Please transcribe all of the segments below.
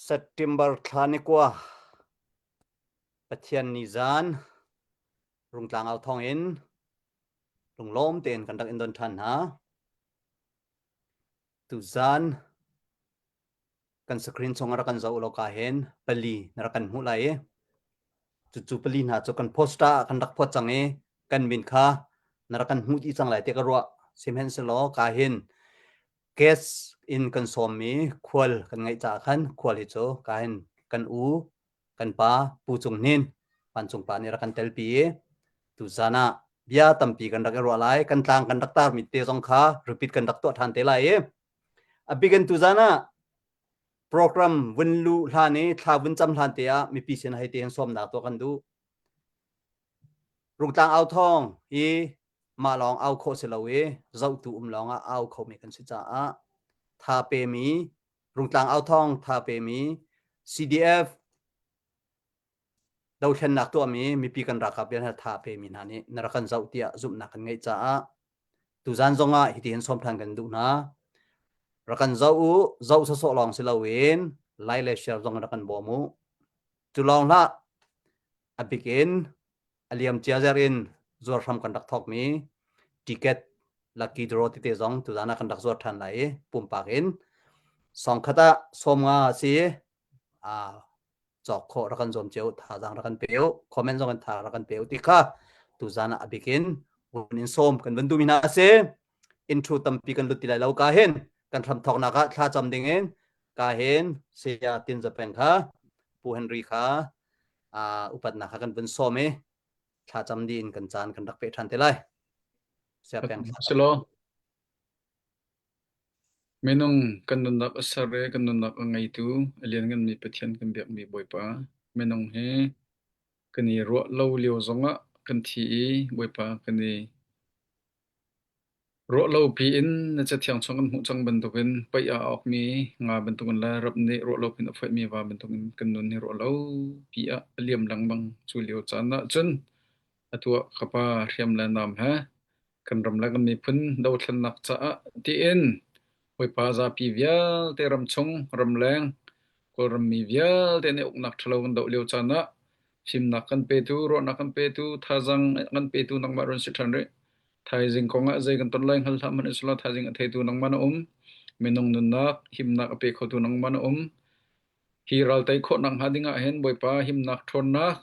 September thanikwa pathian nizan rungtlang au thong in lunglom ten kan dak indon than ha tuzan kan screen songa kan zau lo ka hen pali narakan hulai chu pali na chu kan posta kan dak phot change kan min kha narakan hu ti changlai te ka ro simhen se lo ka hen case in kan som mi khwal kan ngai cha khan khwal hi chu ka hen kan u kan pa pu chung nin pan chung pa ni ra kan tel pi tu zana bia tampi kan dak ro lai kan tlang kan dak tar mi te jong kha repeat kan dak to than te lai abigan tu zana program winlu hlani thla win cham hlan te a mi pi sen hai te som na to kan du rungtang au thong hi ma long au kho se lawe zau tu long a au kho mi kan si cha a tha pe mi rungtang au thong tha pe mi CDF dau thlen nak to mi pi kan rakap yan tha pe mi na ni narakan zau tia zum na kan ngai cha a tu zan zonga hi tin som thang kan du na rakan zau sa so long se lawin lai le share zong rakan bomu tu long la abikin aliam chiazarin zor tham kan dak thok mi ticket lucky draw ti te zong tu zana kan dak zor than lai pum pakin song khata somnga si chok kho rakan zom cheu tha jang rakan peu comment zong kan tha rakan peu ti kha tu zana abikin unin som kan bandu mina se intro tampi kan luti lai lo ka hen kan tham thok na ka thla cham ding en ka hen sia tin japan kha pu henry kha upat na kha kan bun some thla cham di in kan chan kan dak pe than te lai sia peng selo menong kan nak asare kan nak ngai tu alian ngan mi pathian kan biak mi boipa menong he kani ro lo leo zonga kan thi boipa kani ro lo pi in na cha thiang chong kan hu chang ban to kan pai a ok mi nga ban to kan la rap ni ro lo pin afai mi wa ban to kan nun ni ro lo pi a liam lang bang chu leo chana chun atua khapa riam la nam ha kan ram la kan mi phun do thlan nak cha ti in boipa za pi vial te ram chung ram lang ko ram mi vial te ne uk nak thlo kan do leo chana sim nak kan pe tu ro nak kan pe tu thajang kan pe tu nang ma ron si than re thai jing konga jai kan ton lang hal thaman isla thai jing thai tu nang man menong nun nak him nak pe kho tu nang man hi ral tai kho nang hadinga hen boipa him nak thon nak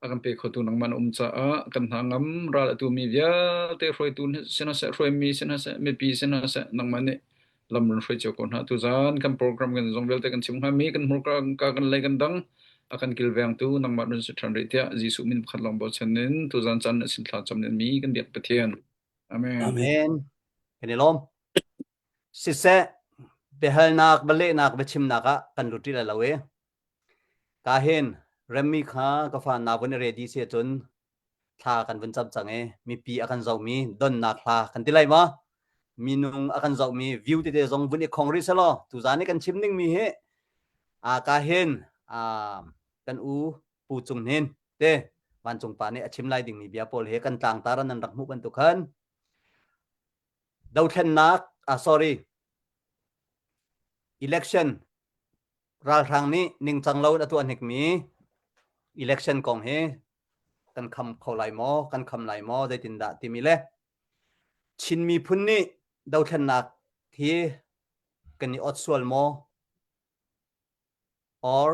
akan pe kho tu nang man cha a kan hangam ral tu mi vial te roi tu sena sa roi mi sena sa me pi sena sa nang man ne lam ron roi chokon ha tu zan kan program kan zong bel te kan chim ha mi kan mur ka kan lai kan dang akan kilveng tu nang ma ron su than re tia jisu min khat long bo chanin tu zan chan sin thla cham nen mi kan biak pathian amen amen kenilom sise behal nak bale nak bechim naka kan luti la lawe ka hen remmi kha ka fa na bun ready se chun tha kan bun chap change mi pi akan zau mi don na kha kan tilai ma minung akan zau mi view ti te zong bun e khongri selo tu zani kan chimning mi he ka hen kan u pu chung nen te wan chung pa ne achim lai ding mi bia pol he kan tlang taran nan rak mu ban tu khan dau then nak sorry election ral thang ni ning changlo atu anik mi election kong he kan kham kholai mo kan kham lai mo dai tin da ti mi le chin mi phun ni dau then nak thi kan ni ot sual mo or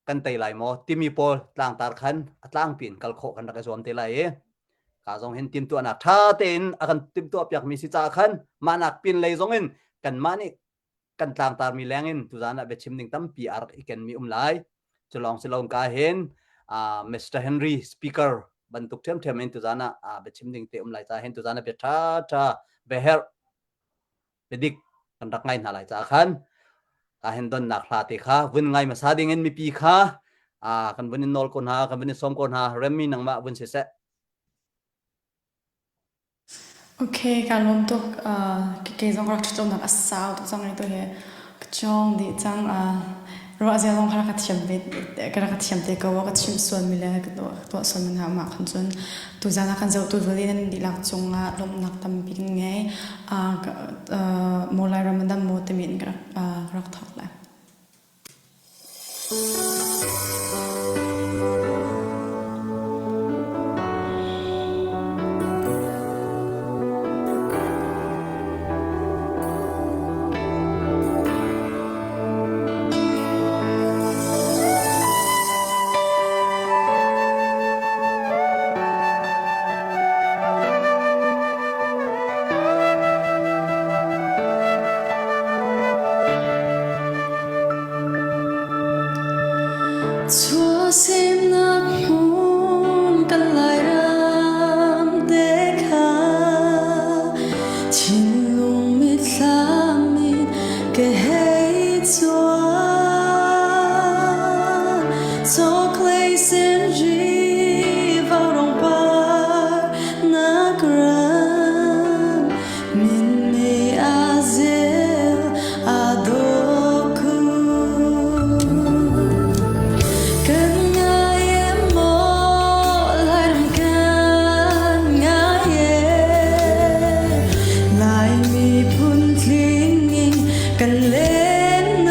kan tai lai mo ti mi pol tlang tar khan atlang pin kal kho kan da zom te lai ka jong hen tim tu ana tha ten akan tim tu apyak mi si cha khan manak pin lei jong in kan mani kan tlang tar mi lengin tu jana be chimning tam PR iken mi lai cholong silong ka hen Mr Henry speaker bantuk them in tu jana be chimning te lai cha hen tu jana be tha be her bedik kan dak ngai na lai cha khan ka hen don nak hla te kha win ngai ma sa ding en mi pi kha kan win nol kon ha kan win som kon ha remmi nang ma win se Okay, kan lom tok ke zong rak chom nak asau to zong to he chong di chang ro azia long khara khat chem be kara khat chem te ko wa khat chim son mi la to son man ha ma khan chun tu jana kan zau tu velin di lak chunga lom nak tam pi ngai molai ramadam mo te min rak thak la Chúa xem nát hôn căn lại ram để khá Chín lùng mít xa mít kể hay chúa Cho clay sen ri vào đồng bar na gram Min me azel adoku Kan lên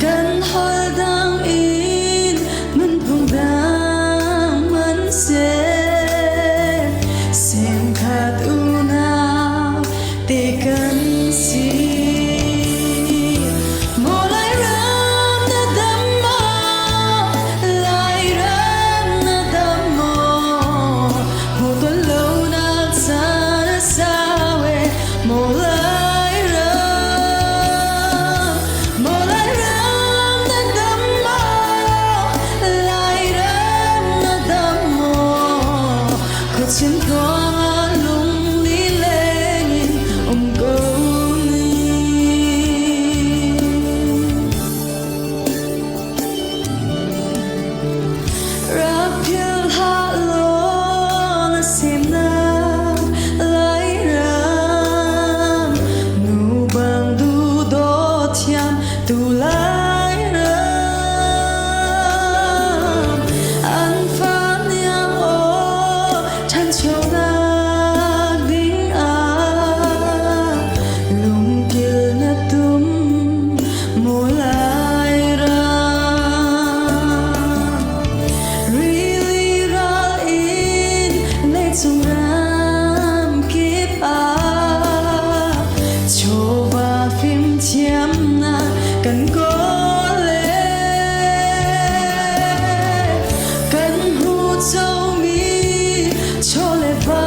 Kan hol dang in Mun phung dang man se Xem khát u nào Tê kan si Mô lai ram na đam mô Lai ram na đam mô Hồ tuần lâu na xa na xa we Mô lai ram na đam mô Lai ram na đam mô Có chân thoa lung lý lên câu ni Rap phiêu hạ lô na xem na lai ram Nu bang du do thiam tu lai ram An phan yang o chan chiều na ding Lung kil na tum mo lai ram Really ral in late sung ram kip Cho ba phim chiam na kan có lệ Kan hu châu mi cho lệ ba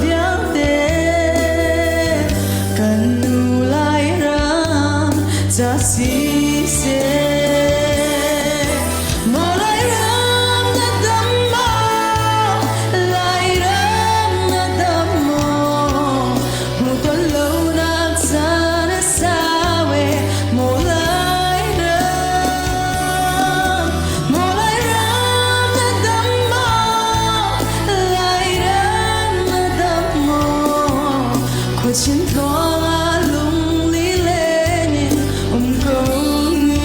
viang tê Kan nu lai ram za si se Mô lai ram na đam mô Lai ram na đam mô Hồ tuần lâu na xa na xa we Mô lai ram na đam mô Lai ram na đam mô Có chân thoa lung lý lên câu ni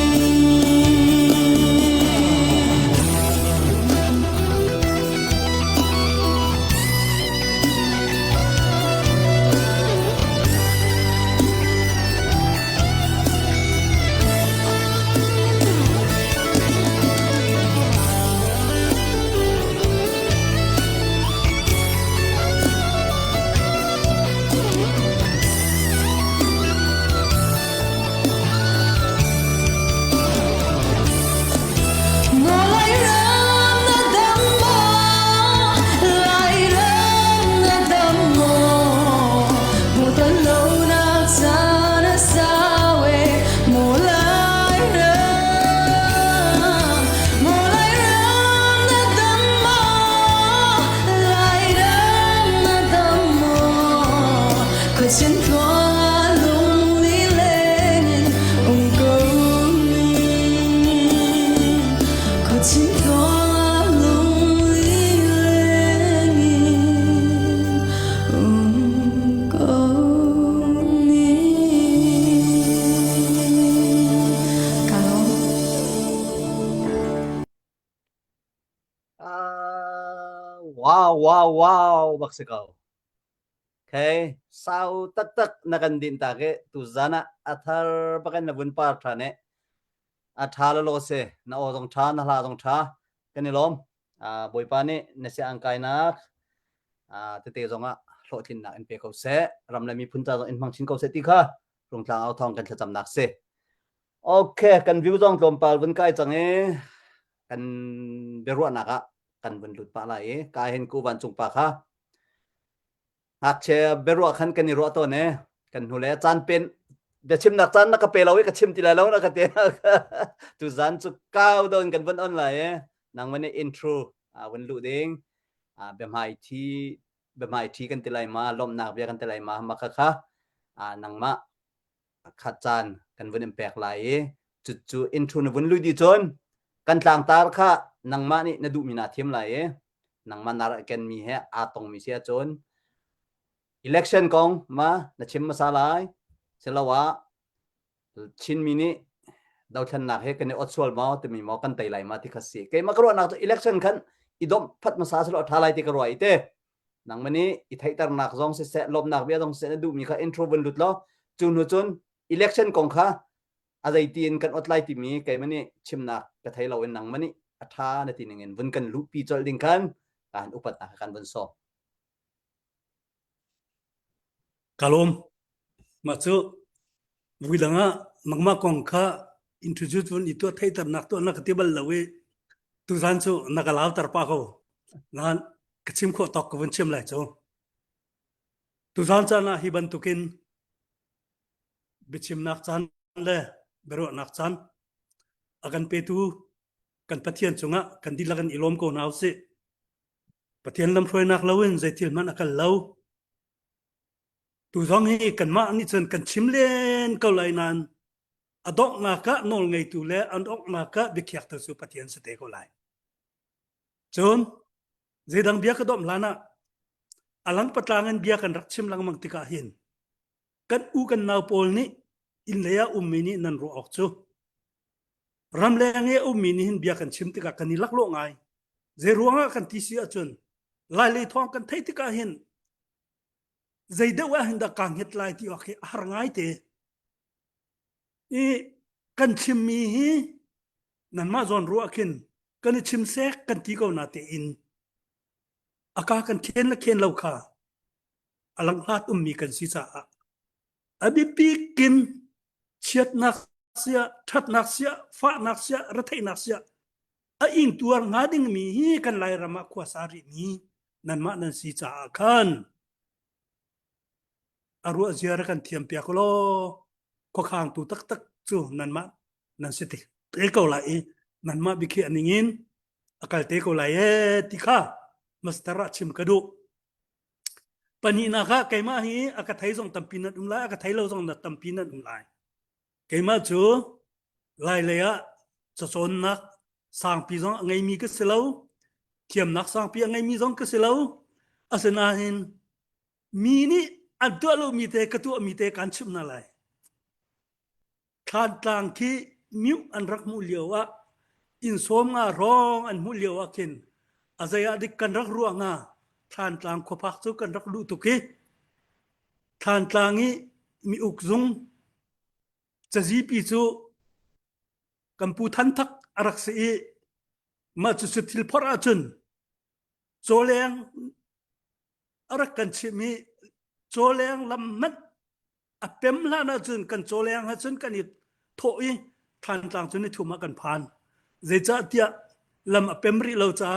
Wow, wow, wow, Mexico. Okay, sau tak nakan din take tu zana athar pakan na bun par thane athala lo se na odong tha na la dong tha kanilom boi pa ni na se angkai nak te zonga lo thin na en pe ko se ram la mi phun ta in mang chin ko se ti kha rong tlang au thong kan thacham nak se okay kan view zong tlom pal bun kai chang e kan beru naka kan bun lut pa la e ka hen ku ban chung pa kha hak che beru khan kan ni ro to ne kan hule chan pen de chim nak chan nak pe lawi ka chim ti la lo na ka te tu zan chu kaw don kan bun on la e nang mane intro wan lu ding be mai thi kan ti lai ma lom nak bia kan ti lai ma ma kha nang ma khat chan kan bun impact lai e chu intro na bun lu di chon kan tlang tar kha nang ma ni na du mi na them lai e nang ma nar ken mi he atong mi sia chon election kong ma na chim masalai selawa chin mini daw than nak he kan otsol ma te mi mo kan tai lai ma ti khasi ke ma kro nak election khan idom phat ma sa selo thalai ti kro ai te nang mani I thai tar nak jong se lom nak bia jong se na du mi kha intro bun lut lo chun hu chun election kong kha azai tin kan otlai ti mi ke mani chim nak ka thai lo en nang mani atha na ti ningen bun kan lu pi chol ding kan upat na kan bun so kalom machu wilanga magma kong kha introduce one ito thai tar nak to nak table lawe tu zan chu nakalaw tar pa ko nan kachim kho tok ko chim lai chu tu zan cha na hi ban tukin bichim nak chan le bero nak chan agan pe tu kan pathian chunga kan dilagan ilom ko naw se pathian lam throi nak lawin zaitil man akal law tu zong hi kan ma ni chen kan chimlen ko lai nan adok nga ka nol ngai tu le andok nga ka bikyak ta su pathian se te ko lai chon zedang bia ka dom lana alang patlangan bia kan rak chim lang mang tika hin kan u kan naw pol ni in leya ummini nan ro ok chu ram le nge ummini hin bia kan chim tika kan ni lak lo ngai ze ruanga kan ti si achun lai le thong kan thai tika hin zaidawa hinda kang het lai ti ok har ngai te kan chim mi hi nan ma zon ru akin kan chim se kan ti ko na te in aka kan ken la ken lo kha alang hat mi kan si sa abi pikin chiat nak sia that nak sia fa nak sia rathai nak sia a in tuar ngading mi hi kan lai rama kwa sari mi nan ma nan si cha khan aru aziara kan thiam pia ko lo ko khang tu tak tak chu nan ma nan siti te ko lai nan ma bikhi aningin akal te ko lai ti kha mastara chim kadu pani na kha kaima hi aka thai jong tampinat umlai aka thai lo jong na tampinat umlai kaima chu lai leya chachon nak sang pi jong ngai mi ka selo thiam nak sang pi ngai mi jong ka selo asena hin mi ni adolo mi te katu mi te kan chim na lai than tlang ki miu an rak mu liawa in som nga rong an mu liawa kin azaya dik kan rak ruanga than tlang ko pak chu kan rak lu tu ki than tlangi mi ukzung chaji pi chu kampu than thak arak se ma chu thil phor a chun choleng arak kan chimi choleng lam mat apem la na chun kan choleng ha chun kan it thoi than tlang chun ni thuma kan phan ze cha tia lam apem ri lo cha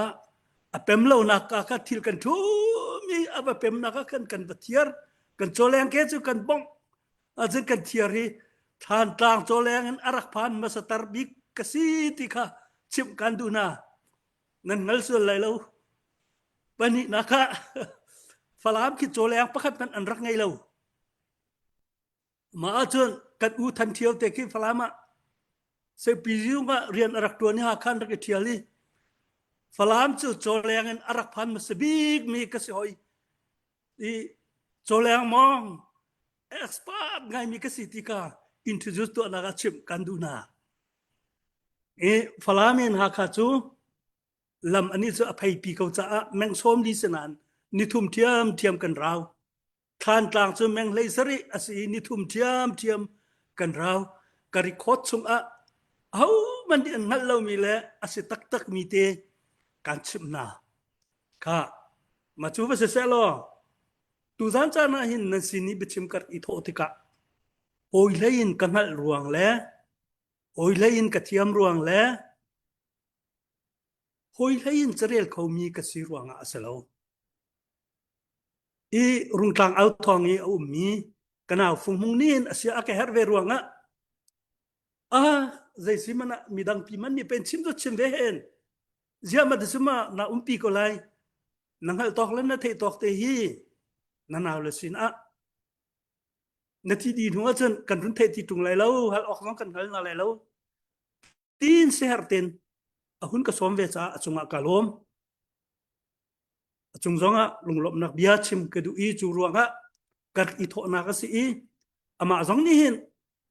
apem lo na ka thil kan thu mi aba pem na ka kan bathiar kan choleng ke chu kan bong a chun kan thiar hi than tlang choleng an arak phan ma satar bik kasi ti kha chim kan du na nan ngal sul lai lo pani na kha falam ki choleng pakhat nan an rak ngai lo ma achun kat u than thiau te ki falama se piziu ma rian arak tu ni ha khan rak thiali falam chu choleng an arak phan ma sabik mi ka se hoi i choleng mong expert ngai mi ka sitika introduce to na chim kan du na falamen ha kha chu lam ani chu aphai pi ko cha meng som li sanan ni thum thiam kan raw ทานกลางจุแมงเลยสริอสีนิทุมเทียมกันราวกริคดซุงอะเอามันดินัลเรามีแลอสิตักมีเตการชิมนาค่ะมาจูบเสเสลอตูซานจานะหินนันสินีบิชิมกัดอิโทติกะโอยเลยินกังหัลรวงแลโอยเลยินกะเทียมรวงแลโอยเลยินจะเรียลเขามีกะสีรวงอะเสลออีรุงกลางเอาทองอีเอามีกันเอาฟุงมุงนินอเสียอะแกเฮรเวรวงอะใจสิมันมีดังปีมันมีเป็นชิมตุชิมเวเห็นเสียมาดสิมานาปีก็ไลนังหัลตอกแล้วนะเทตอกเตฮีนันเอาละสินะนาทีดีหัวจนกันรุนเทติตุงไลแล้วหัลออกน้องกันหัลนาไลแล้วตีนเสหร์เต็นหุ่นกระสมเวชาจงอากาลมจงจงอะลุงลบนักเบียชิมกระดูอีจูรวงอะกัดอีโทนักสิอามาจงนี่เห็น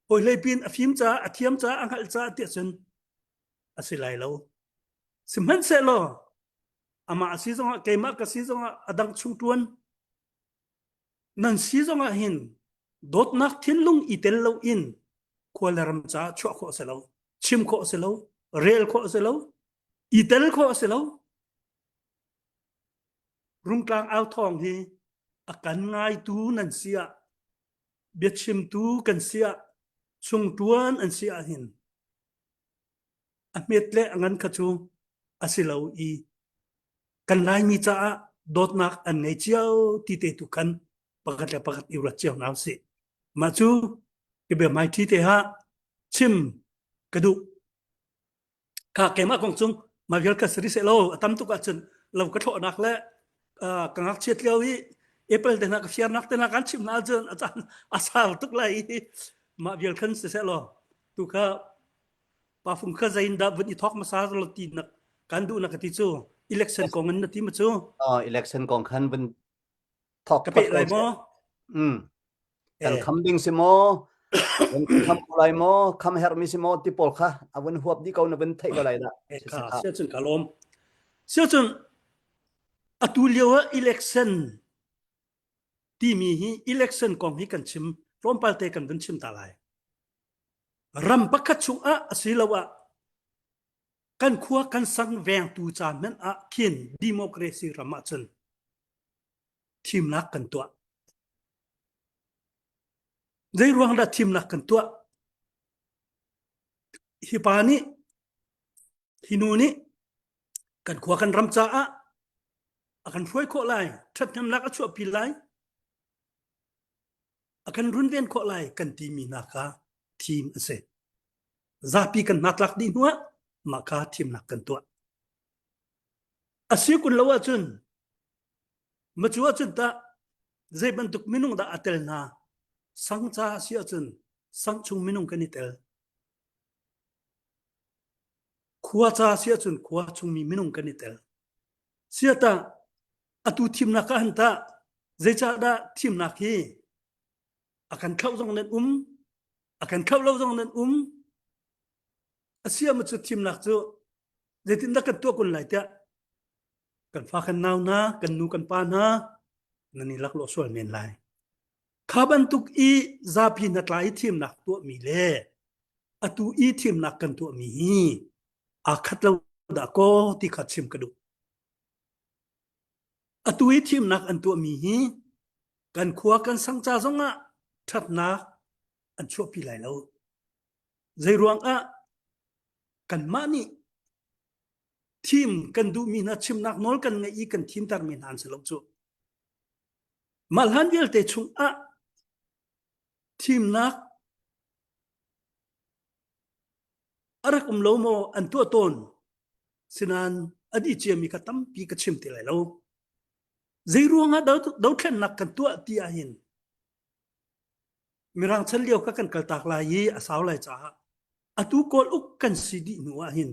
โอยเลยปีนอฟิมจ้าอเทียมจ้าอังหัลจ้าเตียจนอสิไลแล้วสิมันเสลออามาสิจงอะเกมากสิจงอะอดังชุงตวนนั่นสิจงอะเห็นดดนักทิ้นลุงอีเตลเลวอินควลรำจ้าชั่วโคเสลวชิมโคเสลวเรลโคเสลวอีเตลโคเสลวรุงกลางเอาทองฮีอาการง่ายตูนั่นเสียเบียดชิมตูกันเสียชุงตวนอันเสียหินอเมตเลอังันขจูอาศิลาวอีกันไลมีจ้าดดนักอันในเจ้าที่เตตุกันปกติอิวรัเจียวนาวสิมาจูก็เบียไม่ที่เตหะชิมกระดูข้าเกมาของจุงมาเวลกัสริเซโลตั้มตุกัจนเราก็โทษนักและกังหักเชียดเลี้ยวอีเอเปิลเดนักเฟียร์นักเดนักกันชิมนาจนอาจารย์อาสาตุกไลมาเวลคันเซโลตุกะปาฟุงข้าใจอินดาวันนี้ทอกมาซาลตีนักการดูนักติจูelection ของเงินที่มาจูelection ของคันเป็นทอก กะเปะไรมอกันคำดิ่งสิโมเป็นคำอะไรโมคำเฮร์มิสิโมที่ปอลค่ะเอาวันหัวดีเก่านะเป็นไทยอะไรล่ะเสียจนกะลมเสียจนอตุเลียว election ที่มี election ของฮิกันชิมร่วมปาเตกันเป็นชิมตาลายรำปักชุงอะสิลาวะกันขัวกันสังแวงตูจานนั้นอะคินดิโมคราซีรำมาจนทีมนักกันตัวในรวงดัทีมนักกันตัวฮิปานิฮินูนิกันขัวกันรำจ้าakan foi ko lai that nam lak achu pi lai akan run ven ko lai kan ti mi na ka team ase zapi kan natlak di nuwa maka team nak kan to asikun lawa chun machuwa chun ta zai bantuk minung da atel na sangcha sia chun sangchung minung kan itel khuwa cha sia chun khuwa chung mi minung kan itel sia ta atu team nak kan ta zecha da team nak hi akan khau jong nen akan khau lo jong nen asia ma chu team nak chu zetin da kan to kun lai ta kan fa kan naw na kan nu kan pa na nani lak lo sol men lai khaban tuk i zapi na tlai team nak to mi le atu i team nak kan to mi a khat lo da ko ti khat sim kadu atui team nak an tu mi hi kan khuwa kan sangcha zonga that na an chu pi lai lo zai ruang a kan mani team kan du mi na chim nak nol kan ngai kan team tar min han se lo chu malhan vel te chung a team nak arak lo mo an tu ton sinan adi chemi ka tam pi ka chim te lai lo zai ruanga dau khen nak kan tua ti a hin mirang chal liao ka kan kaltak la yi asaw lai cha atu kol uk kan sidi nu a hin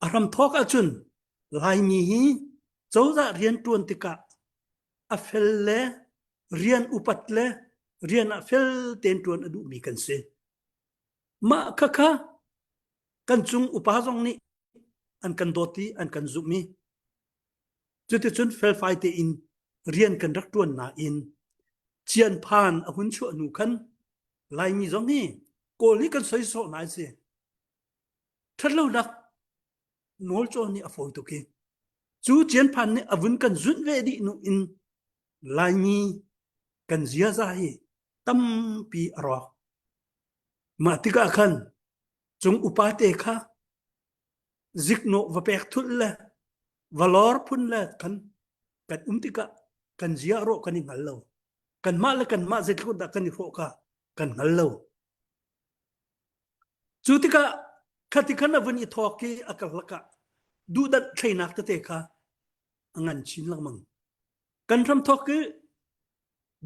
aram thok a chun lai mi hi chawza rian tuan tika a fel le rian upat le rian a fel ten tuan adu mi kan se ma kaka kan chung upa jong ni an kan doti an kan zumiจุดที่ชนเฟลไฟเตอิน เรียนกันรักต้วนนาอินเจียนผ่านอหุนชั่วหนูคันลายมีจงนี่โกลิกันสวยโซนายสิทัดเล่านักโนลโจนี่อฟอยตุกีจูเจียนผ่านนี่อวุนกันจุนเวดินูอินลายมีกันเสียใจตั้มปีอรอกมาติกาคันจงอุปาเตคะซิกโนวะเปกทุลละวะลอร์พุนละกันติกากันเสียโรกันนี่งัลโลกันมาละกันมาซิกคุดกันนี่โฟกะกันงัลโลจูติกาคัติคันวันนี้ทอกีอักลกะดูดัดใช่นักเตะคะงันชินละมังกันทำทอกี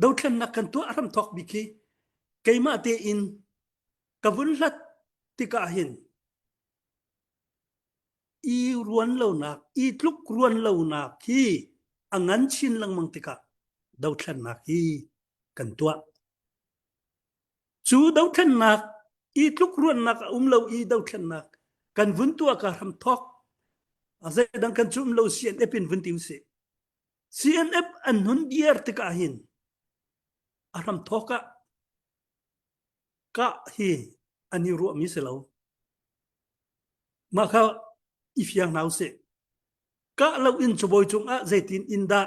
ดาวเทนนักกันตัวทำทอกบิกีไกมาเตอินกวุนลัดติกาหินอีรวนเหล่านักอีทุกรวนเหล่านักที่งันชินละมังติกาดาวเทนนักที่กันตัวจูดาวเทนนักอีทุกรวนนักเหล่าอีดาวเทนนักกันวุนตัวการทำทอกอาศัยดังกันจุเหล่า CNF เป็นวุนติวเส CNF อันหุนเดียร์ติกาหินอารมทอกะกะฮีอันนี้รู้มิเสลามาเขาอีฟยังนาวเสกะเราอินชบอยจงอะเจตินอินดา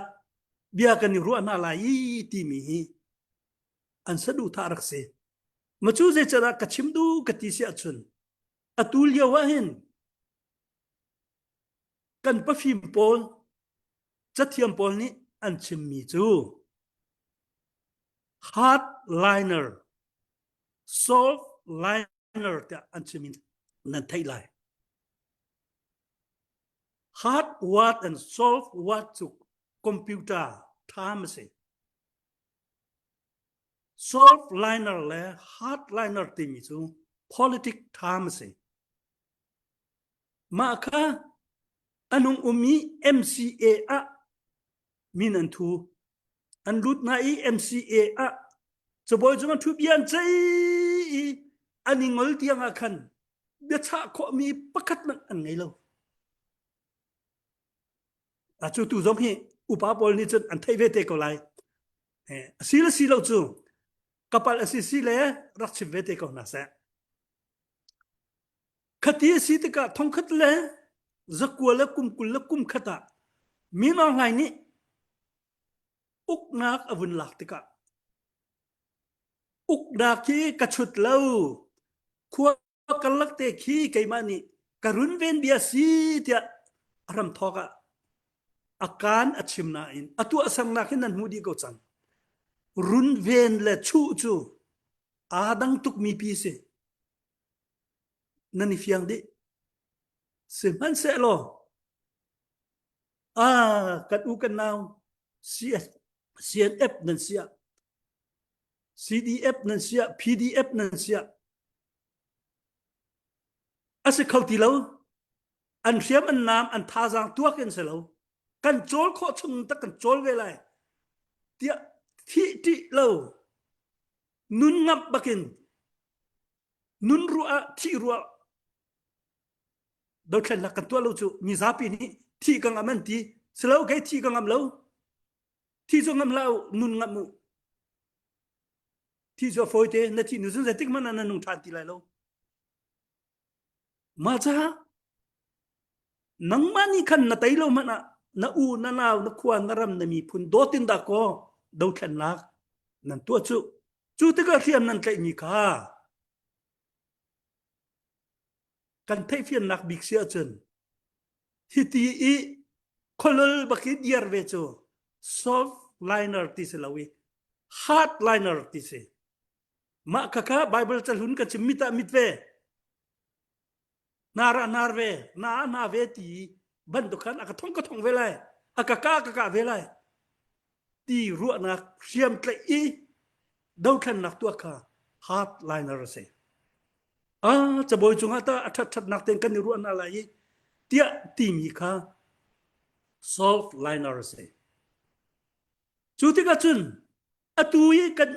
เบียกันนี่รู้อันอะไรที่มีอันสะดุทารักเสมาชูเจจระกะชิมดูกะติเสียชนอตุลยวะหินกันปะฟิมปอลจัดเทียมปอลนี้อันชิมมีจูhardliner softliner แต่อันชิมินนั่นไทยไล hard word and soft word จุกคอมพิวเตอร์ทำสิ softliner และ hardliner ที่มีจู politics ทำสิมาค่ะอันนุ่งอุมี MCA อะมีนันทูอันรุดนาอี MCA อะจะบอกจังทุบยันใจอันนี้งอลที่ยังอาคันเดี๋ยวชาขอมีประคัดมันอันไงเราจูตุจงฮีอุปาปอลนี่จนอันไทยเวเตก็ไลสีละสีเราจูกับปัลสีเลยรักชิมเวเตก็น่าเสียคดีสีตกะทองคัดเลยจะกลัวแล้วกุมขัดมีน้องไงนี่อุกนักอวุนหลักติกะอุกดาคีกระชุดเล่าขัวกันลักเตคีไกมานี่กรุนเวนเบียสีเตียอารมทอกะอาการอัชิมนาอินอตัวสังนักนันหูดีก็จังรุนเวนและชูอาดังตุกมีปีเสนันนี่เฟียงดิเสมันเสลอกันอูกันนาวCNF นั่นเสีย CDF นั่นเสีย PDF นั่นเสียอาศัยเขาที่เราอันเสียมันน้ำอันท่าจางตัวกันเสียเรากันโจลข้อชงตะกันโจลเวลาเดียที่เรานุนงับบักินนุนรัวที่รัวดาวเช่นละกันตัวเราจูมีซาปีนี้ที่กังมันที่เสียเราแค่ที่กังเราที่จงงำเรานุนงำมูที่จะฟอยเตนที่นุนจะติกมันนั่นนุ่งทานที่ไรเรามาจ้านังมันนี่ขันนัตไยเรามันน่ะอูน่ะนาวน่ะขวานรำน่ะมีพุนโดตินดาโกดาวขันนักนั่นตัวจูติกาเทียมนั่นใครมีค่ากันไทยเฟียนนักบิกเสียจนฮิตีอีคนลบักเดียร์เวโจsoftliner ที่เสลาวี hardliner ที่เสมาค่ะไบเบิลจะหุ่นกันจะมิดเวนาร์เวนาเวตีบันทุกันอากาท่องก็ท่องเวลาอากาเวลาที่รัวนักเสียมเตยดาวขันนักตัวค่ะ hardliner เสจะบอกจุงอาตาอัดนักเต็งกันรัวนาอะไรเตี้ยที่มีค่ะ softliner เสจูติกาจุนอตุยกัน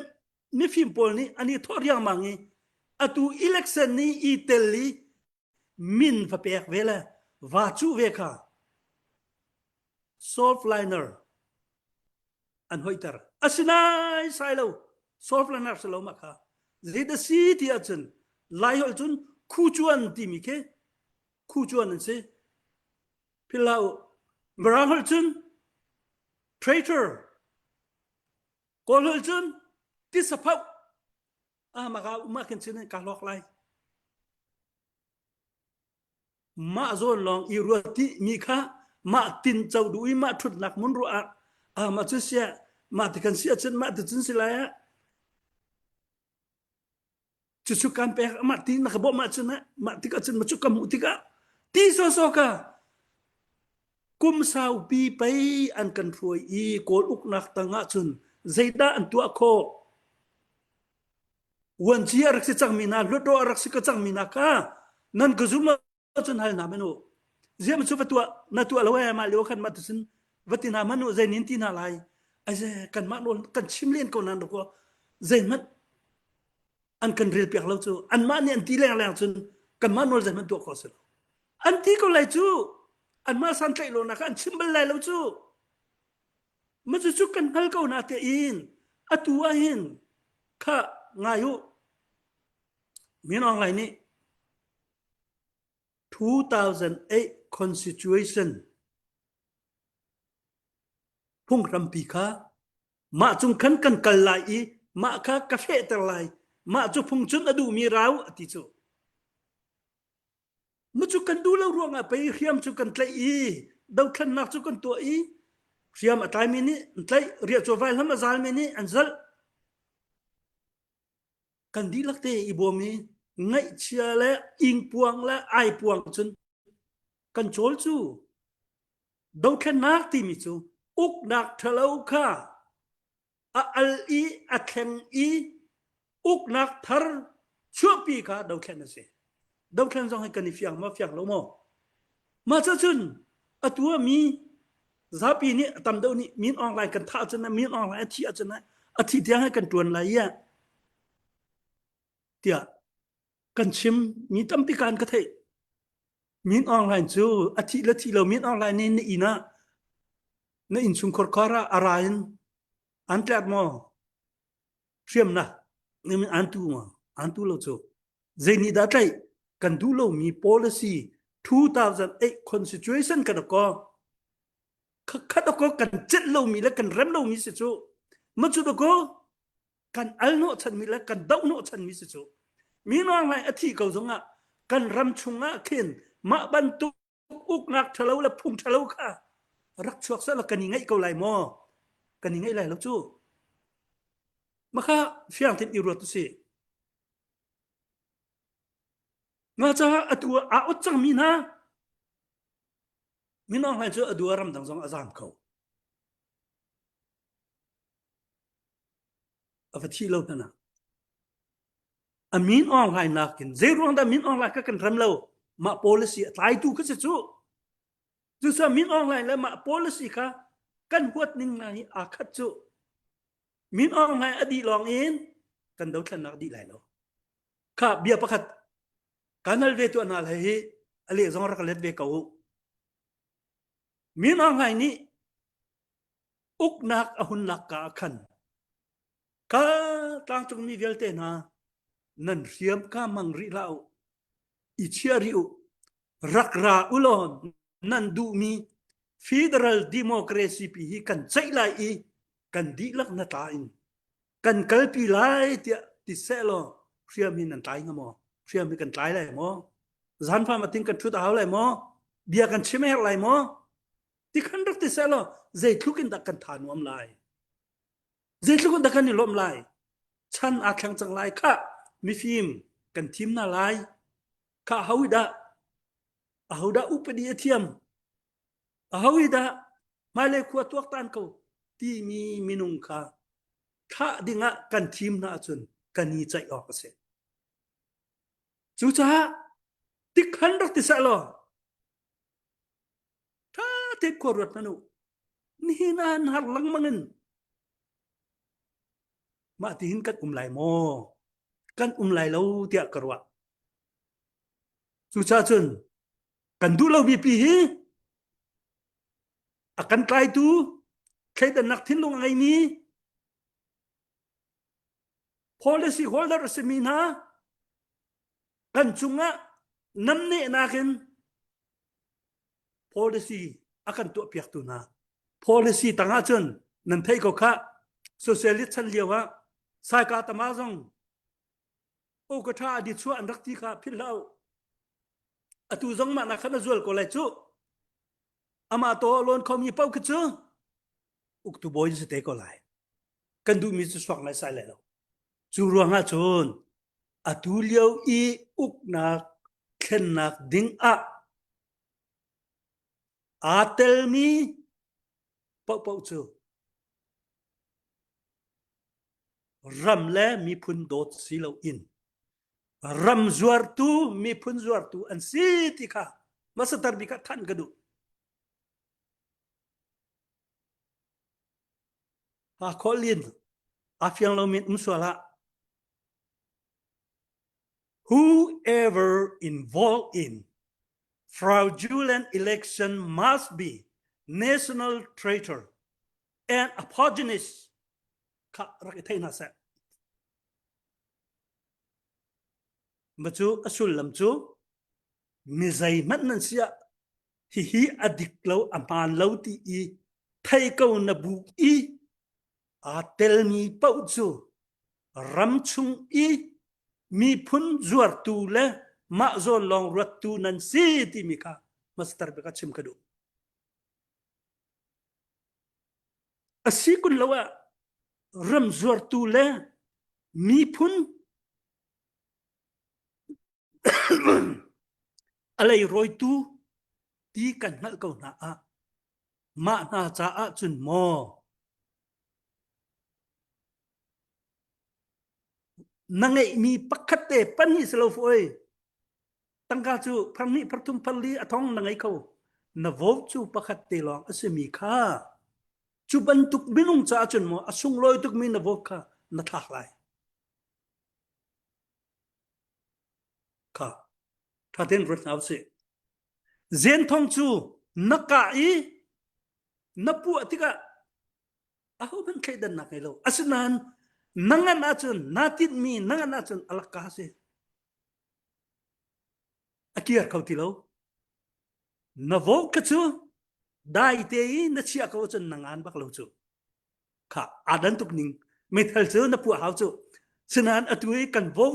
นี่ฟิมปอลนี่อันนี้ทอดยังมังอตุอิเล็กชันนี่อิตาลีมินฟะเปียกเวลาวาจูเวค่ะ softliner อันหอยตรอสินายไซโลซอฟลานักสโลมาค่ะเจดซีที่อาจารย์ไลหอลจุนคู่จวนที่มีแค่คู่จวนนั่นสิพิลาวบราหอลจุน traitor กอลหอลจุนที่สภาพมาค่ะมาเข็นสินการลอกไลมาโซนลองอีรัวที่มีค่ะมาตินเจ้าดูมาทุดหนักมุนรัวมาจุเสียมาติกันเสียจนมาติจุนสิลายจุดการไปมาตินักบอกมาจนนะมาติกันจนมาจุกมุติกะที่โซกะกุมสาวปีไปอันกันรวยอีโกลอุกนักตั้งจนใจด้าอันตัวโควันที่รักษาจังมีนาลุดรักษาจังมีนาค่ะนั่นก็ซุ่มจนหายนามันโอเจ้ามันชุบตัวนัตัวละเว้ยมาเลี้ยวขันมาตุสินวัตินามันโอใจนินตินาลายไอ้เจ้ากันมาโดนกันชิมเลี้ยนคนนั้นดูก็ใจมันอันกันเรียบเปียกแล้วจู่อันมาเนี่ยอันที่แรงจนกันมาโดนใจมันตัวก็เสียอันที่ก็เลยจู่อันมาสันใจโลนะกันชิมเบลเลยแล้วจู่มันจะจู่กันฮัลก็น่าเตียนอัตัวเห็นข้างายุมีน้องอะไรนี่2008 constitution พุ่งรำปีค่ะมาจุงขันกันกันไหลมาค่ะกาแฟแต่ไหลมาจุพุ่งจุนอดูมีราวอติจูมาจุกันดูแล้วรวงไปเรียมจุกันไตดาวขันนักจุกันตัวเรียมอัตายมินิไตเรียกโจไฟแล้วมาซาลมินิอันซัลกันดีลักเตอีบัวมีไงเชียและอิงปวงและไอปวงจนกันโจลจูดาวขันนักที่มีจูอุกนักทะเลาค่ะอัลอีอัแข็งอีอุกนักทาร์ชั่วปีค่ะดาวแค่นั้นสิดาวแค่นั้นให้กันนี่เฟียงมาเฟียงแล้วมาจะจุนตัวมีซาปีนี้ตำเดียวนี้มีออนไลน์กันท่าจนนะมีออนไลน์อาทิตย์จนนะอาทิตย์เดียวให้กันตรวจอะไรเดี๋ยวกันชิมมีตั้มปีการก็เทมีออนไลน์จูอาทิตย์ละทีเรามีออนไลน์นี่อีนะในอินชุมคอร์คาระอะไรอันตรายมั้งเชื่อมนะนี่มันอันตัวเราจูเจนี่ได้ใจกันดูเรามี policy 2008 constitution กันก็คัดก็กันเจ็ดเรามีแล้วกันเริ่มเรามีสิจูมันจุดก็กันอัลโนชันมีแล้วกันดาวโนชันมีสิจูมีน้องอะไรอาทิตย์เขาสงะกันรำชุงะเข็นมาบรรทุกอุกนักทะเลาและพุ่งทะเลาค่ะรักชวกซะละกันยังไงก็ไหลมอกันยังไงไหลแล้วจูมาค่ะเฟียงติดอีรัวตุสิมาจ้าตัวอุดจังมีนะมีน้องให้จูตัวรำดังสองอาจารย์เขาเอาไปที่เราเนี่ยนะมีนออนไลน์นักกินเจรวงได้มีนออนไลน์ก็กันรำเรามา policy ตายตู้ก็จะจูจู่ๆมีนออนไลน์แล้วมา policy ค่ะกันหัวนิ่งไหนอาคัดจูมีนออนไลน์อดีลองเองกันเดาขันนักดีไหลแล้วค่ะเบียประคัดการนัลเวตัวนั่นอะไรอะไรสองรักเล็ดเวเขามีนออนไลน์นี้อุกนักหุ่นนักกาขันก็ตั้งจงมีเวลเตนะนั่นเสียมข้ามังริลาอิเชียริวรักราอุลอนนั่นดูมี Federal Democracy ปีกันใจไล่กันดีลักนาตาอินกันกัลปีไล่ติเซลเสียมีนันตายงมอเสียมีกันตายเลยมอจันฟ้ามาทิ้งกันชุดเอาเลยมอเบียกันชิมอะไรมอที่ขันรักติเซลใจทุกินดักกันทานวมไล่ใจทุกินดักกันนี่ลมไล่ฉันอาคังจังไล่ค่ะมีฟิล์มกันทีมน่าไล่ข้าฮาวิดาอุปดีเทียมฮาวิดามาเลขวตัวตันเขาที่มีมินุงค่ะถ้าดิ่งะกันทีมน่าจนกันนี้ใจออกเสียจู่จ้าติดขันรักติสลอถ้าติดขวดนั่นนี่นานหักหลังมังเงินมาที่หินกันไหลโมกันไหลเราเตียกระวะสุชาชนกันดูเราบีปีakan try tu ใครแต่นักทิ้นลงไงนี้ policy holder สมีนากันจุงะนำเนนาเกน policy อากันตัวเปียกตุนา policy ต่างอาจนนั่นไทยก็ค่ะ socialist ชันเลียวะสายกาตมาจงโอกระทาอดีตชั่วอันรักที่ค่ะพิลาวอตุจงมานักขณะจวลก็เลยจูอามาโตลอนคอมีเป้าขึ้นจูอุกตุบอยสเตก็เลยกันดูมีสุสวงในสายแล้วจูรวงอาจนอตุเลียวอีอุกนักเข็นนักดิ้งอาเตลมีเป้าจูรำและมีพุนโดดสีเหลาอินรำจวรตูมีพุนจวรตูอันสีติค่ะมาสตาร์บิกท่านกระดูอาขอลินอาฟิยังเรามีมุสวะ whoever involved in fraudulent election must be national traitor and opportunist ค่ะรักไทยน่าเสียมาจูอสุลลำจูมิใจมันนั่นเสียฮิอดิกเลาอมานเลาตีอีไทยเกานบูอีอาเตลมีเป้าจูรำชุงอีมีพุนจวรตูและมาโซนลองรัตตูนันซีติมิกามาสตาร์เบกัชิมกระดูอาศัยคุณละว่ารำจวรตูและมีพุนอะไรรอยตูตีกันนักเก่าหน้ามาหน้าจ้าจุนมอนังไงมีปักขัดเตปันนี่สโลฟอยตั้งกาจูพังนี่พัทุมพัลลีอทองนังไงเขานวบจูปักขัดเตลองอสมีค่าจูบันตุกบินุงจ้าจุนมออสุงลอยตุกมีนวบค่ะนัทหลายค่ะถ้าเดินรถเอาสิเจนทองจูนักกะอีนับปัวติกะอาหูเป็นใครดันนักไงเราอาศนันนังอาจารย์นาติดมีนังอาจารย์อัลกาเซอากีร์เขาที่เรานวกจูได้เตยนัชยาเขาจนนังอันบักเราจูค่ะอาดันตุกนิงไม่ทันจูนับปัวเขาจูฉะนั้นอตุยกันวก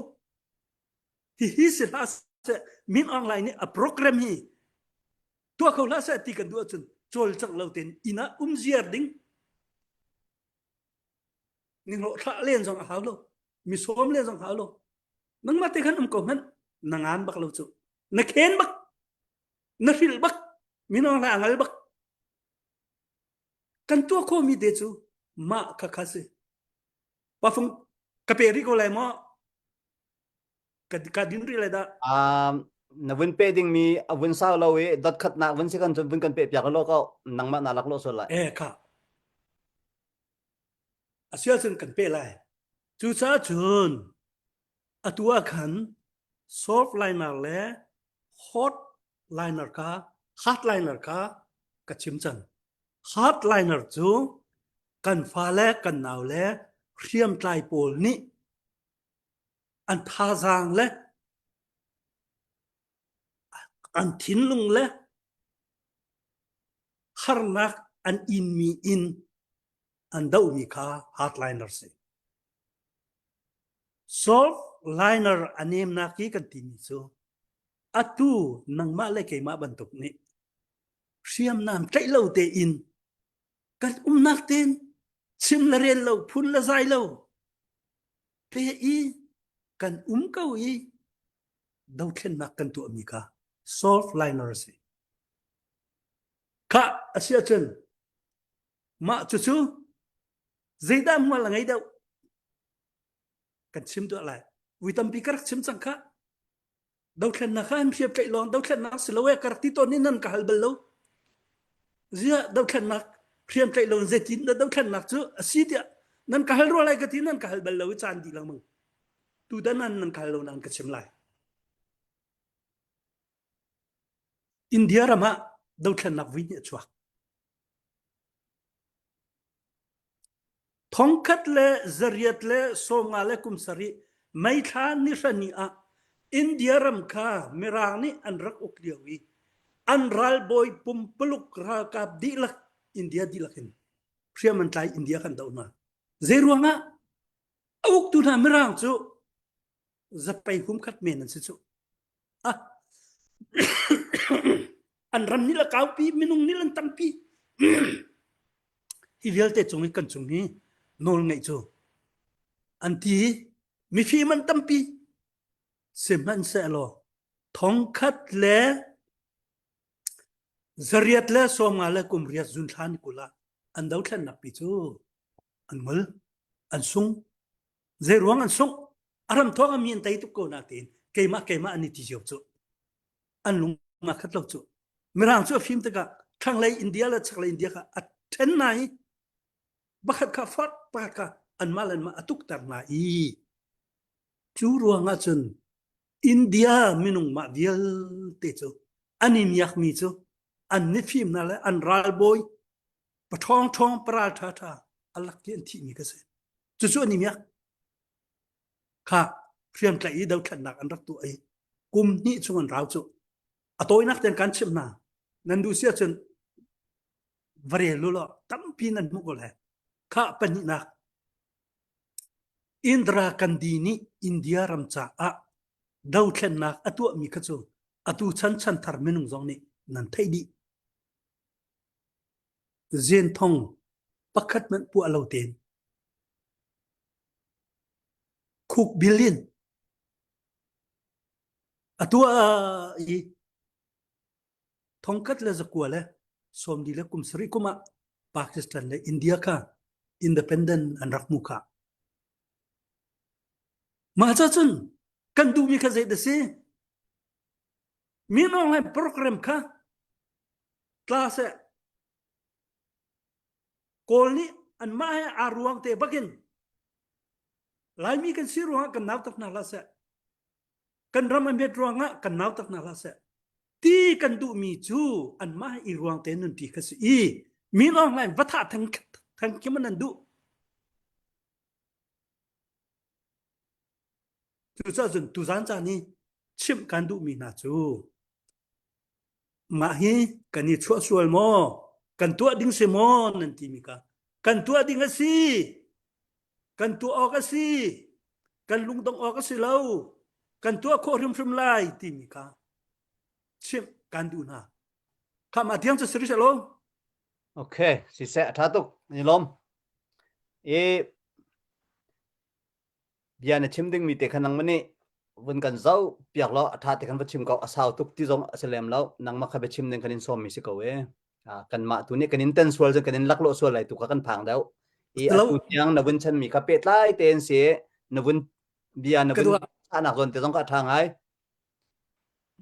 ที่ฮิสิลาเซมินออนไลน์เนี่ยโปรแกรมฮีตัวเขาลาเซติกันด้วยจนโจลจักเราเต็นอินะเซียร์ดิ้งนี่เราท่าเล่นสองหาวโลมีสวมเล่นสองหาวโลนังมาเตกันก็มันนังอันบักเราจูนักเข็นบักนักฟิลบักมินออนไลน์อังบักกันตัวเขามีเดจูมาคักเซว่าฟงกะเปริโกไลมอkadin ri leda na win pe ding mi awin saw lo we dot khat na win second win kan pe pyak lo ko nang ma na lak lo so la ka asia sen kan pe lai chu cha chun atua khan soft liner le hot liner ka hard liner ka ka chim chan hard liner chu kan fa le kan naw le riam tlai pol niอันทาจางและอันทิ้นลงและขรนักอันอินมีอินอันดาวมีค่าฮาร์ดไลเนอร์สิซอฟต์ไลเนอร์อันเนมนักที่กันที่มีโซอัตูนังมาเลกมาบรรทุกนี้เสียมน้ำใจเราเตอินกันนักเต้นชิมละเรียนเราพุ่นละใจเราเปอีกันเก้าอีดาวเข็นนักกันตัวมีค่ะ soft liners ค่ะอาเซียนมาจู่ๆใจดำมาละไงเดากันชิมตัวอะไรวิตัมปีกรักชิมสังค่ะดาวเข็นนักข้ามเพียบใจลองดาวเข็นนักสิลเวกรักที่ตัวนี้นั่นก็ฮัลเบลโลเสียดาวเข็นนักเพียบใจลองเจตินดาวเข็นนักจู่อาศิเดียนั่นก็ฮัลรัวอะไรกันที่นั่นก็ฮัลเบลโลจานดีละมึงtu danan nan kalau nan kecemlai India rama daukan nak winya chuak Thongkhat le zariat le somnga le kumsari mai tha ni rani a India ram kha mirang ni an rak ukliawi an ral boy pumpuluk ra kap dilak India dilakin priaman tlai India kan dauna zeruanga awuk tu na mirang chu zapai hum khat men an chu an ram ni la kaupi minung ni lan tampi hivialte chungi kan chungi nol ngai chu anti mi fi man tampi seman se lo thongkhat le zariat le somnga le kumriat zun than kula an dau thlan nak pi chu an mul an sung zeruang an sung aram thonga min tai tu ko na tin keima ani ti job chu an lung ma khat lo chu mirang chu phim ta ka thang lai India la chak lai India ka at then nai bakhat ka fat bakhat ka an malan ma atuk tar na I chu ruanga chun India minung ma vial te chu ani miak mi chu an ni phim na la an ral boy pathong thong pra tha alak ken thi mi ka se chu ani miak kha phim tlai dau than nak an rak tu ai kum ni chung an rau chu atoi nak ten kan chim na nan du sia chun vare lo lo tampi nan mu ko le kha pani nak Indra Kandini India ramcha a dau thlen nak atu mi kha chu atu chan thar menung jong ni nan thai di zen thong pakhat man pu alo ten khuk billion atu I thongkat le zakwa le somdi le kumsri kuma Pakistan le India ka independent an rakmu ka ma cha chun kan du mi ka zai da se mi no le program ka class kolni an ma ha aruang te bagin lai mi kan siruang kan naw tak na la se kan ram an bet ruanga kan naw tak na la se ti kan du mi chu an ma I ruang te nun ti khasi I mi no lai watha thang kiman an du tu sa jun tu zan cha ni chim kan du mi na chu ma hi kan ni chua sual mo kan tua ding se mo nan ti mi ka kan tua ding asi kan tua ok asi kan lung dong ok asi lau kan tua ko rim lai ti mi ka chim kan du na kama tiang cha sri lo okay si se tha tuk ni lom bian chim ding mi te khanang mani vun kan zau piak lo tha te kan chim ko asau tuk ti jong aselem lo nang ma khabe chim ding kanin som mi si ko we kan ma tu ni kan intensual je kanin laklo so lai tu ka kan phang dau atu tiang na vun chan mi ka pet lai ten se na vun bian na vun anak zon te jong ka thang ai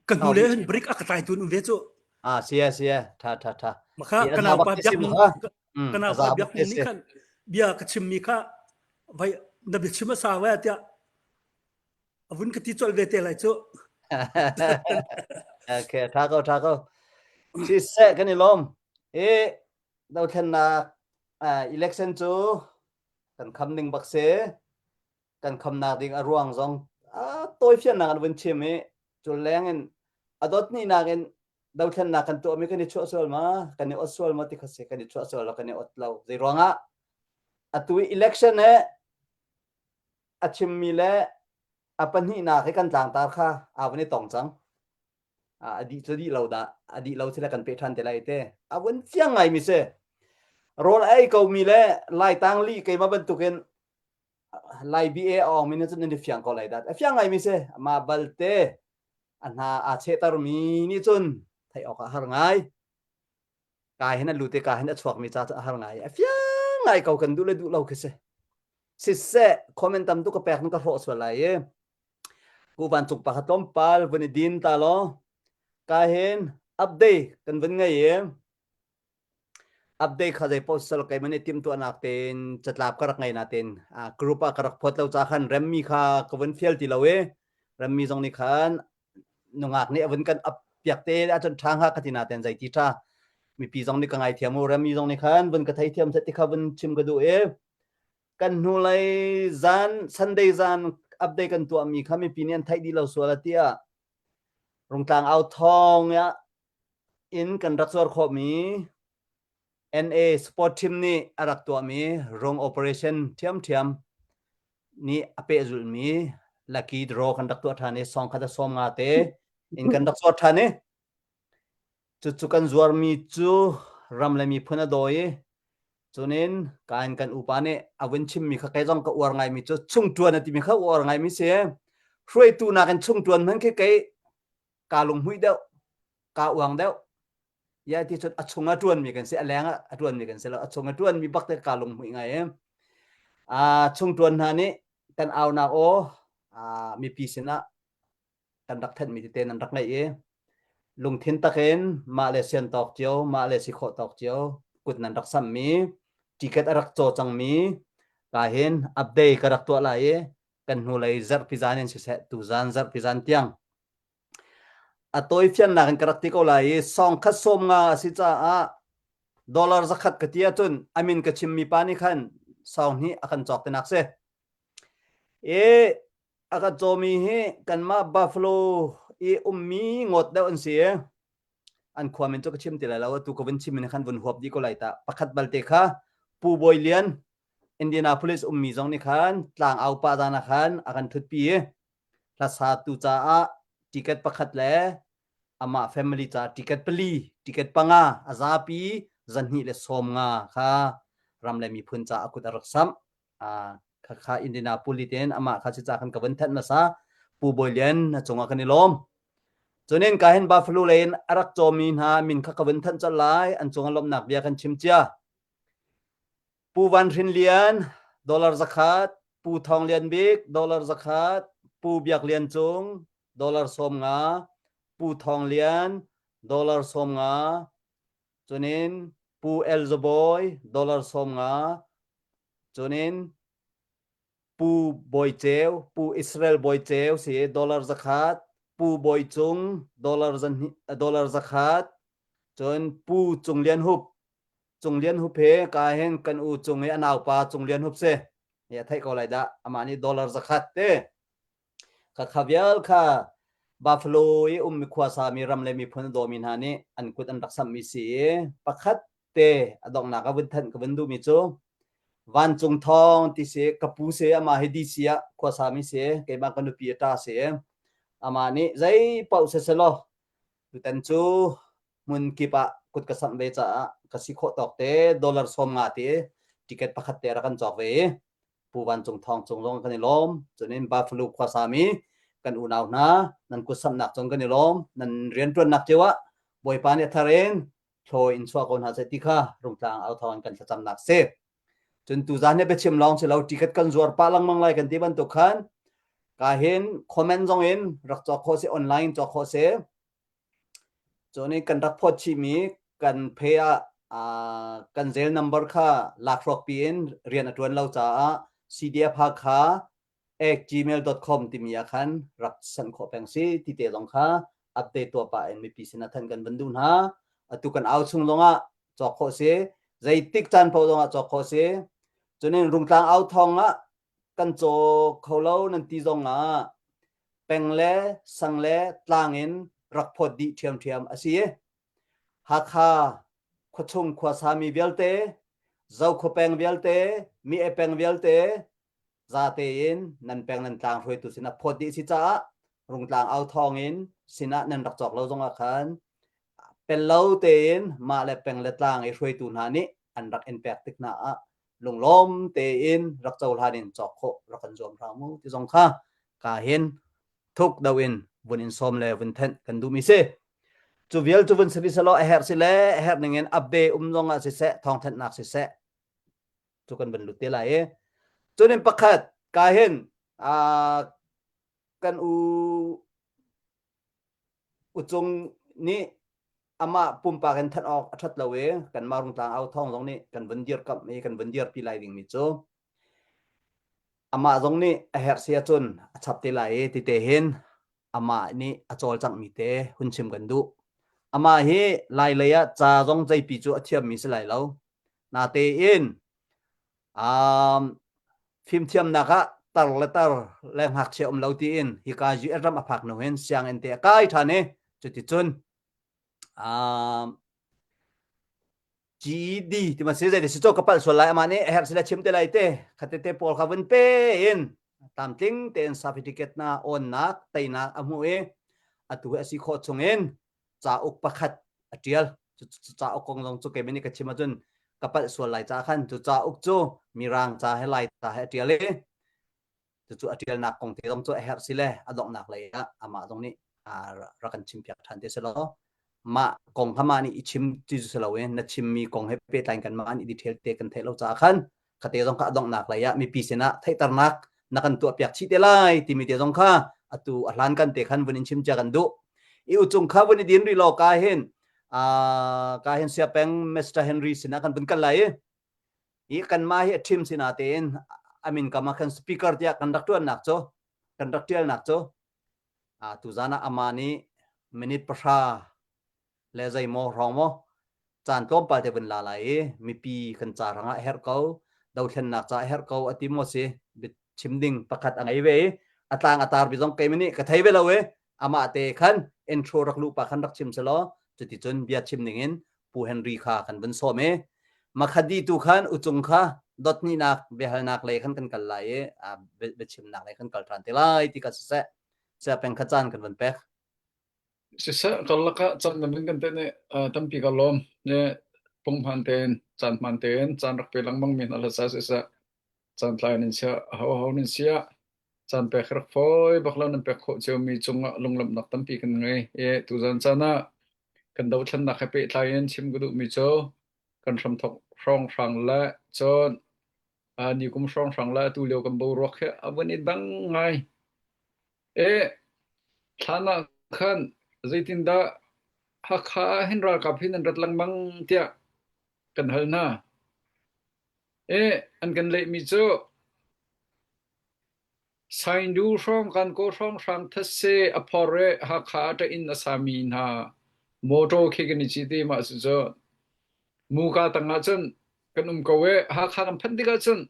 kan du le break ak tai tu ve chu sia tha ma kha kana pa byak kana pa byak ni kan bia ka chim mi kha vai na bi chima sa wa tia avun ka ti chol ve te lai chu okay tha ko si se kan ni lom dau thlen na election chu kan kham ning bak se kan kham na ding aruang jong toi fian na kan vun chim e chu lengen adot ni na gen dau thlen na kan to mi kan ni chu sol ma kan ni osol ma ti khase kan ni chu sol kan ni otlau zai ronga atui election e achim mi le apan hi na ke kan tlang tar kha awani tong chang adi chodi lauda adi lau sila kan pe than te lai te awon chiang ngai mi se rol ai ko mi le lai tang li ke ma ban tuken lai ba ong mi na chun ni fiang ko lai dat fiang ngai mi se ma balte anha a che tar mi ni chun thai ok har ngai kai hena lute ka hena chuak mi cha har ngai fiang ngai ko kan du le du lau ke se si se comment tam tu ka pek nu ka ro so lai e ku ban chuk pa khatom pal vani din ta lo ka hen update kan ven ngai e update kha dai postal kai mani tim tu anak ten chatlap karak ngai na ten group a karak phot lo cha khan remmi kha kawan fiel ti lo e remmi jong ni khan nungak ni awan kan up piak te a chon thang ha khatina ten jai ti tha mi pi jong ni ka ngai thiamu remmi jong ni khan ven ka thai thiam se ti kha ven chim ka du e kan hulai zan Sunday zan update kan tua mi kami pinian thai di lo suala tia rong tang au thong ya in kan raksor kho mi NA sport team ni arak tua mi rong operation thiam ni ape zul mi lucky draw kan dak tua thane song khata som nga te in kan raksor thane chu kan zuar mi chu ramle mi phuna doi chunin kan upane awin chim mi kha kai jong ka war ngai mi chu chung tuan ati mi kha war ngai mi se hroi tu na kan chung tuan man ke kai ka lung hui deu ka wang deu ya ti chut achunga tuan mi kan se alenga atuan mi kan se la achunga tuan mi bakte ka lung hui ngai chung tuan na ni kan au na o mi pi sina kan dak that mi te nan dak ngai lung thin taken Malaysian tok chiao Malaysia kho tok chiao kut nan dak sam mi ticket arak cho chang mi ka hen update karak to la kan hulai zar pizanen se tu zan zar pizan tiang atoi fian na kan karak ti ko lai song khat som nga si cha dollar zakhat ka tia chun amin ka chim mi pani khan song hi akan chok te nak se aka chomi he kan ma buffalo ummi ngot da on se an khwamen to ka chim ti la law tu ko wen chim ne khan bun huap di ko lai ta pakhat balte kha pu boilian Indianapolis ummi jong ni khan tlang au pa dana khan akan thut pi la sa tu cha ticket pakhat le ama family cha ticket pali ticket panga azapi zanhi le som nga kha ramle mi phun cha akut araksam kha Indianapolis ten ama kha chi cha khan ka wan that na sa pu boilian na chonga kan lom chonen ka hen buffalo lane arak chomin ha min kha ka wan than cha lai an chonga lom nak bia kan chimcha pu wan rin lian dollar zakat pu thong lian big dollar zakat pu biak lian chung dollar som nga pu thong lian dollar som nga chonin pu elzoboy dollar som nga chonin pu boy cheu pu Israel boy cheu se dollar zakat pu boy chung dollar zakat chon pu chung lian hup he ka hen kan u chung e anaw pa chung lian hup se ya thai ko lai da amani dollar zakat te ka khavyal kha buffalo mi khwa sa mi ramle mi phun do min ha ni an kut an raksam mi si pakhat te adong na ka win than ka win du mi chu van chung thong ti se kapu se ama hedi sia khwa sa mi se ke ma kan pi ta se amani zai pau se selo tu tan chu mun ki pa kut ka sam be cha ka si kho tok te dollar som nga te ticket pakhat te ra kan chok ve pu van chung thong chung long kan lom chunin buffalo khwa sa mi kan unaw na nan ku sam nak chong kan lom nan rian tron nak chewa boy pa ne tharen tho in chwa kon ha se ti kha rung tlang au thon kan cham nak se chun tu zan ne be chim long se lo ticket kan zuar pa lang mang lai kan ti ban to khan ka hen comment jong in rak chok kho se online chok kho se choni kan rak phot chi mi kan phea kan zel number kha lakrok pin rian atwan lo cha cdf ha kha @gmail.com ติมีคันรับสันขอแปงซีที่เตลงค่ะอัปเดตตัวป่า NVP สินะท่านกันบันดุนฮะตุกันเอาชุงลงจอกโคเสใจติ๊กจันพอลงจอกโคเสจนรุงตางเอาทองกันโจเขาเล่านันตีจงแปงเล่สังเล่ตางเงินรักพอดีเทียมอาศัยฮักฮาขวชุงขวสามีเวลเตเจ้าขวแปงเวลเตมีแปงเวลเตzatein nan peng nan tlang hroi tu sina phodi si cha rung tlang au thong in sina nan rak chok lo jong khan pen lo tein ma le peng le tlang e hroi tu na ni an rak impact tik na lunglom tein rak chol hanin chok kho rakan jom ramu ti jong kha ka hin thuk dawin bunin som le vun then kan du mi se chu vial chu vun se salo a her si le her ningen update jong a se thong then nak se chu kan ban lu te la chonin pakhat ka hen kan u chung ni ama pumpa kan that ok athat lawe kan marung tlang au thong jong ni kan bandir kap mi kan bandir pi lai ding mi chu ama jong ni a her sia chun achap te lai ti te hen ama ni achol chang mi te hun chim kan du ama hi lai leya cha jong jai pi chu athiam mi se lai lo na te in ฟิล์มเทียมนักะตัลเลตรแรงหักเชอมเลาตีอินฮิกาจูเอรัมอภักโนเห็นเสียงเอ็นเตกายทานี่จุดที่จุนGED ที่มันเสียใจที่สุดกับปัลส่วนไลอามานี่เฮร์สิลาชิมเตไลเตขัดเตปอลคาวันเปอินตามทิ้งเตนซาฟิติเกตนาออนนักไตนักอมูเออตัวอสิโคชงเอ็นจ่าอุกประคัดอเจียลจ่าอุกกงลงจุกเกมินิกชิมาจุนกับปัลส่วนไลจ่าขันจ่าอุกจูมีรางจ่าให้ไลจ่าให้เจียลจู่อเจียลนักกงที่ต้องจู่เฮร์สิเลอดอกนักเลยอะอามาตรงนี้รักกันชิมเปียกทันเดสโลมากงขมานี่ชิมจิจุสลาเวนนัชิมมีกงให้เปตันกันมานี่ดีเทลเตกันเทเราจาคันคเตต้องกะดองนักเลยะมีปีเสนะไทตรนักนักันตัวเปียกชิเตไลติมีเตต้องค่ะอตุอลันกันเตคันวันชิมจากันดุอีอุจุงค่ะวันดินรีโลกาเห็นเสียแปงเมสเตอร์เฮนรี่สินะกันเป็นกันไลอีกันมาเฮชิมสินะเตนอามินกามาคันสปีกเกอร์เตียกันดักตัวนักโจกันดักเตียนักโจตุจานะอามานี่มินิประชาเลใจโมรองโมจานก้มไปเทวินลาไลมีปีขันจารังเฮร์เกาดาวเทนนักจาเฮร์เกาอติโมเสบิชิมดิงประคัดอังไอเวอัตางอัตาร์บิจงเกมินี่กระไทยเวลาเวอามาเตคันเอ็นโทรรักลูกปะคันรักชิมเสลอจุดที่จนเบียดชิมดิงินปูเฮนรีคาคันบนโซเมมาคดีตุคันอุจุงค่ะดอทนี่นักเบลนักเลยคันกันกันไลเบชิมนักเลยคันกันทรันเตไลที่กัสเซเป็นขจานกันบนเป็กSisa kalau ka can namin kan tene tampi kalom ne pungpanten can manten can rakpelang mang min alasa sisa can tlainin sia haw-hawnin sia can pekrak foi baklaw nan pekho cheu mi chunga lunglam nak tampi kan ngai tuzan chana kan daw than nak hape tlain chim gudu mi cho kan ram thok rong rang la chon ni kum rong rang la tu leo kan bo rok he awani dang ngai thana khan zaitinda hakha henra kaphin an ratlang mang tia kan halna an kan le mi cho sain du rong kan ko rong rang thase apore hakha ta in asami na moto khegani chi te ma su cho muka tanga chon kan kowe hakha kan phandiga chon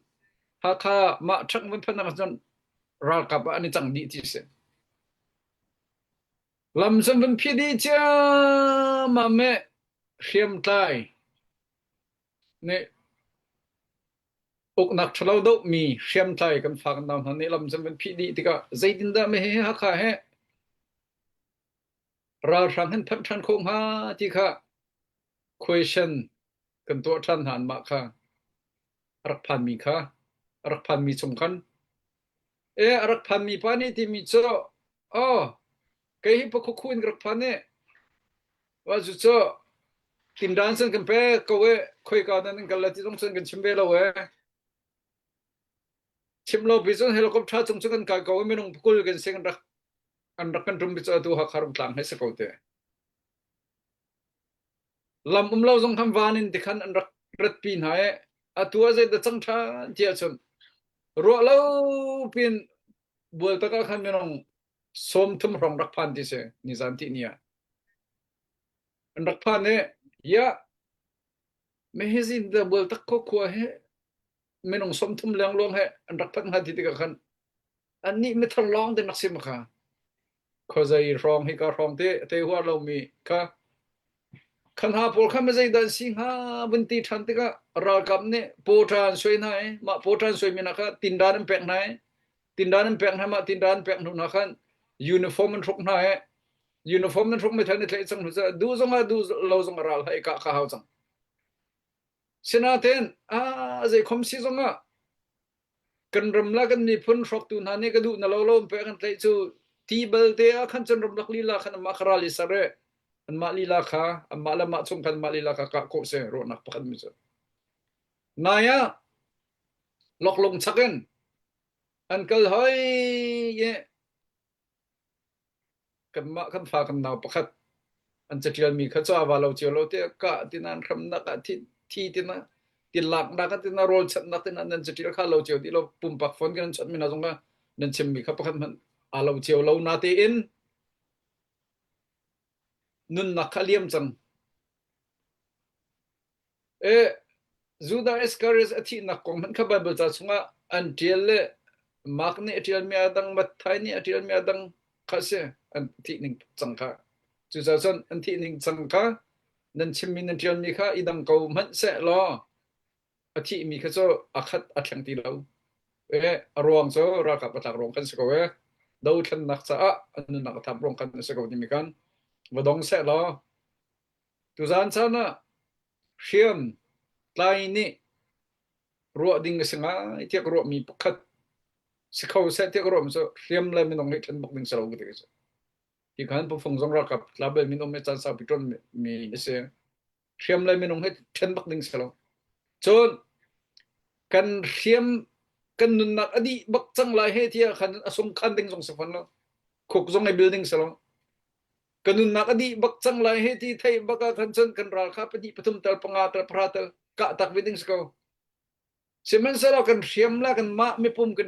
hakha ma thak man phana chon ra kap ani chang di ti se lam sam ban phi di cha ma me khiam tai ne ok nak thalo do mi khiam tai kan fa kan nam ne lam sam ban phi di tika zaitin da me he ha kha he ra sang han phan than khong ha ti kha question kan to than han ma kha rak phan mi kha rak phan mi chum khan rak phan mi pa ni ti mi cho cái hi po khuin grak phane wa zu cho tim dan sen kan pe ko we khoi ka nan kan la ti jong sen kan chimbe lo we chim lo bi zon helicopter chung chung kan ka ko me nong pukul kan sen rak an rak kan rum bi cho tu ha kharum tlang he se ko te lam lo jong tham wanin ti khan an rat pin ha atua ze da chang tha tia chon ro lo pin bol ta ka khan me nong som thum rong rak phan ti se ni zan ti nia an rak phan ne ya me hezin da bol tak ko khwa he me nong som thum lang long he an rak phan ha ti ka khan an ni me thang long de nak sim kha kho zai rong hi ka rong te hua lo mi ka khan ha pol kham zai dan sing ha bun ti than ti ka ra kap ne po tran soi nai ma po tran soi mi na ka tin dan pek nai tin dan pek na ma tin dan pek nu na khan uniform an thok na he uniform an thok me than tle chang nu du zonga du lo zonga ral hai ka hau chang sinaten zai khom si zonga kan ram la kan ni phun thok tu na ne ka du na lo pe kan tle chu ti bel te a khan chan ram lak li la khan ma khara li sare an ma li la kha an ma la ma chung kan ma li la ka ko se ro nak pakhan mi chu na ya lok long chaken an kal hoi ye kan ma kan fa kan naw pakhat an chatial mi kha chawa lo chelo te ka tinan kham na ka thi tina tin lak da ka tina rol chat na tina nan chatial kha lo cheu ti lo pum pak phone kan chat mi na zonga nan chem mi kha pakhat man a lo cheu lo na te in nun na khaliam chang Judas Iscariot athi na kong man kha Bible cha chunga until makni until mi adang mathai ni until mi adang khase anti ning changka chu sa son anti ning changka nan chimmin until mi kha idang ko man se lo athi mi kha so akhat athlang ti lo arong so ra ka patak rong kan se ko do than nak cha anu nak thap rong kan se ko ni mi kan wadong se lo tu zan cha na hiam tlai ni ro ding singa itiak ro mi pakhat sikau se tiak ro so hiam la mi nong ni than bok ding sa lo ge se ti kan pu phong jong ra kap label mi nong me chan sa pitron mi se hiam la mi nong he than bok ding sa lo chon kan hiam kan nun nak adi bak chang lai he tia khan asum khan ding jong sa fan lo khok jong ai building sa lo kan nun nak adi bak chang lai he ti thai baka khan chen kan ral kha pati pathum tal panga tal pratal ka tak wedding sa ko semen sa lo kan hiam la kan ma mi pum kan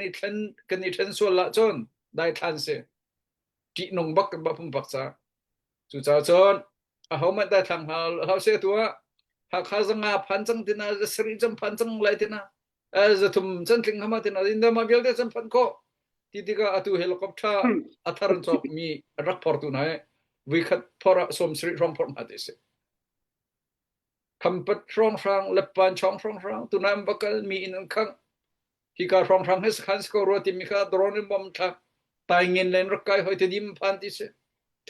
ni thlen so la chon dai than se ti nong bak kan ba pum bak sa chu cha chon a ho ma da thang ha se tua ha kha zanga phan chang tina sri jam phan chang lai tina zatum chan tling hama tina inda ma bel de chan phan ko ti tiga atu helicopter atharan chok mi rak por tu na we khat pora som sri rom por ma dise kampat rong rang lepan chong rong rang tu nam bakal mi in khang hi ka rong rang hes khan ko ro ti mi kha drone bom tha tai ngin len rakai hoi te dim phan ti se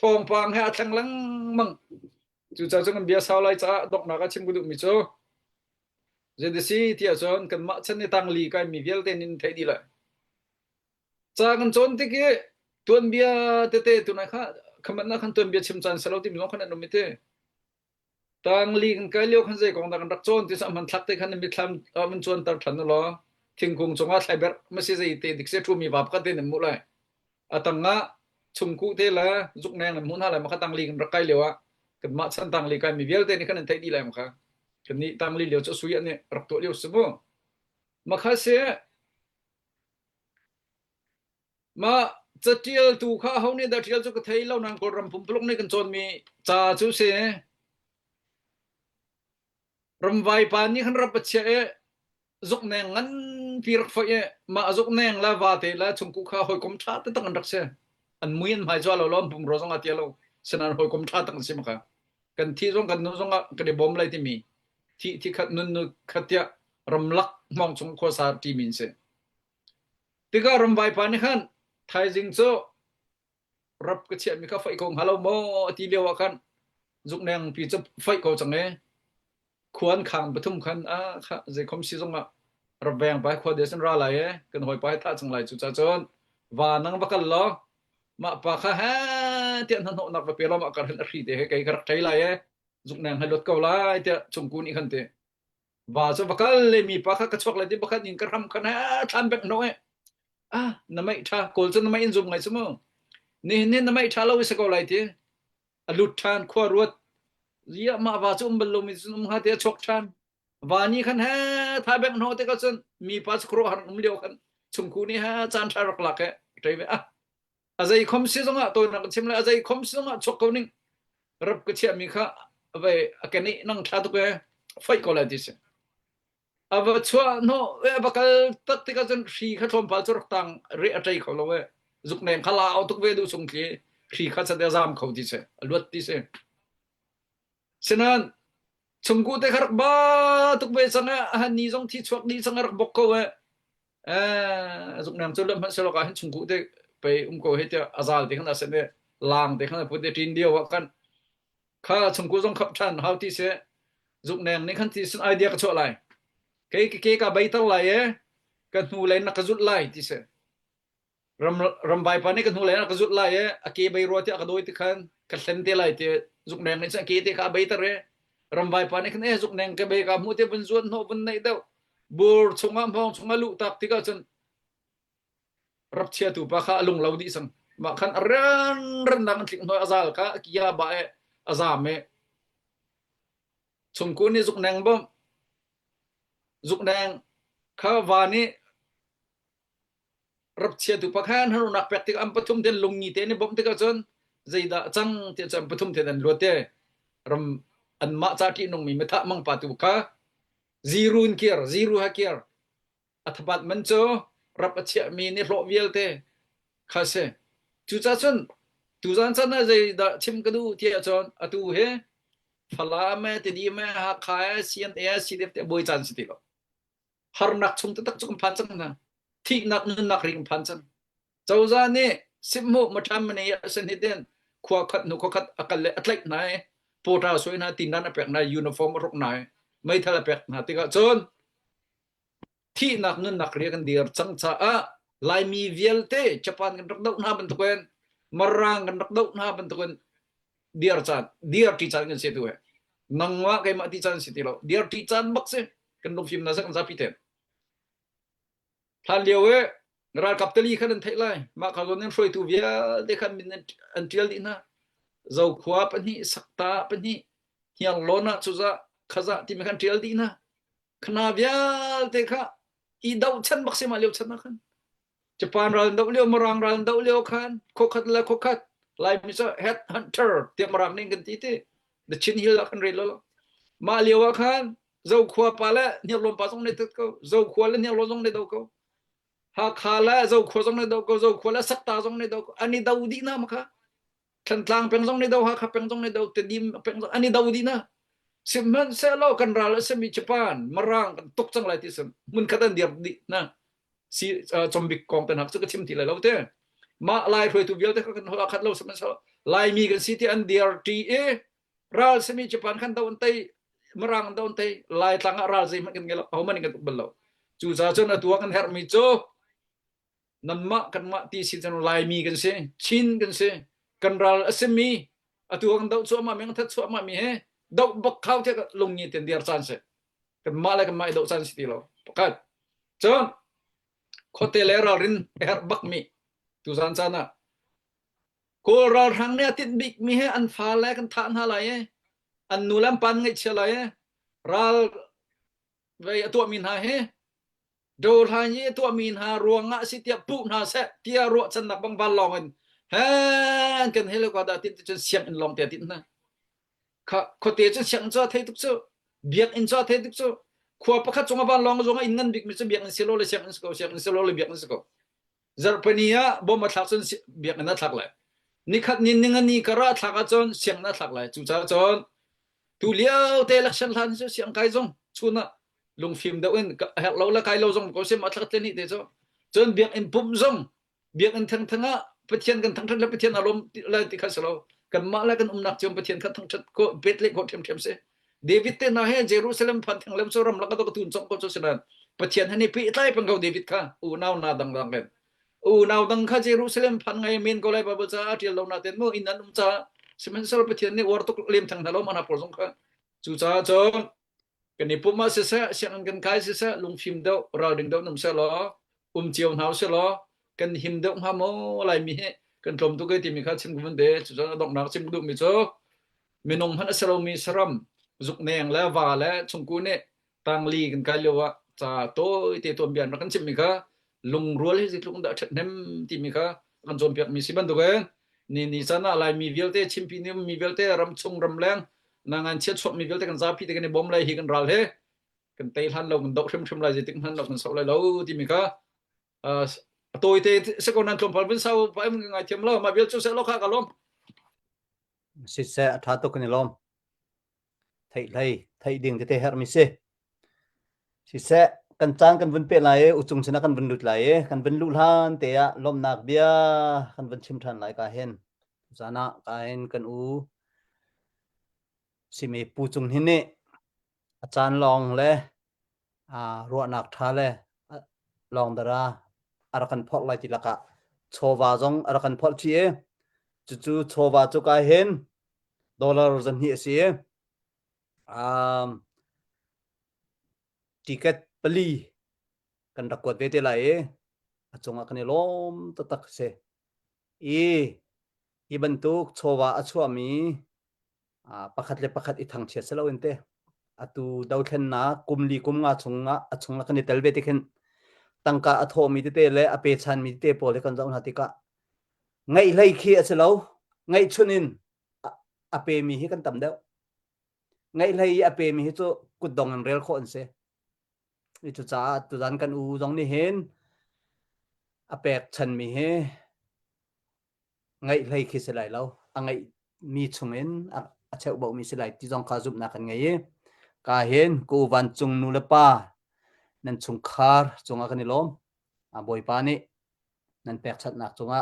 thong pang ha thang lang mang chu cha chang bia saw lai cha dok na ka chim gu du mi cho zedesi ti a chon kan ma chan ni tang li kai mi vel ten in thei di la cha kan chon ti ke tuan bia te te tu na kha khaman na khan tuan bia chim chan salo ti mi long khan no mi te tang li kan kai leo khan zai kong da kan rak chon ti sa man thak te khan mi thlam man chon tar than lo thing kung chonga thlai ber ma se zai te dik se thu mi bap ka te ne mu lai atanga chungku te la juk nang mun ha la ma kha tang li kan rak kai lewa kan ma chan tang li kai mi vel te ni khan thei di lai ma kha kan ni tang li leo cho suya ne rak to leo sbo ma kha se ma chatial tu kha ho ni da tial chu ka thei lo nang ko ram pum plok ni kan chon mi cha chu se ram vai pa ni khan rap che zuk neng ngan pirak fa ye ma zuk neng la wa te la chungku kha hoi kom tha te tang rak se an muin mai chwa lo lom pum ro jong atia lo senan hoi kom tha tang sim kha kan thi jong kan nu jong ka de bom lai ti mi thi khat nun nu khatia ram lak mong chung kho sa ti min se tiga ram vai pa ni khan thai jing cho rap ka che mi kha fai kong halo mo ti lewa khan zuk neng pi chu fai ko chang ne khuan khang pathum khan kha je khom si jong rap bang ba kho de san ra lai kan hoi pa tha chang lai chu cha chon wa nang bakal lo ma pa kha ha tian han ho nak pa pe lo ma kar han ri de kai kar thai lai zuk nang halot ko lai te chungku ni khan te wa so bakal le mi pa kha ka chok lai ti bakal nin ka ram khan ha tham bek no na mai tha kol chen na mai in zum ngai sumo ni na mai tha lo se ko lai ti alut than khwa ruat lia ma wa chum bal lo mi zum ha te chok than wa ni khan ha tha bek no te ka chen mi pa skro har um leo khan chungku ni ha chan tha rak lak tai ve azai khom si zonga to na chim la azai khom si zonga chok ko ning rap ka che mi kha ave akani nang tha tu ke fai ko la dis ava chwa no bakal tak ti ka chen ri kha thom pa chur tang re atai ko lo we zuk neng khala au tuk ve du sung ki ri kha cha de zam kho di se alwat ti se senan chungku te khar ba tuk ve changa ni jong thi chok ni changa rak bok ko we zuk nang chu lam ha se lo ka han chungku te pe ko he te azal te khana se ne lang te khana pu te tin dio wa kan kha chungku jong khap than how ti se zuk nang ni khan ti sun idea ka cho lai ke ka bai tal lai kan hu lai na ka zut lai ti se ram bai pa ni kan hu lai na ka zut lai ake bai ro ti ka doi ti khan ka hlen te lai te zuk nang ni sa ke te ka bai tar ram bai pa ni khan zuk nang ka bai ka mu te bun zuan no bun nei dau bur chunga mong chunga lu tak ti ka chen rap chia tu pa kha lung lau di sang ma khan ran dang tling no azal ka kia ba azame chungku ni zuk nang bom zuk nang kha wani rap chia tu pa khan hanu nak pek ti am pathum den lung ni te ni bom ti ka chon zaida chang ti cham pathum te dan lo te ram an ma cha ti nong mi metha mang pa tu ka zirun kier ziru ha kier อัฐบัตมันโจรับอาเชียมีนี่โรเวียลเตคาเซจูจาชนตูจันซันนะใจดาชิมกดูเทียจอนอตูเฮฟลาเมตดีเมหาคายเซียนเอซีเดฟเตบอยจันสิติโลหารนักชงตะตักจุกพันจังนะที่นักนึงนักริงพันจังเจ้าจานี่สิบมุมาทำมันเนี่ยสนิทเด่นขวาขัดนุขขัดอากาศเล็กเล็กไหนโปรตาสวยนะตีนั้นแปลกนะยูนิฟอร์มรกไหนไม่ทะเลแปลกนะติกะจนที่นักนึงนักเรียนกันเดียร์จังจ้าลายมีเวลเตจะปานกันรักดอกหน้าบรรทุกmarang kan rakdaw na bentukun dear tican kan situ nangwa kay ma tican sitilo dear tican bakse kan dum film nasa kan sapiten thaliewe ral kapteli kan thailai ma kalonen froi tu via de kan min until dina zau khwa pani sakta pani hiang lona chuza khaza ti me kan tial dina khna via te kha I dau chan bakse ma leu chan kan Japan ral dau leo marang ral dau leo kan kokhat la kokhat lai mi so head hunter tiap marang ning kan ti te the chin hill kan relo ma leo kan zau khwa pala ni lom pa song ne tet ko zau khwa le ni lo song ne dau ko ha khala zau khwa song ne dau ko zau khwa la sakta song ne dau ko ani dau di na ma kha than tlang peng song ne dau ha kha peng song ne dau te dim peng ani dau di na simman se lo kan ral se mi Japan marang kan tok chang lai ti sem mun khatan dir di na si zombie kong tan hak chu ka chim ti lai lo te ma lai throi tu vial te kan hola khat lo sem so lai mi kan city and DRTA ral se mi Japan kan daun tai marang daun tai lai tlang ral se man kan ngelo ho man kan bel lo chu sa chon atua kan her mi cho nan ma kan ma ti si chan lai mi kan se chin kan se kan ral asemi atua kan dau chu ma meng that chu ma mi he dau bak khau te lung ni ten dir chan se kan ma la kan mai dau chan city lo pakat chon khote le ral rin her bak mi tu san sana ko ral rang ne tin big mi he an fa la kan than ha lai an nulam pan ngai chala ye ral ve tu min ha he do ha ye tu min ha ruanga si tia pu na se tia ro chan nak bang ban long han kan hele ko da tin chen siam in long tia tin na kha khote chen siang cha thai tuk chu biak in cha thai tuk chu khwa pakhat chunga ban long zonga in ngan big mi chu biak in selo le siang in selo le biak in sko zarpania bo ma thak chun biak na thak la ni khat nin ning ani kara thaka chon siang na thak la chu cha chon tu liao te election han chu siang kai zong chuna lung phim da wen hek lo la kai lo zong ko se ma thak te ni te cho chon biak in pum zong biak in thang thanga pathian kan thang thang la pathian alom la ti kha selo kan ma la kan nak chom pathian kha thang chat ko betle ko them them se David te na he Jerusalem phan thang lem so ram la ka to tun chong ko cho sinan pathian hani pi tai pang ko David kha u naw na dang dang len u naw dang kha Jerusalem phan ngai men ko lai ba ba cha atil lo na ten mo in an cha simen so pathian ni war to lem thang thalo mana por jong kha chu cha chong kan ni puma se sa siang kan kai se sa lung phim do ra ding do num se lo chiu naw se lo kan him do ha mo lai mi he kan thom tu ke ti mi kha chim gun de chu cha dok nak chim du mi cho minong han asalo mi saram dục neng la wa la chungku ne tang li kan kai lo wa cha to te tom bian kan chim mi kha lung rual hi lung da that nem ti mi kha kan jom piak mi siban du gen ni sana lai mi velte chim pi nem mi velte ram chung ram lang nangan chet chop mi velte kan za pi te kan bom lai hi kan ral he kan te han lo kan dok thim lai je ting han lo kan so lai lo ti mi kha tôi te se kon nan klom pal bin sau pa em ngai them lo ma vel chu se lo kha ka lom sit se tha to kan lom thai ding te her mi se sit se kan chang kan vun pe lai u chung china kan vun lut lai kan vun lu han te ya lom nak bia kan vun chim than lai ka hen zana ka hen kan u simi pu chung hin ne achan long le ro nak tha le long dara arakan phok lai ti laka chowa jong arakan phol chi e chu chowa chu ka hen dollar zan hi se ticket pali kan rakot ve te lai achunga kan lom ta tak se i bantuk chowa achuami pakhat le pakhat i thang che selo ente atu dauthlen na kumli kumnga chunga achungla kan telbe te khen tangka atho mi te le ape chan mi te pole kan jaun hatika ngai lai khi achelo ngai chunin ape mi hi kan tam deu ngai lai ape mi hi chu kudong an rel kho an se itu cha tu dan kan u jong ni hen apek chan mi he ngai lei khi se lai lo angai mi chungen a cheu bo mi se lai ti jong kha zup na kan ngai ka hen ku van chung nu le pa nan chung khar chunga kan ni lom a boi pa ni nan pek chat nak chunga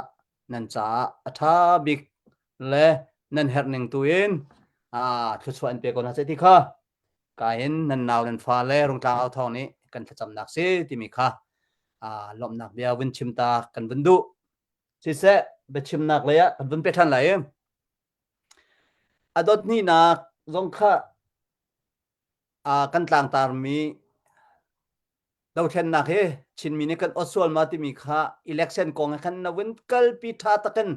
nan cha atha bik le nan her ning tuin thu chuan pe kon ha che ti kha ka hen nan naw nan fa le rong tang au thong ni kan cham nak se ti mi kha lom nak bia win chim ta kan bun du si se be chim nak le ya kan bun pe than lai adot ni nak zong kha kan tlang tar mi dau then nak he chin mi ne kan oswal ma ti mi kha election kong kan na win kal pi tha ta kan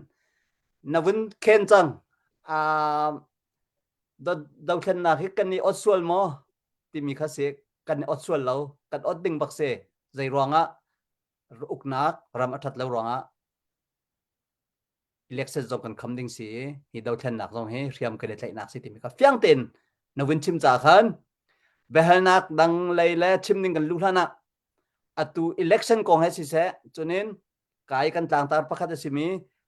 na win ken chang dau then nak he kan ni oswal mo ti mi kha se kan oswal lo kan od ding bak se zai ronga uknak ram athat lo ronga election zong kan khamding si hi dau then nak zong he riam kan le nak si ti mi kha fyang ten na win chim cha khan behal nak dang lei le chim ning kan lu hlana atu election kong he si se chunin kai kan tlang tar pakhat si mi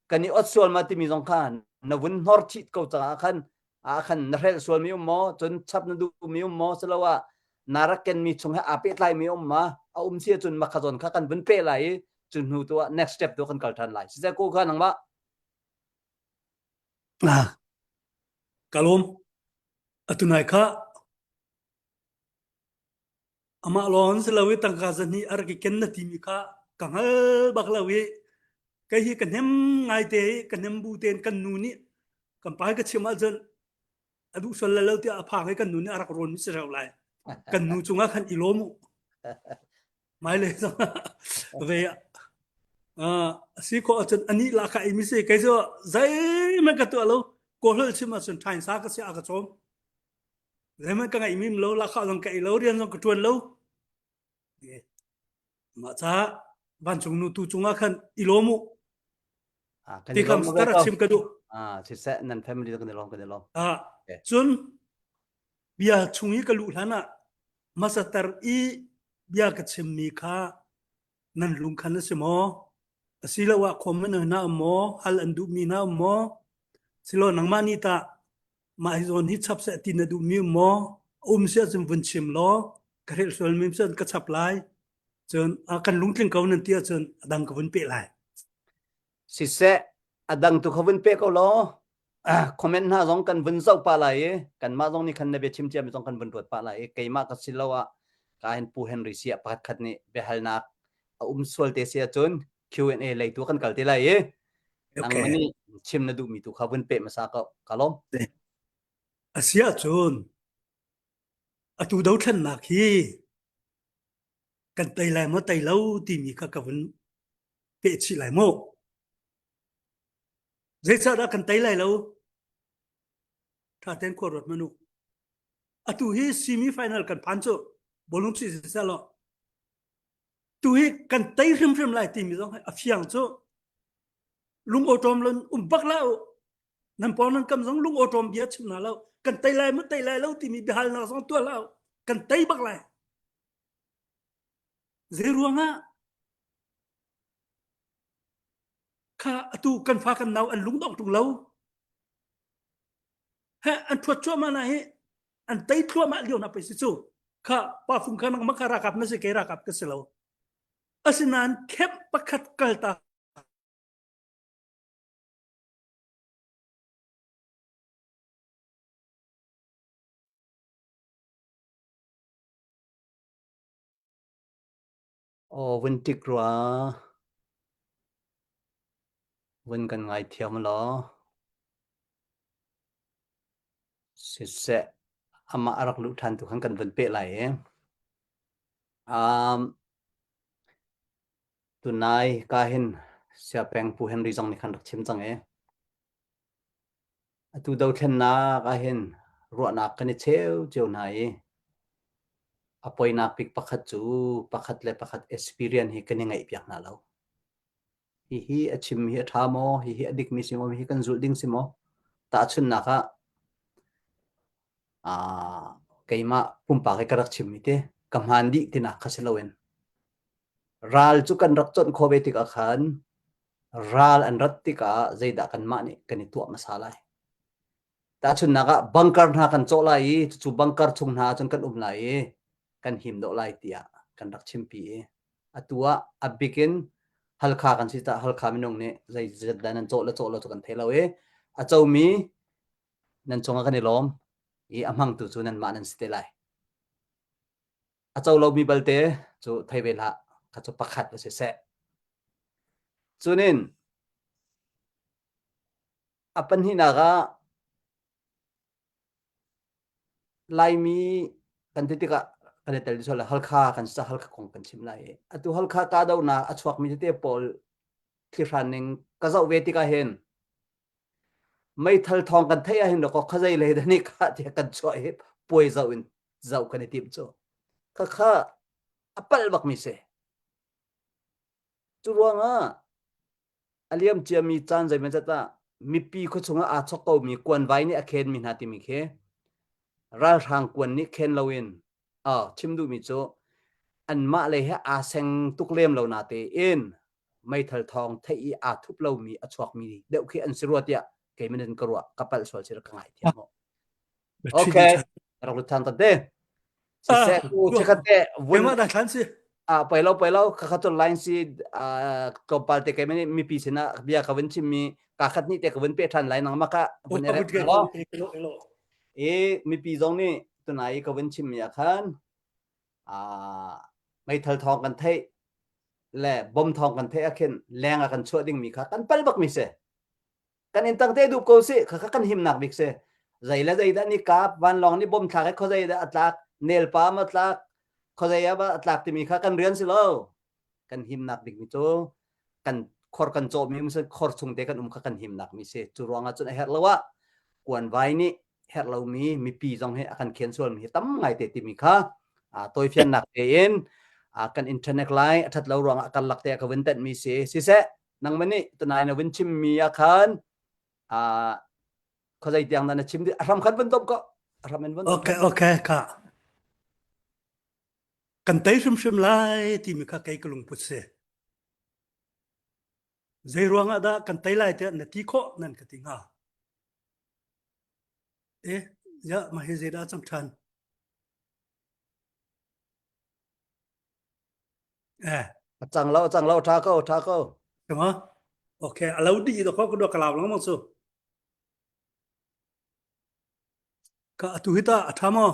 kani oswal ma ti mi zong khan na win hor chi ko cha khan khan na rel swal mi mo chun chap na du mi mo selawa narak ken mi chung ha apet lai mi ma sia chun ma khajon kha kan bun pe lai chun hu to next step do kan kal than lai si se ko khan ang ba kalom atunai kha ama lon selawi tangka zani arki kenna timi kha kangal baklawi kai hi kanem ngai te kanem bu ten kan nu ni kan pai ka chima jan adu sollalo ti apha kai kan nu ni arak ron mi serau lai kan nu chunga khan ilomu mai le sa ve si ko atan ani la ka imi se kai so zai ma ka to lo ko hol chima sun thain sa ka se aka chom zai ma ka ngai mi lo la kha long kai lo rian long ka tuan lo ma cha ban chung nu tu chunga khan ilomu ti kham skara chim ka du si se nan family kan lom chun bia chungi ka lu hlana masatar i bia ka chim mi kha nan lung khan se mo asila wa khom na mo hal andu mi na mo silo nangmani ta ma zon hi chap se tin du mi mo se zum vun chim lo karel sol mi sen ka chap lai chun kan lung tling kau nan tia chun adang ka vun pe lai si se adang tu khawin pe ko lo comment na jong kan vun zau pa lai kan ma jong ni khan na be chim chiam jong kan vun rot pa lai keima ka silawa ka hen pu henry sia pakhat khat ni be halnak swal te sia chun Q&A lai tu kan kal te lai ang mani chim na du mi tu khawin pe ma sa ka kalom asia chun atu dau than na khi kan tai lai mo tai lo ti mi ka ka vun pe chi lai mo zai sa da kan tai lai lo tha ten ko rot manu atu hi semi final kan pancho bolung chi sa lo tu hi kan tai rim lai ti mi jong a phiang cho lung otom lon bak lao nan pon nan kam jong lung otom bia chim na lo kan tai lai mo tai lai lo ti mi bihal na song tu lao kan tai bak lai zai ruanga kha atu kan fa kan naw an lung dong tung lo ha an thot cho ma na he an tai thlo ma lio na pe si chu kha pa fung khan ma khara kap na se ke ra kap ka se lo asinan khep pakhat kalta win tikra win kan ngai thiam lo si se ama arak lu than tu khan kan vun pe lai tunai ka hin sia peng pu henry jong ni khan rak chim chang atu dau then na ka hin ro na kan cheu nai apoi na pik pakhat chu pakhat le pakhat experience hi kan ngai piak na lo hi achim hi thamo hi adik mi simo hi kan zul ding simo ta chun na ka keima pumpa ke karak chim mi te kamhandi tina khasilawen ral chu kan rak chon khobetik akhan ral an rattika zaida kan mani kani tu masalai ta chun naga bunker na kan cholai chu bunker chung na chun kan umlai kan him do lai tia kan rak chimpi atua abikin halkha kan sita halkha minong ne zai danan chola chu kan thelawe achaumi nan chonga kan lom amhang tu chu nan manan stelai achau lo mi balte chu thaibela ka chu pakhat se chunin apan hinaga laimi kan titika kan tel sola halkha kan sa halkha kong kan chimlai atu halkha ka daw na achwak mi te pol thiraning ka zau vetika hen mai thal thong kan thaya hin ko khazai le dani kha te kan choi poi zau in zau kan tip cho kha apal bak mi se chuwanga aliam chiami chan zai me chata mi pi kho chunga a chok ko mi kwan vai ni akhen mi na ti mi khe ral rang kwan ni khen lawin chimdu mi cho an ma le ha a seng tuklem lo na te in mai thal thong thai a thup lo mi a chok mi deu khi an sirwatia ke minen karwa kapal sol sir kangai tiamo okay rak lu tan ta de se ku chekate wema da khan si pailo ka to line si ko palte ke mi pi sina bia ka wen chim mi ka khat ni te ka wen pe than line nang maka bunere mi pi zong ni tunai ka wen chim mi akhan mai thal thong kan thai le bom thong kan thai akhen leng akan choding mi kha kan pal bak mi se kan intang te du ko si kha kan him nak bik se zaila zaida ni ka van long ni bom thak kho zaida atlak nel pa matlak kho zaya ba atlak ti mi kha kan rian si lo kan him nak bik mi to kan khor kan cho mi se khor chung te kan kha kan him nak mi se churonga chun her lawa kwan vai ni her lo mi pi jong he akan khen sol mi tam ngai te ti mi kha toi fian nak te in kan internet line athat lo rong akan lak te ka wen tet mi se si se nang mani tunai na wen chim mi akhan kho zai tiang na chim di ram khan wen tom ko ram en wen okay ka kan tai shum lai ti mi kha kai kulung put se zai ruang ada kan tai lai te na ti kho nan ka ti nga ya ma he zai da cham than chang lo tha ko kama okay alau di do ko do kalaw lang mo su ka atu hita athamo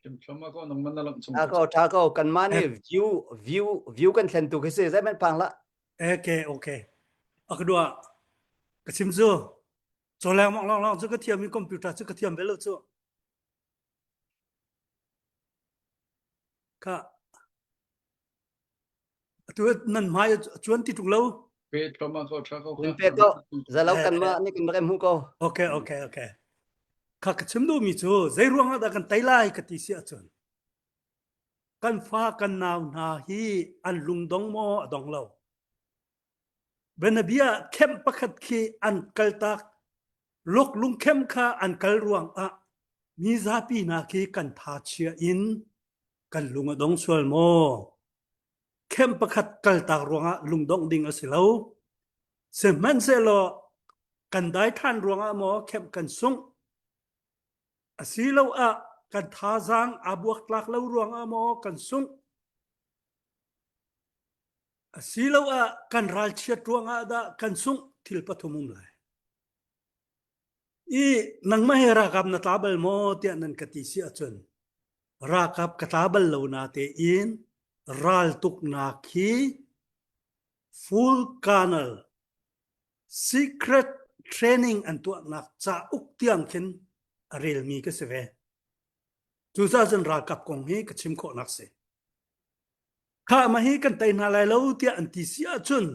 kim thama ko nang manalam chung tha ko kan mani view kan thlen tu ke se zai men pang la okay akdua ka sim zo zo lang mong long zo ka thiam mi computer zo ka thiam belo zo ka atu nan mai chuan ti tuk lo pe thama ko tha ko pe ko zalau kan ma ni kan rem hu ko okay ka chim do mi chu zai ruang da kan tai lai ka ti sia chun kan fa kan naw na hi an lung dong mo adong lo benabia kem pakhat khi an kaltak lok lung kem kha an kal ruang mi za pi na khi kan tha chia in kan lung adong sual mo kem pakhat kaltak ruanga lung dong ding asilo se man se lo kan dai than ruanga mo kem kan sung asilo kan tha jang abuak tlak lo ruanga mo kan sung asilo kan ral chiat ruanga da kan sung thil pathumum lai nang mahera kap na tabal mo ti nan kati si achun rakap katabal lo na te in ral tuk na khi full kernel secret training an tu nak cha uk tiang khin arel mi ka seve tu sa jan rakap kong hi ka chim kho nak se kha ma hi kan tai na lai lo ti an ti si achun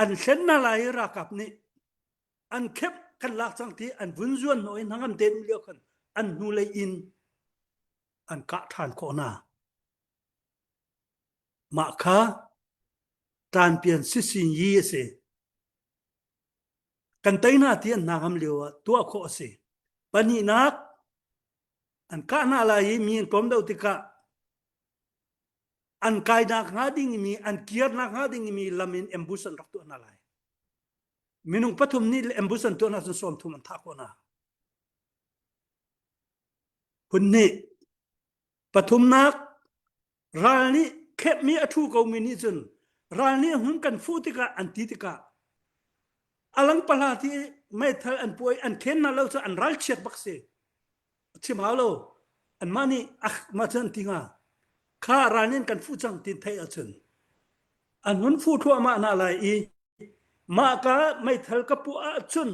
an hlen na lai rakap ni an khep kan lak chang ti an vun zuan noi nangam ten lio kan an nu le in an ka than ko na ma kha tan pian si sin yi se kan tai na ti an nangam lio tu kho se pani nak อันกะนาลายมีกลมดาวติกะอันกายนักหาดิ่งมีอันเกียรนักหาดิ่งมีลามินเอมบุสันรักตัวนาลายมินุงปฐุมนี่เอมบุสันตัวนาสนทุมันทักวนาหุ่นนี่ปฐุมนักราลนี่แค่มีอทูกามินิจนราลนี่หุ่นกันฟูติกะอันติติกะอลังปลาที่ไม่ทันอันป่วยอันเข็นนาเราจะอันรัลเชียดบักเซชิมเอาโลอันมานี่มาจันติงาข้ารานินกันฟูจังตินไทยอาจนอันหุ่นฟูทั่วมานาลายอีมากะไม่ทันกับปัวอาจน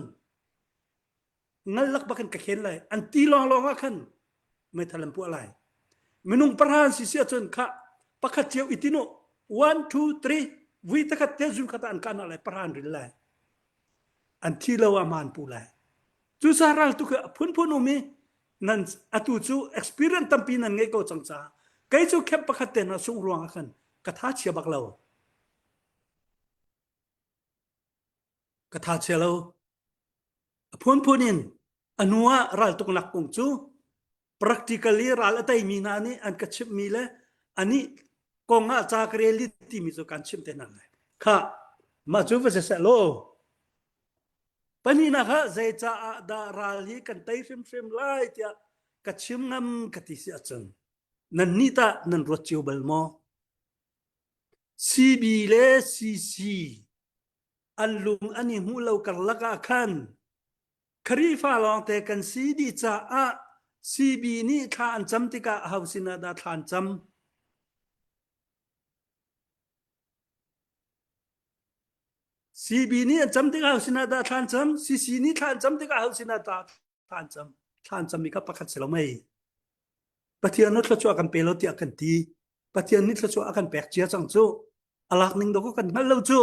งั้นลักบักันกะเข็นเลยอันตีลองอาคันไม่ทันปัวอะไรมินุงประหารสิเสียจนข้าปักเจียวอิติโน1 2 3วิตะกัดเตจุนกะตานกันอะไรประหารริลเลยอันที่เราอามานปูเลยจูสารัลตุกะพุนอุมีนั่นอตุจู experience ตัมปีนันไงก็จังจ้าไกจูแคปปักเตนะสุงรวงกันกะทาเชียบักเรากะทาเชียเราพุนินอนัวรัลตุกนักกงจู practically รัลตัยมีนานี่อันกะชิบมีเลยอันนี้กงอาจากเรลิติมีจุกันชิมเตนันเลยค่ะมาจูเวเสโลปนีนะคะใจจะดาราลีกันไตฟิมไล่เตียกัดชิมงำกัดที่เสียจังนันนิตานันรถจิวเบลโมซีบีเลซีอันลุงอันนี้หูเรากันลักขันครีฟ้าลองแต่กันซีดีจ้าซีบีนี่ทานจำติกาเฮาสินาดาทานจำซีบีนี่จำติกาเฮาสินาดาทานจำซีนี่ทานจำติกาเฮาสินาดาทานจำมีกับประคัตเสลไม่ปะเทียนนัทละชัวกันเปโลเตียกันทีปะเทียนนิทละชัวกันแปกเจียจังจูอลักนึงดอกกันฮัลโหลจู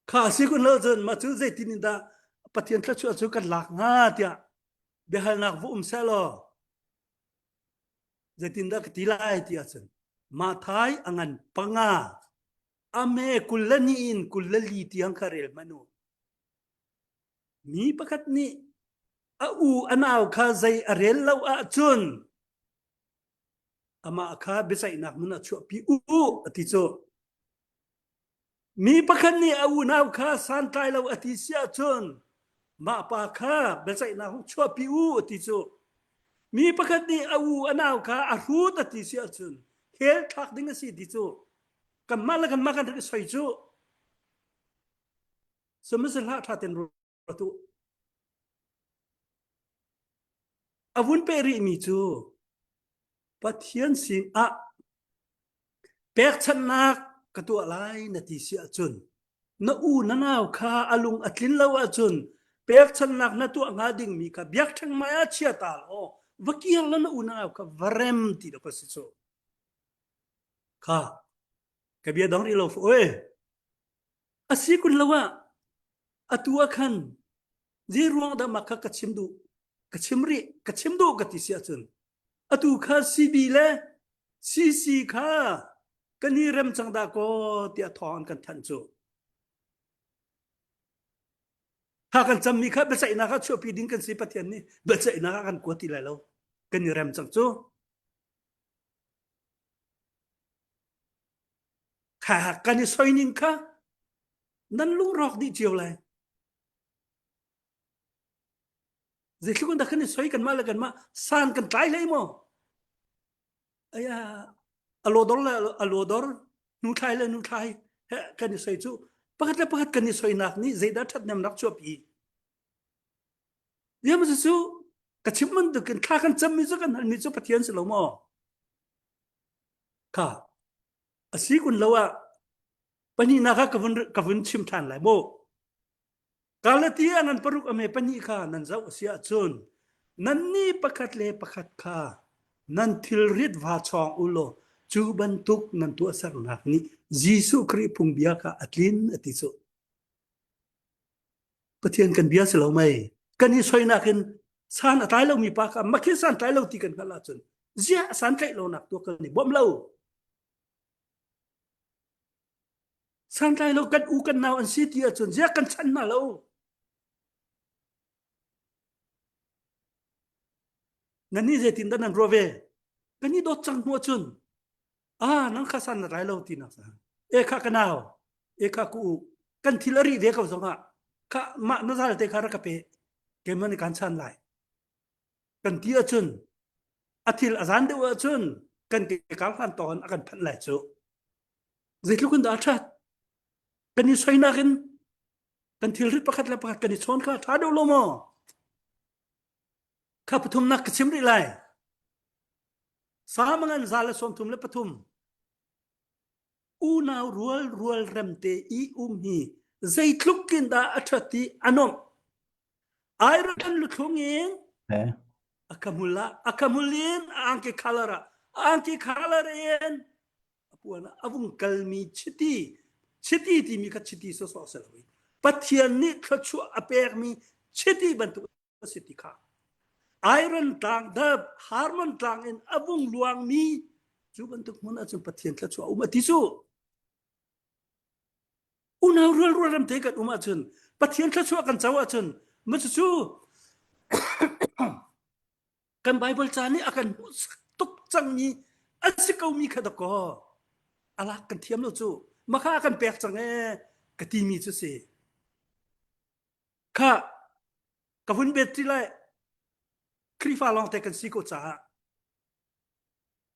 ข้าสิกุนเลจนมาจูเจตินิดาปะเทียนละชัวจูกันลักงาเตียเบฮัลนักวุมเซโลเจตินดากติลายเตียจันมาไทยอังันปังาอเมกุลลนีอินกุลลลีเตียงคาเรลมนุมีประคัตนี้อูอันเอาคาใจอเรลเราอาจุนอามาคาเบสัยนักมุนัชวปีอูอติโจมีประคัตนี้อูนเอาคาสันไตเราอติเสียจุนมาปาคาเบสัยนักชวปีอูอติโจมีประคัตนี้อูอันเอาคาอารูตอติเสียจุนเฮลทักดิ้งสิติโจกันมาแล้วกันมากันที่ใส่โจสมมติละถ้าเต็นรตุอาวุธเปรีมีจูปัทยันสิงอะเปกชนักกตัวอะไรนาทีเสียจุนนอูนนาวคาอลุงอัตลินลาวจุนเปกชนักนตัวงาดิ่งมีกับยักทั้งมาเชียตาลโอวกี้ยลนอูนาวกับวเรมติดกับสิโซค่ะกับยาดองรีโลฟโอ้ยอาศัยคุณลาวะอตัวขันจีรวงดามักกัดชิมดูกัดชิมรีกัดชิมดูกัดที่เสียจนอตุข้าซีบีเลซีข้ากันนี่เริ่มจังดาก็เตียทอนกันทันโจถ้ากันจำมีข้าเบสไอนาข้าช่วยปีดิ้งกันสิปะเทียนนี่เบสไอนาข้ากันกวดที่ไรแล้วกันนี่เริ่มจังโจข้ากันนี่ซอยนิงข้านั่นลุงรอกดีเจียวเลยจะคิดว่าดักนี่สวยกันมาแล้วกันมาสานกันตายเลยมั้งไอ้อโลดอร์นูไทยเลยนูไทยเฮ้กันนี่สวยจู่ปกติกันนี่สวยนักนี่เจด้าทัดนำนักชอบอีเดี๋ยวมันจะจู่กระชิบมันดูกันข้ากันจำมีสักกันมีจู่ปะเทียนสิลมั้งค่ะอาศัยคุณเราว่าปนีนักกับวันชิมทานเลยโมกาลที่อันนั้นปรุกอเมปนีข้านั่นเจ้าเสียจนนั่นนี่ประคัตเลประคัตข้านั่นทิลริดวาชองอุโลจูบันทุกนั่นตัวสักนักนี้ยิสุคริพุงเบียข้าอัตลินอติโซปะเทียนกันเบียสเราไม่กันนี่สวยนักกันสานตายเรามีปากมักคิดสานตายเราตีกันกันละจนเจ้าสานใจเราหนักตัวกันนี่บ่มเราสานใจเรากันอูกันนาวอันซีเตียจนเจ้ากันชันมาเรา นั่นนี่เจตินดันนันรัวเวกันนี่โดดจังหัวจุนนังคาสันไรเราตินักซะเอคากันาวเอคากูกันทิลรีเวกาวซงะคะมะนซาลเตคาระกะเปเกมันกันชันไลกันที่อจุนอาทิลอาจารย์เดวอจุนกันเกกาลฟันตอนอากันพันไหลจุเจตลุกันดาชัดกันนี่สวยนักกันทิลริประคัดและประคัดกันนี่ชนค่ะท้าดูโลโมข้าปฐุมนักชิมริไลสามังซาลสมทุมและปฐุมนาวรัวลรำเตอีฮีใจลุกกินดาอัชติอนมไอรันลุทงเองakamulian angke kalara en apuana avung kalmi chiti ti mi ka chiti so salawi pathian ni khachu apermi chiti bantu sitika iron tang da harmon tang en avung luang mi chu bantu mun achun pathian khachu umati su una rual ram te kat umachun pathian khachu kan chawa chun machu kan Bible chani akan tuk chang mi asikau mi khadako ala kan thiam lo chu makha kan pek chang kati mi chu se kha kavun betri lai krifa long te kan siko cha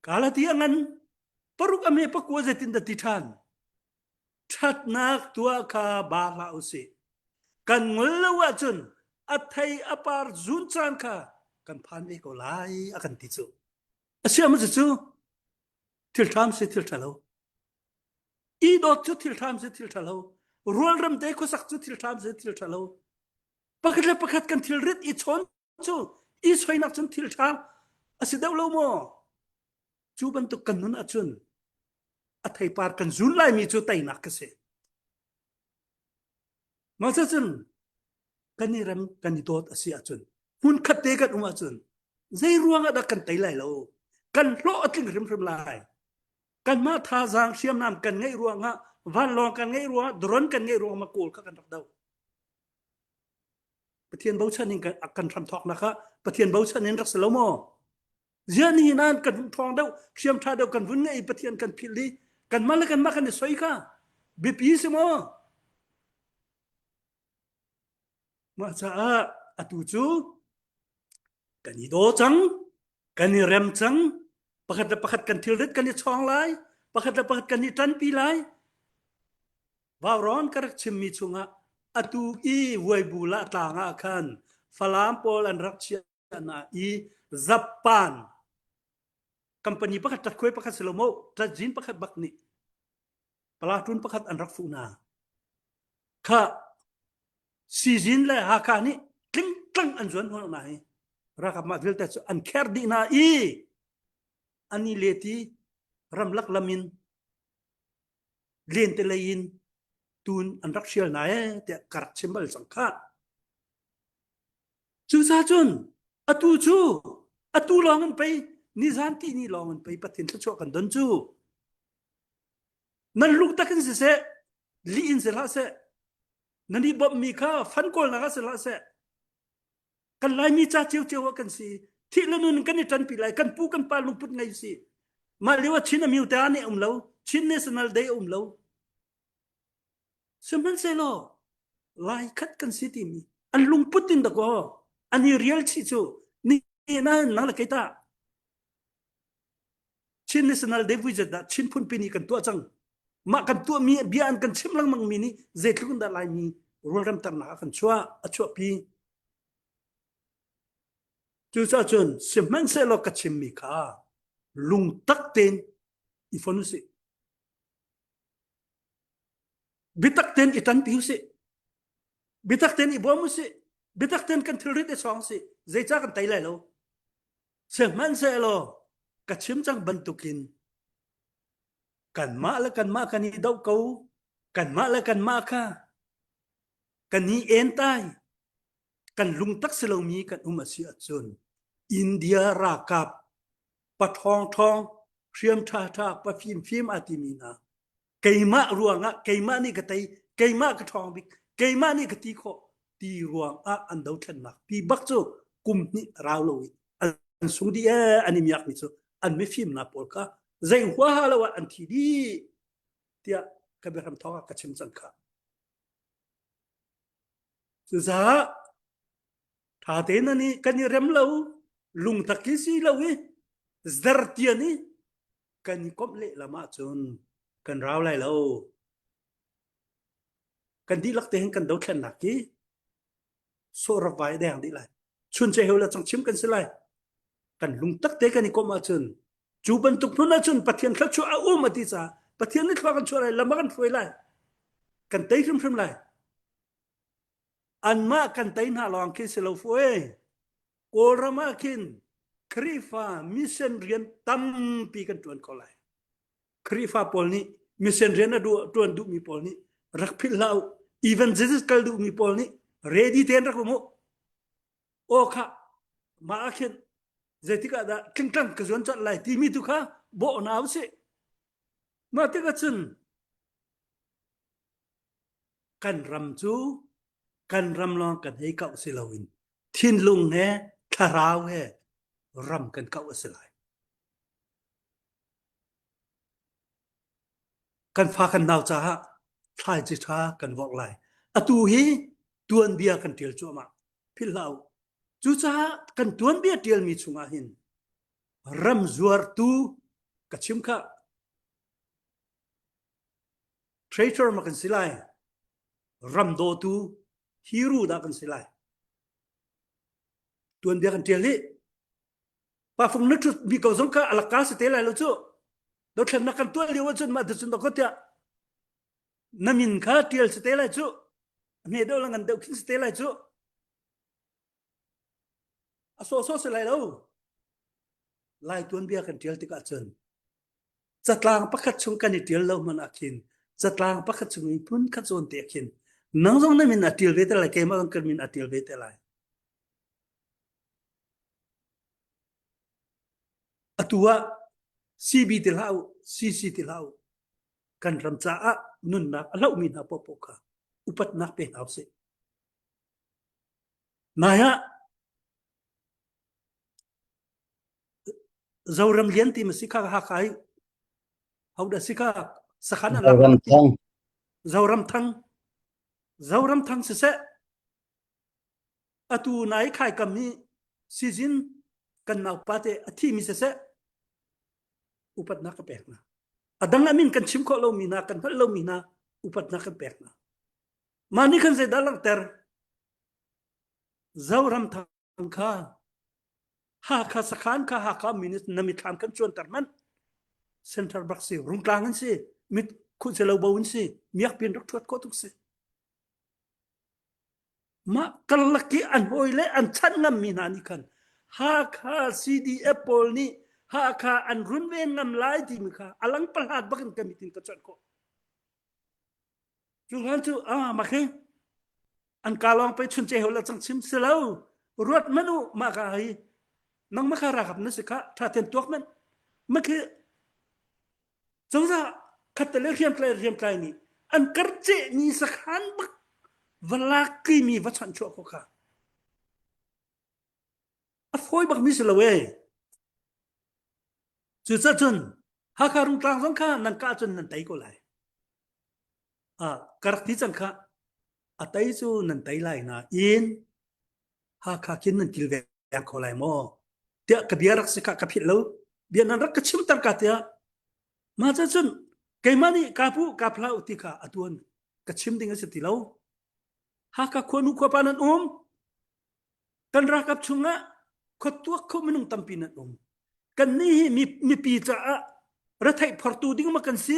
kala ti angan paruk ame pakwa zetin da tithan that nak tua kha ba la use kan ngulwa chun athai apar zun chan kha kan phan e ko lai akan ti chu asia ma chu til tham se til thalo I dot chu til tham se til thalo rol ram te ko sak chu til tham se til thalo pakhat kan til rit I chon chu I soi nak chun til tham asidau lo mo chu ban tu kan nun achun athai par kan zun lai mi chu tai nak ka se ma chun kan ni ram kan ni dot asia chun hun khatte kat umachun zai ruang ada kan tai lai lo kan lo atling rim lai kan ma tha jang siam nam kan ngai ruang ha van long kan ngai ruang dron kan ngai ruang ma kol ka kan rak dau pathian bau chanin kan akan tham thok na kha pathian bau chanin rak salomo jani nan kan thong dau siam tha dau kan vun ngai pathian kan phili kan mal kan ma kan soi kha bipi semo ma cha atu chu kan ni do chang kan ni rem chang pakhat kan thil rit kan ni chong lai pakhat kan ni tan pi lai wa ron karak chim mi chunga atu I wai bula ta nga khan falam pol an rak chia na I Japan company pakhat tat khoi pakhat selomo ta jin pakhat bakni palatun pakhat an rak fu na kha si jin la ha ka ni tling tlang an zon ho na hi rakap ma vil ta an kher di na I ani leti ramlak lamin len te lain tun an rak sial na te karak chimbal sangkha chu sa chun atu longan pai ni zan ti ni longan pai pathin chu kan don chu nan luk takin se li in se la se nani bob mi kha fan kol na se la se kan lai mi cha chiu kan si thi lanun kan ni tan pi lai kan pu kan pa lung put ngai si ma lewa china mi ta ni lo chin national day lo seman se lo lai khat kan si ti mi an lung putin da ko ani real chi chu ni na la kai ta chin national day wi da chin phun pi ni kan to chang ma kan to mi bian kan chim lang mang mi ni zetlun da lai mi rol ram tar na kan chua achua pi chu sa chun seman se lo ka chim mi kha lung tak ten I fonu se bitak ten itan piu se bitak ten I bomu se bitak ten kan thilrit e song se zai cha kan tai lai lo seman se lo ka chim chang bantukin kan ma kan I dau kau kan ma kha kan ni entai kan lung tak selomi kan umasi achun India rakap pathong siam tha pa film atimina keima ruanga keima ni katai keima ka thong bik keima ni kati kho ti ruang a andau than mak pi bak chu kum ni raw lo สูดีอันนี้มีอยากมิโซอันไม่ฟิมนาโปลกะใจหัวหาละว่าอันที่ดีเตียกะเบรมทอกะชิมจังคะสุซาถ้าเตนันนี่กันนี่เรมเลาลุงตะกิสีเลาวิซาร์ตียนี่กันนี่กบเละละมาจนกันราวไลเลากันดีลักเตงกันดาวแค่นักกี้โซรบายแดงดีไลชุนเจเฮลละจังชิมกันสิไลกันลุงตักเตกันนี่ก็มาจนจูบันตุกนุนจนปะเทียนคลักชัวอามาติซาปะเทียนนี่คลักกันชัวไลละมากันฟวยไลกันเตยริมไลอันมากันเตยน่าลองคิดสิลาฟวยโกรามาคินครีฟามิเซนเรียนตั้มปีกันตวนก็ไลครีฟาปอลนี่มิเซนเรียนดูตวนดูมีปอลนี่รักพิลาวอีเวนต์จิสกัลดูมีปอลนี่เรดี้เทนรักโมโอค่ะมาอาคินZetika da kingkang kazon chat lai timi tu kha bo naw se ma te ka chun kan ram chu kan ram long kan hei kau se lawin thin lung ne tharaw he ram kan kau se lai kan fa kan naw cha ha thai chi tha kan wok lai atu hi tuan bia kan til chu ma philau chu cha kan tuan bia tial mi chunga hin ram zuar tu kachim kha traitor ma kan silai ram do tu hiru da kan silai tuan bia kan tial hi pa phung nak mi ko zong ka alaka se te lai lo chu do thlan na kan tuan liwa chun ma chun do ko tia namin kha tial se te lai chu me do lang an do kin se te lai chu so se lai lo lai tuan bia kan tial tika chen chatlang pakhat chung kan tial lo man akin chatlang pakhat chung i pun kha chon te akin nang jong na min atil ve te lai ke ma kan min atil ve te lai atua cb til hau cc til hau kan ram cha a nun na alau min ha popo kha upat na pe hau se naya Zauram lian ti masika ha kai hauda sika sakhana la Zauram thang se atu nai khai kam ni season kan nau pate athi mi se upat na ka pekna adang amin kan chim ko lo mina kan hal lo mina upat na ka pekna mani kan se dalang ter Zauram thang kha ha kha sakhan kha ha ka minute namit tham kan chon tarman center box se rung tlangan se mit khu se lo bawin se miak pin rak thot ko tuk se ma kalaki an hoile an chan ngam mina ni kan ha kha cd apple ni ha kha an runwen ngam lai ti mi kha alang palhat bakan kamitin ka chon ko chu han chu ma khe an kalong pe chun che hola chang chim se lo ruat manu ma ka hi nang makarakap na sika taten tuakman maki zongza katale riam klai ni an karje ni sakhan bak valaki mi vachan chu ko ka afoi bak mi selawe chu cha chun ha karung tlang zong kha nan ka chun nan tai ko lai karakti chang kha atai chu nan tai lai na in ha kha kin nan tilve ko lai mo tia kabiarak sika kapit lo bianan rak kachim tar ka tia ma cha chun keimani kapu kapla utika atuan kachim ding ase tilo ha ka khonu ko panan kan rakap chunga khotwa kho minung tampinan kan ni mi pi cha ra thai phortu ding ma kan si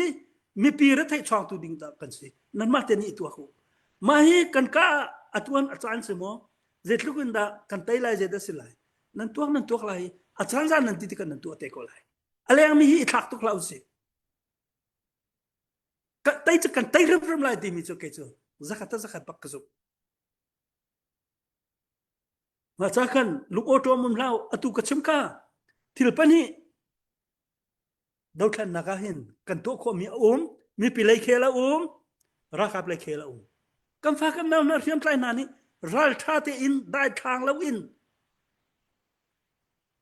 mi pi ra thai chong tu ding ta kan si nan ma te ni tu ko ma hi kan ka atuan achan se mo zetlukunda kan tai lai je da silai nan tuak lai achan san nan ti kan nan tu te ko lai ale ang mi hi thak tu klau si ka tai cha kan tai ram lai ti mi chu ke chu zakat pak kasu ma cha kan luk auto mun lau atu ka chim ka thil pani dau than naga hin kan to kho mi pi lai khela ra kap lai khela kan fa kan na riam tlai na ni ral tha te in dai thang lau in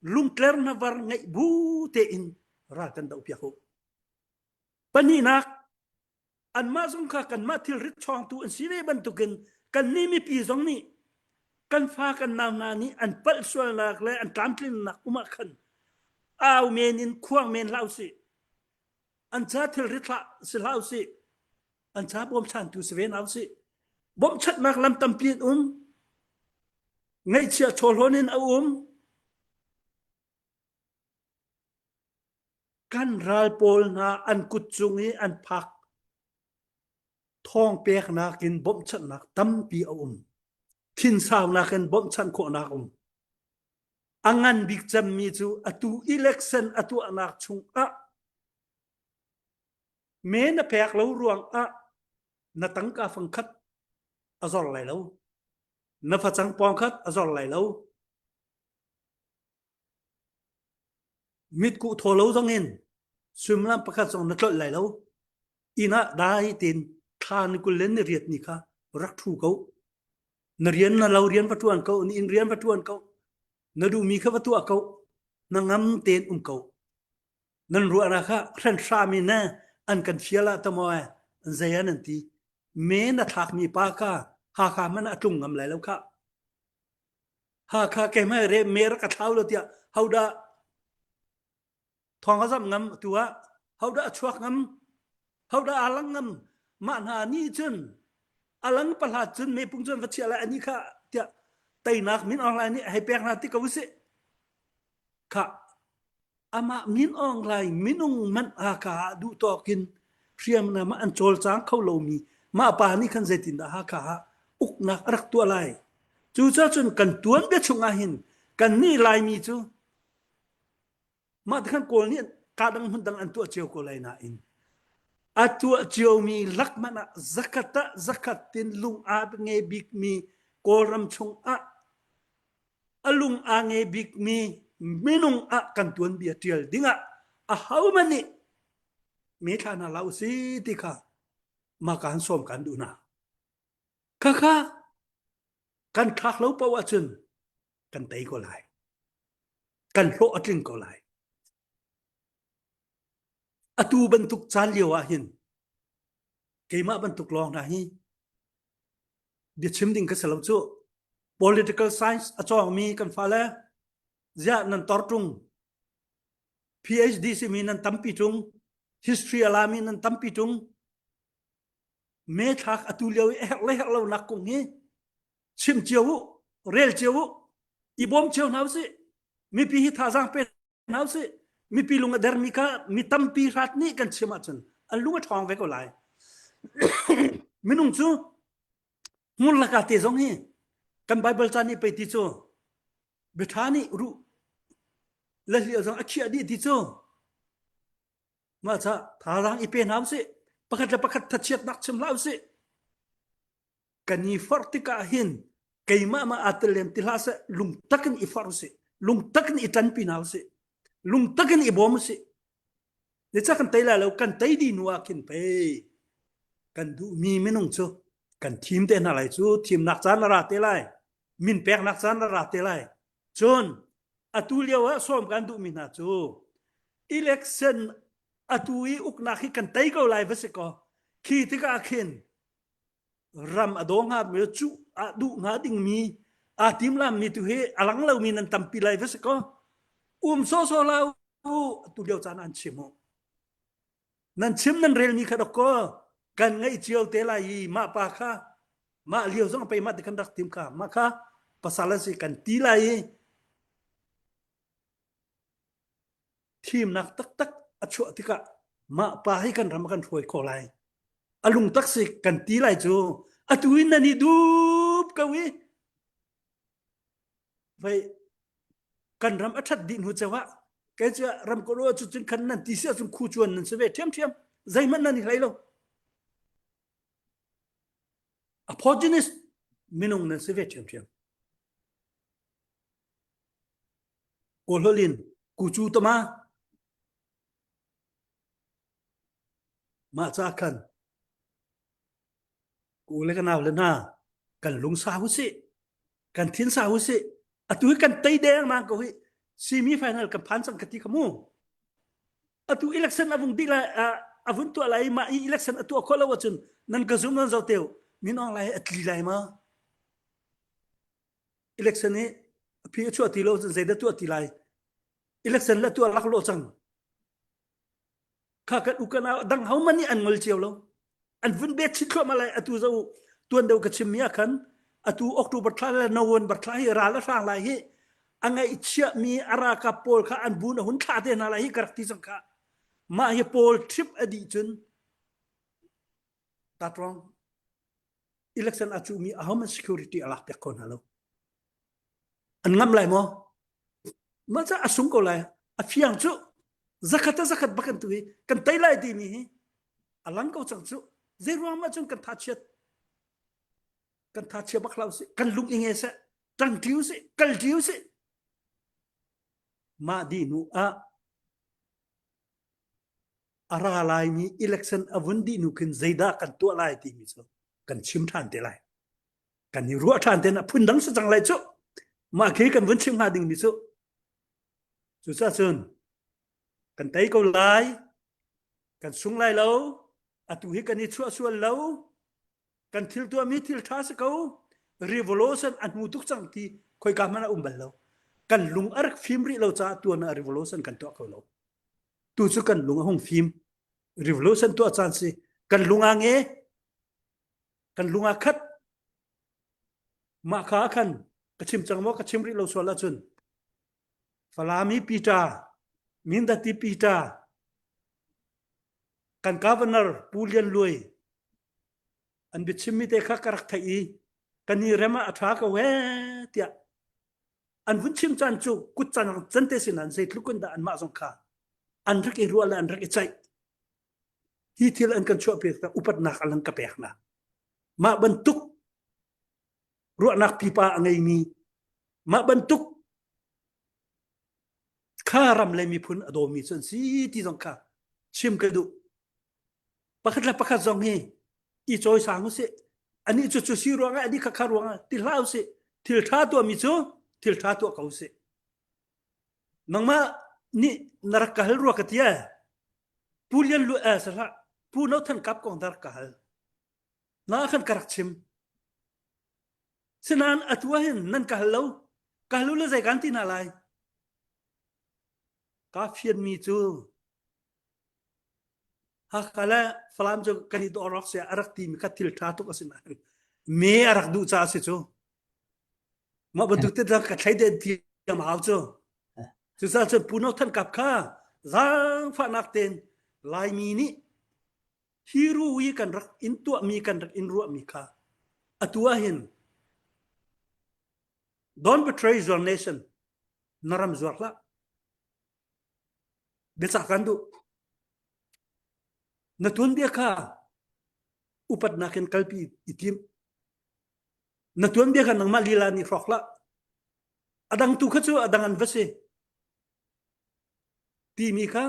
lung kler na var ngai bu te in ra kan dau pia ko pani nak an ma zong kha kan ma thil rit chong tu an sive ban tu kan ni mi pi zong ni kan fa kan nam na ni an pal swal nak le an tam tlin nak uma khan aw menin khuang men lau si an cha thil rit la si lau si an cha bom chan tu se ven au si bom chat nak lam tam pin ngai chia chol honin au kan ral pol na an kut chungi an phak thong pek na kin bom chat nak tam pi au thin saw na kin bom chan kho na angan big jam mi chu atu election atu anak chung me na pek lo ruang na tang ka phang khat azol lai lo na fa chang pong khat azol lai lo mit ku tho lo zongin sumlam pakhat song na tlot lai lo ina dai tin than ku len riat ni kha rak thu ko na rian na lo rian patuan ko ni in rian patuan ko na du mi kha patu ko na ngam ten ko nan ru ana kha khan sha mi na an kan fiala tamoy an zayan anti me na thak mi pa ka ha kha man atung ngam lai lo kha ha kha ke ma re me ra ka thau lo tia hauda thong azam ngam tua hauda chuak ngam hauda alang ngam ma na ni chun alang pala chun me pung chun vachia la ani kha tia tai nak min online ni hai pek na ti ka wise kha ama min online minung man ka du tokin riam na ma an chol chang khau lo mi ma pa ni khan zetin da ha kha uk na rak tu lai chu cha chun kan tuan be chunga hin kan ni lai mi chu ma khan kol ni ka dang hun dang an tu cheu ko lai na in atu cheu mi lak mana zakata zakatin lung a nge big mi koram chung alung a nge big mi minung kan tuan bia tial dinga how many me thana lau si tika ma kan som kan du na kha kan thak lo pa wa chun kan tai ko lai kan hlo atling ko lai atu bantuk chan liwa hin keima bantuk long na hi bi chim ding ka salam chu political science achong mi kan fala ja nan tortung phd se mi nan tampi tung history alami nan tampi tung me thak atu lewi le lo nakung hi chim chiu rel chiu i bom chiu nau se mi pi hi thazang pe nau se mi pi lunga dermika mi tampi rat ni kan chima chun an lunga thong ve ko lai minung chu mun la ka te zong hi kan bible chani pe ti chu bethani ru la li azang akhia di ti chu ma cha tharang i pe nam se pakhat thachiat nak chim lau se kani fortika hin keima ma atlem tilasa lung takin i farse lung takin i tan pinau se lung takin i bom se de cha kan taila lo kan tai di nuwa kin pe kan du mi minung chu kan thim te na lai chu thim nak chan ra te lai min pek nak chan ra te lai chon atuliawa som kan du min na chu election atui ukna khi kan tai ko lai vase ko khi tika khin ram adonga me chu adu nga ding mi tim lam mi tu he alang lo mi nan tampi lai vase ko so la tu leo chan an chimo nan chim nan rel mi kha ko kan ngai chiao te lai ma pa kha ma liao zong pe ma de kan dak tim kha ma kha pasala si kan ti lai thim nak tak achu tika ma pa hi kan ram kan thoi ko lai alung tak si kan ti lai chu atuin na ni dup ka wi vai kan ram athat din hu chawa ke cha ram ko ro chu chin khan nan ti sia chung khu chuan nan se ve thiam zai man nan ni lai lo apologist minung nan se ve thiam ko lolin ku chu tama ma cha khan ku le kan aw le na kan lung sa hu si kan thin sa hu si atu kan tai deng ma ko hi semi final kan pansang ketika kamu atu election avung dila avun tu alai ma election atu akola wachun nan gazum nan zawteu min ong lai atli lai ma election ni pi chu atilo zaida tu atilai election la tu alak lo chang kha kan ukana dang how many an ngol chiao lo an vun be chi khlo malai atu zo tuan deu ka chimia kan atu october thla november thla hi ra la sang lai hi angai chia mi ara ka pol kha an bun hun kha te na lai hi karakti sang kha ma hi pol trip adi chun tatrong election achu mi ahom security ala pe kon halo an ngam lai mo ma cha asung ko lai a fiang chu zakat bakan tu kan tai lai di mi alang ko chang chu zero ma chung kan tha chia baklau se kan lung inge se tang tiu se kal tiu se ma di nu ara lai mi election avun di nu kin zaida kan tu lai ti mi so kan chim than te lai kan ni ruwa than te na phun dang sa chang lai chu ma ke kan vun chim ha ding mi so chu sa chun kan tai ko lai kan sung lai lo atu hi kan ni chua lo kan thil tu mi thil tha sa ko revolution an mu tuk chang ti khoi ka mana bal lo kan lung ark film ri lo cha tu na revolution kan to ko lo tu chu kan lung hong film revolution to chan si kan lunga nge kan lunga khat ma kha khan ka chim chang mo ka chim ri lo so la chun falami pita minda ti pita kan governor pulian lui an bi chimmi te kha karak thai kan ni rema atha ka we tia an vun chim chan chu kut chan chan te sin an sei tlukun da an ma song kha an rak e ruala an rak e chai hi thil an kan chua pe ta upat nak alang ka pek na ma bentuk ruak nak pipa angai mi ma bentuk kharam le mi phun adomi chon si ti jong kha chim ka du pakhat la pakhat jong he i choi sang se ani chu chu si ruanga ani kha kha ruanga ti lau se thil tha to mi chu thil tha to kau se nangma ni narak ka hal ruak ka tia pulian lu asra pu no than kap kong dar ka hal na khan karak chim sinan atwa hin nan ka halo la zai kan ti na lai ka phian mi chu ha kala falam jo kani do rox se arak ti mi ka til tha to ka sin me arak du cha se chu ma ba du te da ka thai de ti ma ha chu chu sa chu pu no than kap kha zang fa nak ten lai mi ni hiru wi kan rak in tu mi kan rak in ru mi kha atua hin don't betray your nation naram zwakla besak kandu natun dia kha upat nakin kalpi itim natun dia kan nang malila ni rokla adang tu khachu adangan vase ti mi kha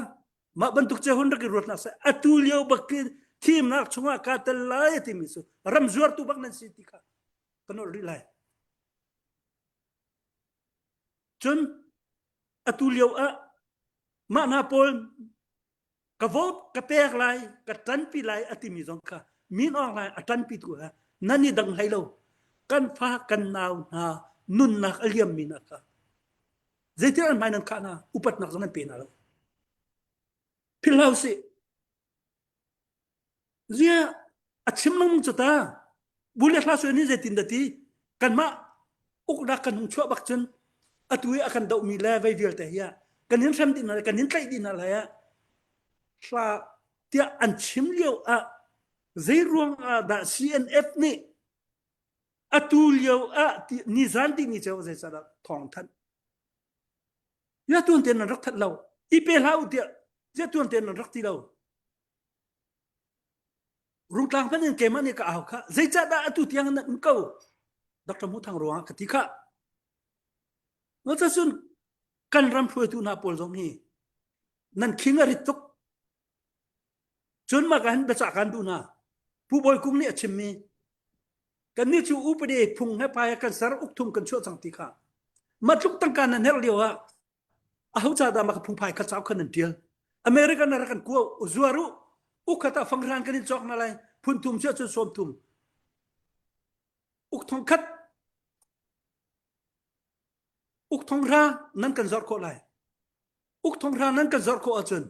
ma bantuk che hon rak rot na sa atulyo bakki team nak chunga ka talai ti mi so ram zuar tu bak nan siti kha kanol rilai chun atulyo ma na pol ka vote ka pek lai ka tan pi lai atimi jong kha min ong lai atan pi tu ha nani dang hailo kan fa kan naw na nun nak aliam minaka zaitan mainan kana upat nak zaman pe na lo pilau si zia achim nang chata bule klaso ni zaitin dati kan ma ukda kan hung chua bak chen atui akan dau mi la vai vil te ya kanin sam din na kanin kai din na la ya sa tia an chim liu zairuang da CNF ni atulio ni zanti ni chaw zai sara thong than ya tun ten rak that law ipe lau tia ya tun ten rak ti law rung tlang panin ke mani ka aw kha zai cha da atu tiang na ko dr mu thang ruang ka ti kha no ta sun kan ram thoi tu na pol jong hi nan khinga ri tuk chun ma kan ba cha kan du na pu boy kum ni achim mi kan ni chu upade phung ha pa kan sar uk thum kan chu chang ti kha ma thuk tang kan na hel liwa ahu cha da mak phung phai kha chau khan tial American na kan ko zuaru ukata fangran kan chok na lai phun thum che chu som thum uk thong khat uk thong ra nan kan zor ko lai uk thong ra nan kan zor ko achun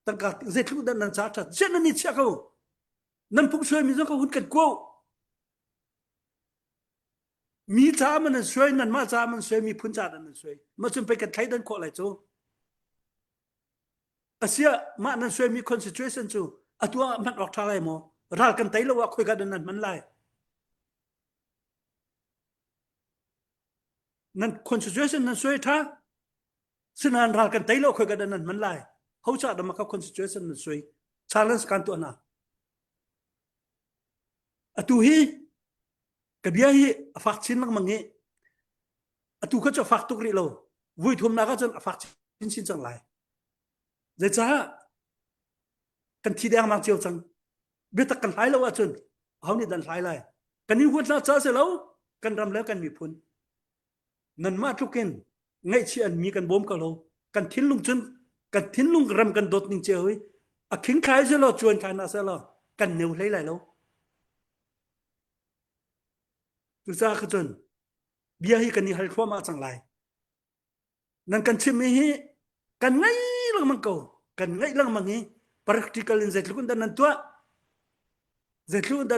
tangka zetlu dan nan cha cha jenani cha ko nan phung soi mi zo ko hun kan koมีจ้ามันสวยนั่นมาจ้ามันสวยมีพุ่นจ้านั่นสวยมาจนไปกันไทยดันโคอะไรจูอาเซียมานั่นสวยมี concentration จูอะตัวมันออกทางไรหมอรักกันไทยแล้วว่าคุยกันนั่นมันไรนั่น concentration นั่นสวยท่าซึ่งนั่นรักกันไทยแล้วคุยกันนั่นมันไรเขาจะดมาเข้า concentration นั่นสวย challenge กันตัวน่ะอะตัวฮีkabia hi afak chin lang mangi atu kha cha fak tukri lo vui thum na ka chan afak chin chin chang lai je cha kan thi dang mang chiu chang be tak kan lai lo wa chun haw ni dan lai lai kan ni hut na cha se lo kan ram le kan mi phun nan ma tukin ngai chi an mi kan bom ka lo kan thin lung chun kan thin lung ram kan dot ning che hoi a khing khai se lo chuan khai na se lo kan neu lai lai lo tu sa ka chun bia hi kan ni hal khwa ma chang lai nan kan chim hi kan ngai lang mang ko kan ngai lang mang hi practical in zetlu kun dan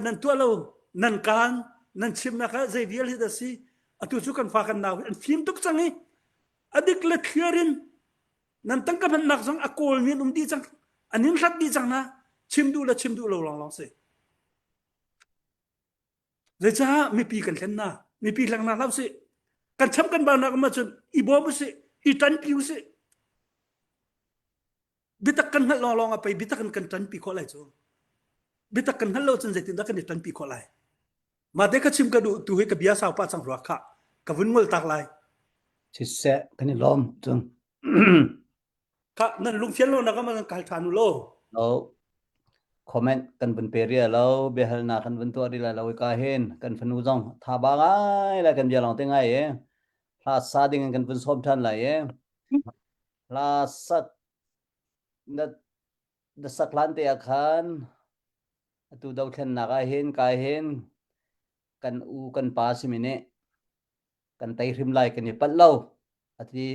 nan tua lo nan kan nan chim na ka zai vial hi da si atu chu kan fa kan naw an phim tuk chang hi adik le clearin nan tang ka ban nak jang akol min di chang anin hlat di chang na chim du lo long se zai cha mi pi kan thlen na mi pi lang na law se kan cham kan ba na ma chun I bom se I tan piu se bitak kan hal long a pai bitak kan tan pi ko lai chu bitak kan hal lo chun zai tin da kan tan pi ko lai ma de ka chim ka du tu he ka bia sa pa chang ro kha ka vun ngol tak lai chi se kan lom chung ka nan lung fian lo na ka ma kal thanu lo lo comment kan bun peria lo behal na kan bun to ri la lo ka hen kan phanu jong tha ba ngai la kan bia long te ngai e la sa ding kan bun som than la e la sat da saklan te akhan atu dau thlen na ka hen kan u kan pa si mine kan tai rim lai kan ni pat lo ati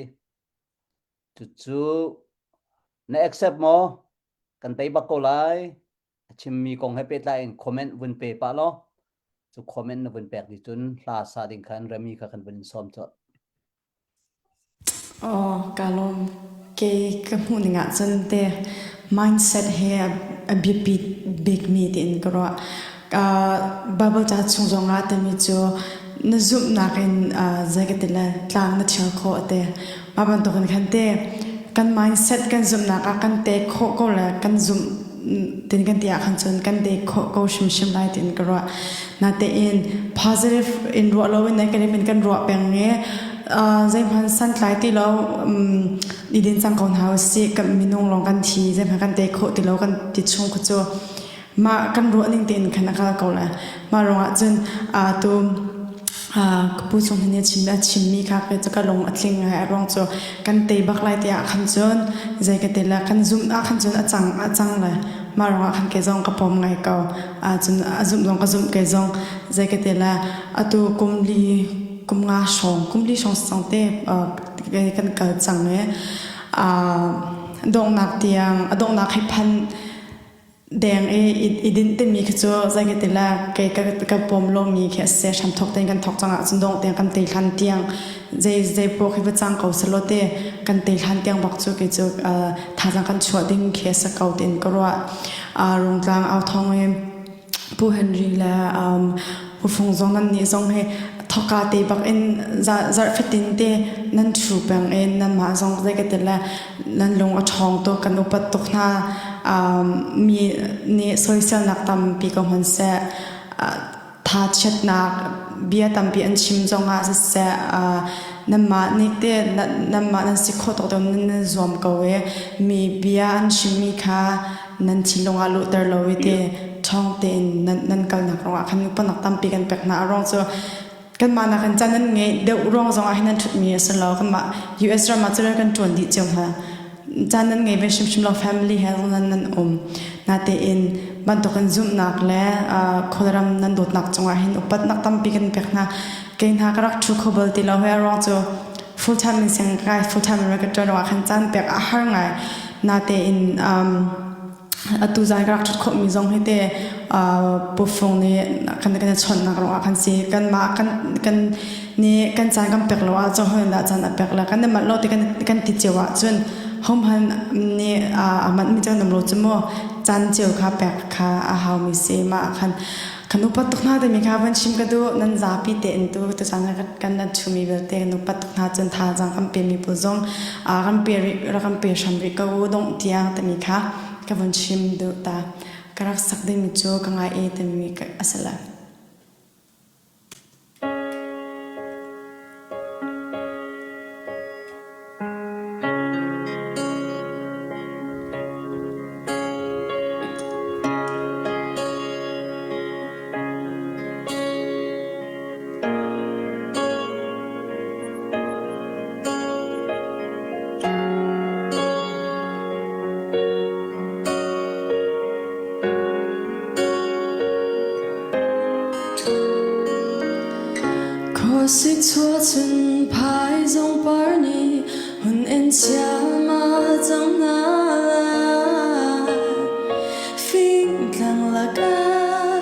chu na accept mo kan tai ba ko lai chim mi kong he pet lai comment vun pe pa lo chu comment na vun pek di chun la sa ding khan rami ka kan vun som cho kalom ke ka mu ninga chan te mindset he a big meet in gro bubble ta chung zonga te mi chu na zum na ken zagatela tlang na chal kho te baban to kan te kan mindset kan zum na ka kan te kho ko la kan zum tin kan tia khan chon kan te ko shim lai tin gro na te in positive in ro lo in negative in kan ro peng nge zai phan san klai ti lo idin sang kon house si kan minung long kan thi zai phan kan te kho ti lo kan ti chung kho cho ma kan ro ning tin kan ka ko la ma ronga chun tu pu chung ne chim mi kha pe ka long atling ha rong cho kan te bak lai tia khan chon zai ka te la kan zoom a khan chon a chang la ma ronga khan ke jong ka pom ngai ka chun zoom jong ka zoom ke jong zai ka te la atu kum nga kumli song te kan ka chang ne dong nak tiang dong nak hai phan deng idin te mi kho zai ke tela ka pom lo mi khe se sham thok ten kan thok changa chundong ten kan te khan tiang zai po khi ba chang ko salote kan te khan tiang bak chu ke chu tha jang kan chua ding khe sa kau ten korwa rong tlang au thong em pu henry la pu phung zong nan ni zong he thoka te bak en zar fitin te nan thu pang en nan ma zong zai ke tela nan long a thong to kan upat tok na mi ni social nak tam pi ko hon se tha chat na bia tam pi an chim zonga se nan ma ni te nan ma nan si kho to nan zom ko we mi bia an chim mi kha nan chilonga lu ter lo we te thong te nan kal nak ro khan pa nak tam pi kan pek na rong so kan ma na kan chanan nge de rong zong a hinan thut mi asalo kan ma US ra ma chara kan ton di chong ha chanan nge ve shim lo family health nan na te in ban to kan zoom nak le kholam nan dot nak chonga hin upat nak tam pi kan pekna kein ha karak thu khobal ti lo he rong cho full time in sing kai full time record wa kan chan pek a har ngai na te in atu zai karak thu khom mi zong he te pu phong ne kan chon nak ro kan si kan ma kan ni kan chan kan pek lo a cho ho na chan a pek la kan ma lo te kan ti chewa chun hom han ni aman mi chang nam lo chmo chan cheu kha pek kha a haw mi se ma kan upat tukna de mi kha ban chim ka do nan za pi te en tu to chang kan na chumi bel te nu pat tukna chun tha jang kam pe mi pu zong kam pe ri ra kam pe sham ri ka wo dong tiang te mi kha ka ban chim do ta karak sak de mi cho ka nga e te mi ka asala Xích chua chân phai dòng bar ni hun en chia ma dòng na phim càng là ca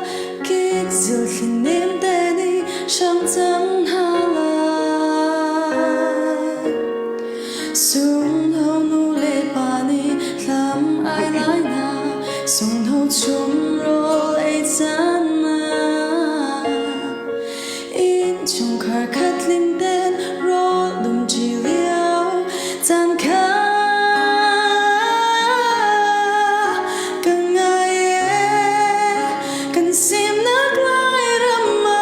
kích diệu khin nem te ni shang chân ha la sung hau nu le pa ni lam ai lai na sung hau chum ro ai chan chung khar khat lim den ro lum ji liao chan kha kan ai kan sim nak lai rama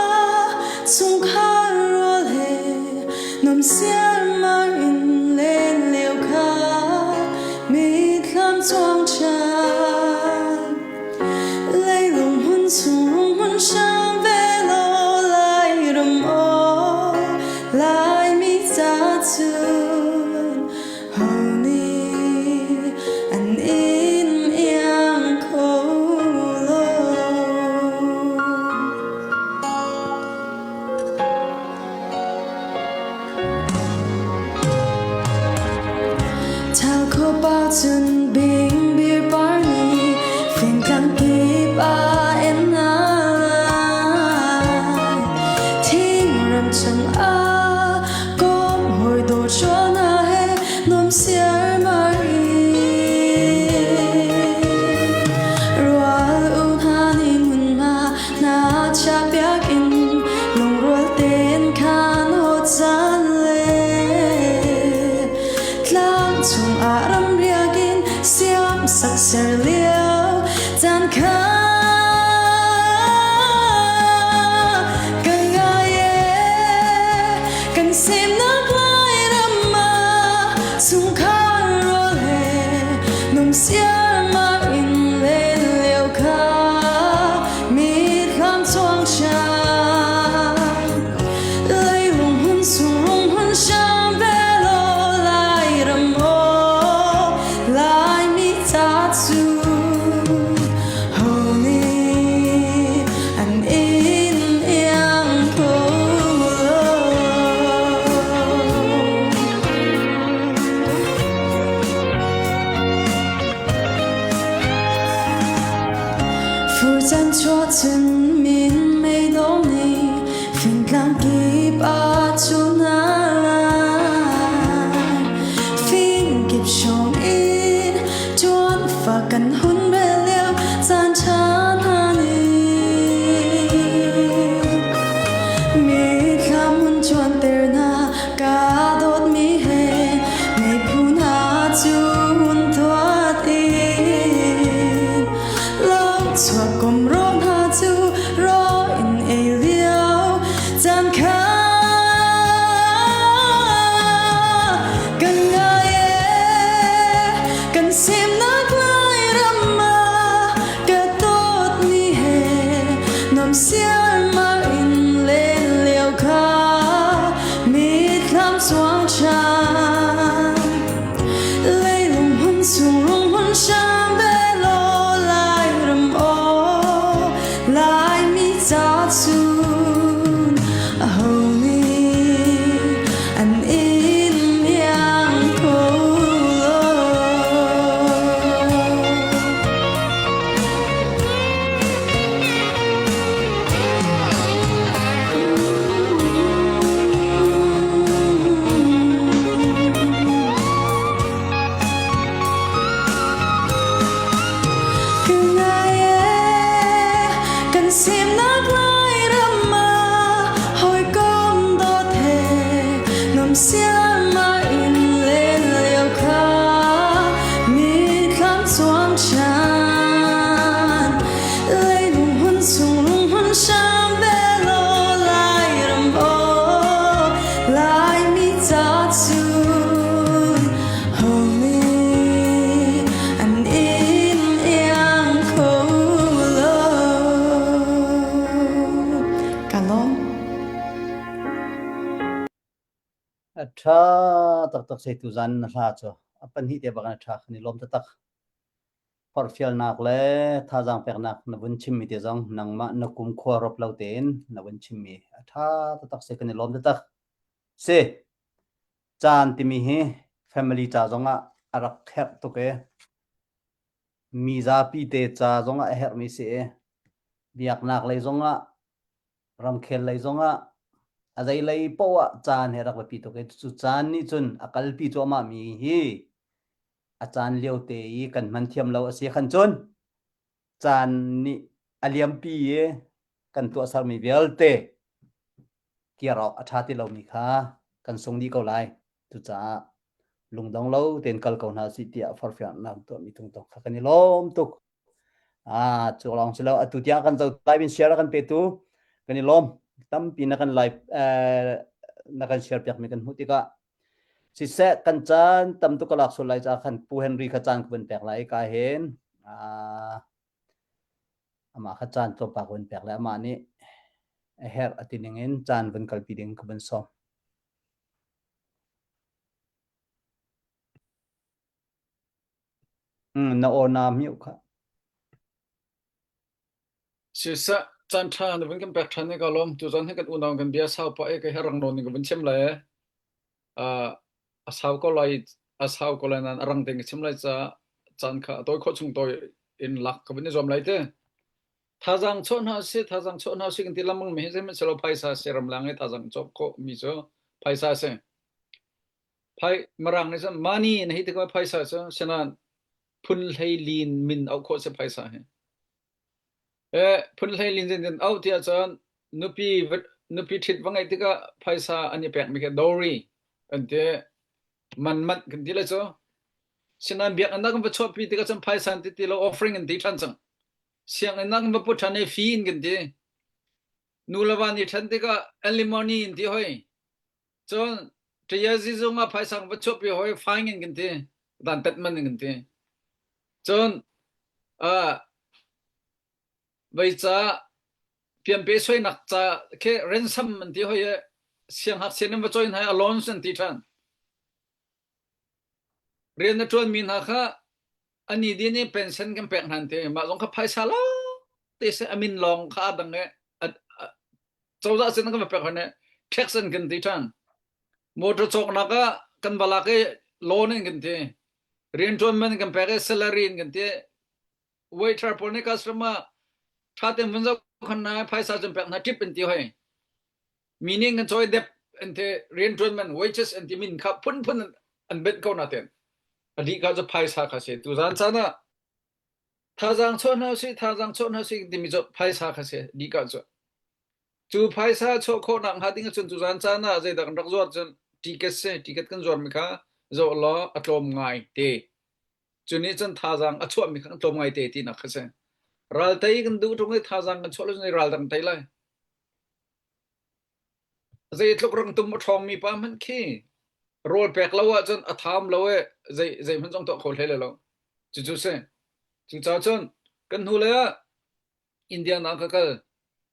chung khar ro le nom siar mar in len leo kha mi thlam chong chan lei lung hun chung hun shang ve lo lai ram lai mi za chun ho ni an in yang ko lo thao ko bao chun bing bir bar ni fin kang ki ba en na thing ram chang a cho na he nom siar mari rual un hani mun ma na cha pyak in long rual ten khan ho chan le tlang chung a ram riagin siam sak ser liao chan kha kan ga ye kan sim na sung khar ro le nom siar ma in le leo kha mi kham chong cha lai lung hun sung hun sham ve lo lai ram mo lai mi ta chu ho ni an in yang ko Phu chan chua chun min mei dom ni fin klang ki ba chu na fin kip shong in chuan fa kan hun be leo chan chan ha ni mi kham hun chuan ter na ka dot mi he me phu na chu hun thoat in chua kom ron ha chu ro in e liao chan kha kan ga ye kan sim nak lai rama ka tot ni he nom siar mar in le leo kha soon. Holy and in yang kan sim nak lai rama hoi kom do the nam siam ma in le leo kha mi kan suam chan lai lung hun sung lung hun sham ve lo lai ram bo lai mi ta soon holy and in yang kalom atha tak se tu zan na tha cho apan hi te bagan tha khani lom ta tak por fial nak le tha jang pek nak na bun chim mi te jong nang ma na kum khwa rop lau ten na bun chim mi atha tak se khani lom ta tak se chan ti mi he family cha jonga arak khep to ke mi za pi te cha jonga her mi se biak nak le jonga ram khel le jonga azai lei powa chan herak pi to ke chu chan ni chun akal pi cho ma mi hi achan leo te i kan man thiam lo ase khan chun chan ni aliam pi e kan to sar mi velte kia rok atha ti lo mi kha kan song di ko lai tu cha lungdong lo ten kal ko na si tia for fian na to mi tung to kha kan ni lom tuk chu long selo atu tia kan zo live in share kan pe tu kan ni lom tam pi na kan live na kan share pyak mi kan hutika si se kan chan tam tu kalak so lai cha khan pu henry kha chan kun pek lai ka hen ama kha chan to pa kun pek lai ama ni her atiningin chan bun kal pi ding kun so na ona miu kha sisa chan tha na bun kan pek than ni kalom tu zan he kan unang kan bia sau pa e ka herang non ni kan chem lai asau ko lai nan arang teng chem lai cha chan kha toy kho chung toy in lak ka bin zom lai te thajang chon ha se kan ti lamang me je me chalo phaisa se ram lang e thajang chop ko mi cho phaisa se phai marang ne mani nei te ko phaisa cho senan phun lei lin min au kho se phaisa he phun lei lin den au tia chan nupi thit wangai te ka phaisa ani pek mi ka dowry ante man kan ti la cho senan biak anak ba chop pi te ka chan phaisa ti lo offering and ti chan chang siang anak ba pu thane fee in kan ti nulawan ni than te ka alimony in ti hoi chon tiya ji zonga phaisa ba chop pi hoi fine in kan ti dan tat man kan ti chon bai cha pian pe soi nak cha ke ransom man ti hoi siang hak sen ba join hai allowance an ti than rian na tuan min ha kha ani di ni pension kan pek han te ma long kha phaisa lo te se amin long kha dang ne chawda sen kan pek han ne taxan kan ti than motor chok na ka kan bala ke loan kan te rian tuan man kan pek salary kan te waiter por ne customer tha te mun zo khan na phaisa chen pek na tip an ti hoi meaning kan choi dep ante rian tuan man wages an ti min kha phun an bet ko na ten adi ka zo phaisa kha se tu zan chana thajang chon ha si di mi zo phaisa kha se di ka zo chu phaisa cho kho nang ha ding chun tu zan chana zai dak rak zo chen ticket kan zor mi kha zo lo atlom ngai te chuni chen thajang achwa mi kha atlom ngai te ti na kha se ral tai kan du tung thajang kan cholo ni ral dang tai lai zai tlok rang tum thong mi pa man khi rol pek lawa chon atham lawe zai man jong to khol hele lo chu se chu cha chon kan hu le india na ka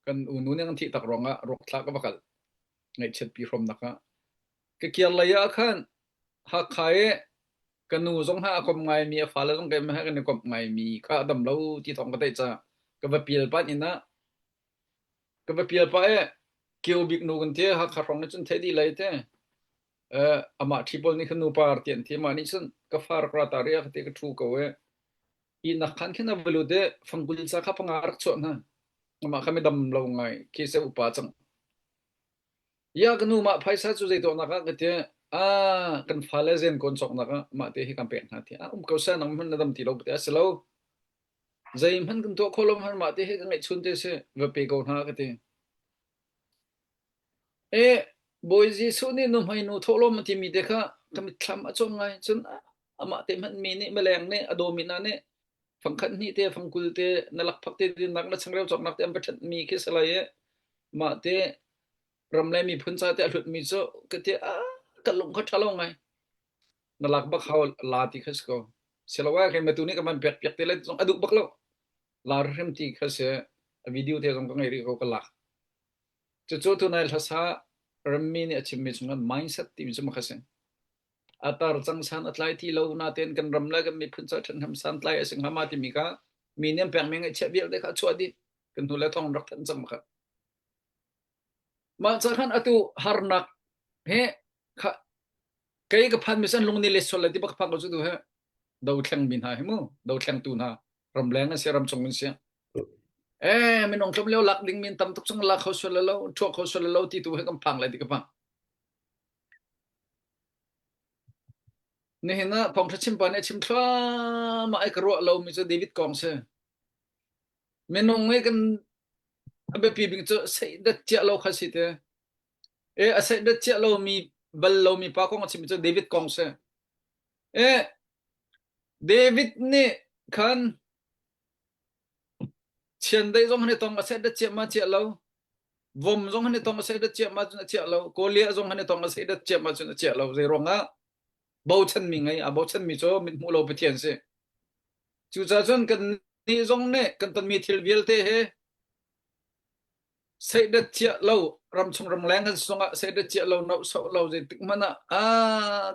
kan unu ne kan thi tak ronga rok thla ka bakal ngai chet pi from naka ke kial la ya khan ha khae kanu jong ha kom ngai mi fa la jong ke ma ha kan kom ngai mi kha dam lo ti thong ka tai cha ka ba pil pat ina ก็ไปเปียไปเกี่ยวบิกนูกันเทหักขรองจนเทดีเลยเทอามาที่บนนี่คือนูปาร์เตียนที่มานี่ซึ่งก็ฟาร์กราตาเรียกที่ก็ถูกเอาไว้อีนักขันแค่นั้นเวลูเดฟังกุลิสาขับงารักชวนนะอามาเขาไม่ดำเราไงคิดเสียอุปาจังยากนูมาไพศาลจุดใจตัวนักก็เทกันฟาเลเซนคนสองนักมาเทให้กันเป็นหาที่เขาเสนอมันดำที่เราเทสแล้วใจมันกันตัวคนละมันมาเทให้กันไงชุนเทเสเวเปกอนหาก็เทboyzi suni no mai no tholo mati mi dekha kami thlam achom ngai chun ama te man mi ni meleng ne adomina ne phangkhan ni te phangkul te nalak phakte din nak na changreu chok nak te ampathat mi ke salaye ma te ramle mi phuncha te alut mi cho ke te kalung kha thalo ngai nalak bak haw la ti khas ko selawa ke metu ni kaman pek pek te le jong aduk bak lo la rem ti khase video te jong ngai ri ko kala chu tu nai thasa rammi ni achimmi chungan mindset ti chuma khasen atar changsan atlai ti lo na ten kan ramla kan mi phuncha than ham san tlai asing hama ti mika miniam pek meng chebial de kha chwadi kan hula thong rak than cham kha ma chakhan atu harnak he kha kai ka phan misan lungni le sol ti bak phang chu du he do thlang bin ha hemu do thlang tu na ramleng a seram chong min sia min ong thom leo lak ding min tam tuk chung lak ho sol lo thok ho sol lo ti tu he kam phang lai ti ka phangนี่นะพงทชิมปานชิมทรามาไอ้กระเรามีเจ้าเดวิดกองเซ่เมนงไอ้กันอันเป็นปีบิงเจ้าใส่ดัดเจ้าเราขัดสิเตใส่ดัดเจ้าเรามีบัลเรามีปากของชิมเจ้าเดวิดกองเซ่เดวิดนี่คันเชียนได้จงให้ตองใส่ดัดเจ้ามาเจ้าเราวมจงให้ตองใส่ดัดเจ้ามาเจ้าเราโกเลียจงให้ตองใส่ดัดเจ้ามาเจ้าเราใจร้องอ่ะบ่ชันมีไงบ่ชันมีโจมิมูโลไปเทียนซิจูจาจนกันนี่จงเนี่ยกันตันมีทิลเวลเตเฮเสด็จเจ้าเรารำชงรำแรงกันสงะเสด็จเจ้าเราเนาะเราจะติมันน่ะ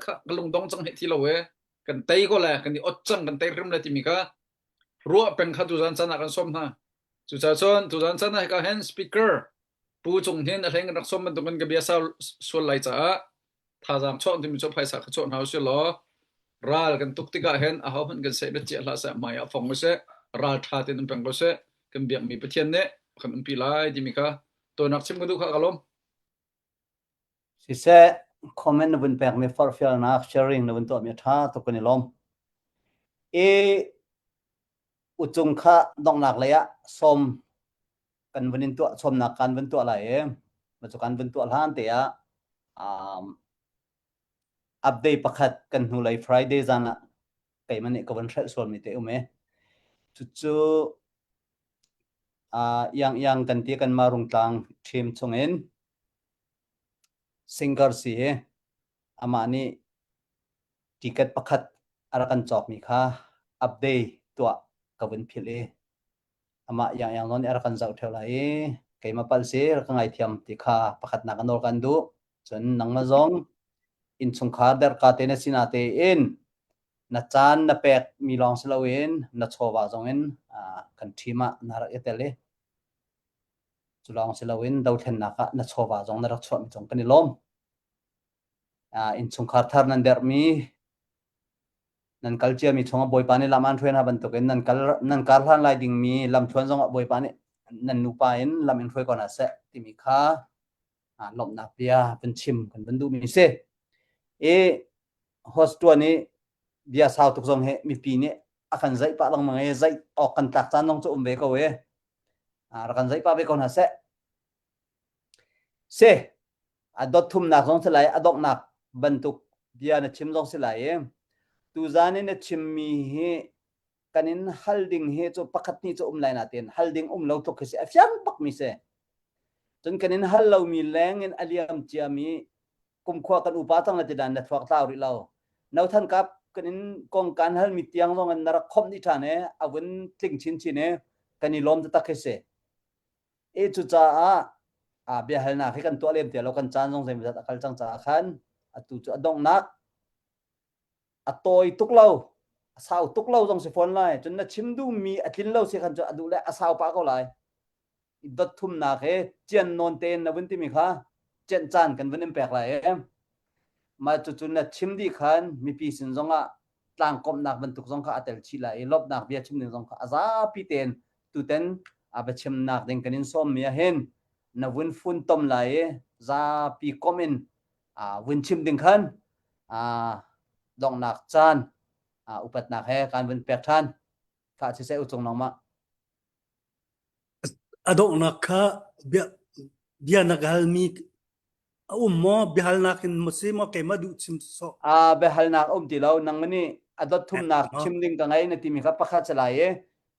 ค่ะกลงดงจังให้ที่เราเฮกันไตก็แหละกันนี่อดจังกันไตริมละติมิกะรัวเป็นข้าตุจันจันกันส้มนะจูจาจนตุจันจันให้กับแฮนด์สปีกเกอร์ผู้จงเห็นอะไรกันนักส้มมันตรงกันกับเบียร์ส่วนไหลจ้าถ้าจำช่วงที่มีช่วงไฟสักช่วงเขาเสียหรอรัลกันตุกติกาเห็นเขาเป็นกันเสด็จเจ้าละเสมาอย่าฟังไม่เสรัลท่าที่นั่นเป็นก็เสกันเบียงมีประเทศเนี่ยกันปีไล่ที่มีค่ะตัวนักชิมกันดูข้ากลมสิเสคอมเมนต์นบุญแปลกมีฟอร์ฟิลนักแชร์ริงนบุญตัวมีท่าตุกันนี่ลมอุจุงค่ะดองหนักเลยอะสมกันวันนี้ตัวสมหนักกันวันตัวอะไรมาจากกันวันตัวล้านเตียอัปเดตประคัดกันหูเลย Friday จันละไก่มันเนี่ยก็วันเสาร์ส่วนมีเตะอุ้มไหมจู่ยังกันที่กันมารุงตังทีมชงเอ็นซิงเกิลสีอามานี่ติเกตประคัดอะไรกันจอกมีค่ะอัปเดตตัวกับวันพิเลอามายังนอนอะไรกันจะเท่าไหร่ไก่มาพัลเสียกันไอเทียมที่ค่ะประคัดนักนอกันดูจนนังมาจงอินสงคาเดอร์กาเตนสินาเตอินนัดจานนับเป็ดมีลองสลาวินนัดโชว์ว่าจงอินกันทีมานารักเตเลจุลองสลาวินดาวเทนนักนัดโชว์ว่าจงนารักโชว์มีจงกันนิลมอินสงคาทาร์นันเดอร์มีนันคัลเจียมีชงบอยปานิลามันทเวนฮับันตุกันนันคัลฮันไลดิ้งมีลำชวนจงบอยปานินันนูปาอินลำอินทเวก่อนอาเซติมิค่าลมนับเปียเป็นชิมกันเป็นดูมีเซโฮสตัวนี้เบียสาวตุกจงเฮมีปีนี้อาการใจปะลังมังเฮใจออกกันตักจานน้องจะเบก็เวอาการใจปะเบก็น่าเซดอททุ่มหนักจงสลายดอกหนักบรรทุกเบียนชิมจงสลายตูจานี่เนี่ยชิมมีเฮกันนินฮัลดิงเฮจะปักขัดนี่จะไลน์นาเตียนฮัลดิงเราตุกเสียฟังปักมีเซจนกันนินฮัลเรามีแรงเงินอเลียมเจียมีกุมขวากันอุปาตังละติดานนัดฟักตาวริเรานาท่านครับกันนินกองการฮัลมีเตียงตรงนั้นนรักคมนิทานเอาวันทิ้งชินกันนิลมจะตักเสจุจ้าเบียฮัลนักให้กันตัวเลี้ยมเตียเรากันจานตรงเซมิจัดอักจังจ้าขันตุจดองนักตอยตุกเราสาวตุกเราตรงสิฟอนไลจนนัดชิมดูมีอัดลินเราเสียขันจะดูแลสาวปากเขาไล ดดทุ่มนาเขเจียนนอนเตนนะวันที่มีค่ะเจนจานกันวันนี้แปลกหลายมาจุดๆนะชิมดีคันมีปีสินซงอ่ะต่างกบนักบรรทุกซงค่ะอัตลชิลายลบนักเบียชิมนึงซงค่ะอาซาปีเตนตุเตนอาบชิมนักเดงกันอินส้มมีเห็นนะวันฟุนต้มไหลซาปีคอมอินวันชิมดึงคันดองนักจานอุปัตนักเฮการวันแปลกทันค่ะที่เสอุจงน้องมา adok nakha bia nagalmi mo bihal nakin musimo kay madu chimso behal nak tilaw nang mani adot thum nak chimding ka ngai na timi kha pakha chalaye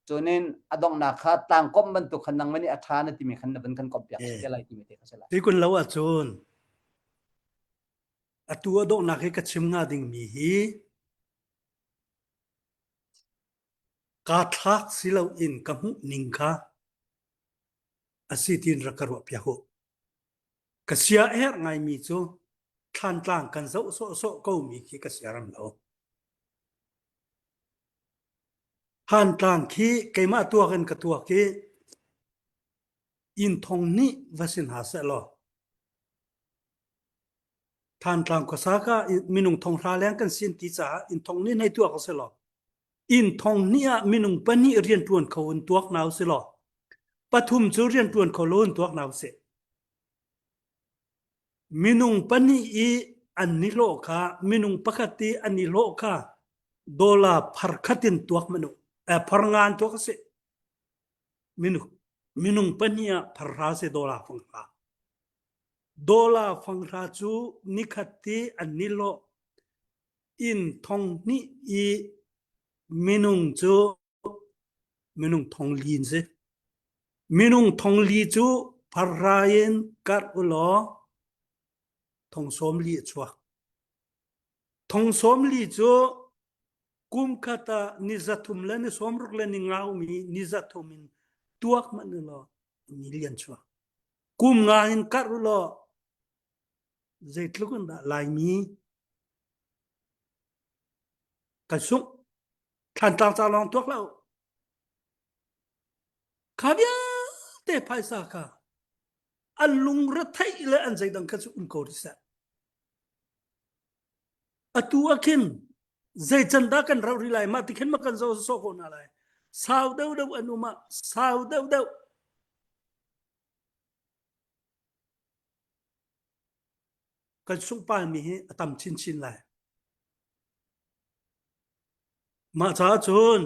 chonin adong nak kha tang kom ban tu khan nang mani atha na timi khan na ban khan kop ya kelai timi te khala ti kun lawa chon atu adok nak ka chimnga ding mi hi ka thak silau in ka hu ning kha asitin rakarwa pya ho kasia ngai mi chu than tlang kan so ko mi ki kasiaram lo han tlang ki keima tua kan ka tua ki in thong ni vasin ha se lo than tlang ko sa ka minung thong ra leng kan sin ti cha in thong ni nei tua ko se lo in thong ni a minung pani rian tuan khawun tuak naw se lo pathum chu rian tuan kholon tuak naw se minung pani I anilo kha minung pakati anilo kha dola pharkhatin tuak manu pharngan tuak se minung pania pharra se dola phangha chu nikhati anilo in thong ni I minung chu minung thong lin se minung thong li chu pharrain kar ulo thong som li chwa thong som li chu kum khata nizathum la ni som ruk la ni ngau mi nizathumin tuak man lo million chwa kum nga in kar lo zeitlukun da lai mi ka suk than tang cha long tuak lao khabya te phaisa ka alung ra thai le an zai dang ka chu un ko risa atu akin zai chanda kan rau ri lai ma tikhen ma kan zo so ko na lai sao deu anuma sao deu kan sung pa mi he atam chin lai ma cha chun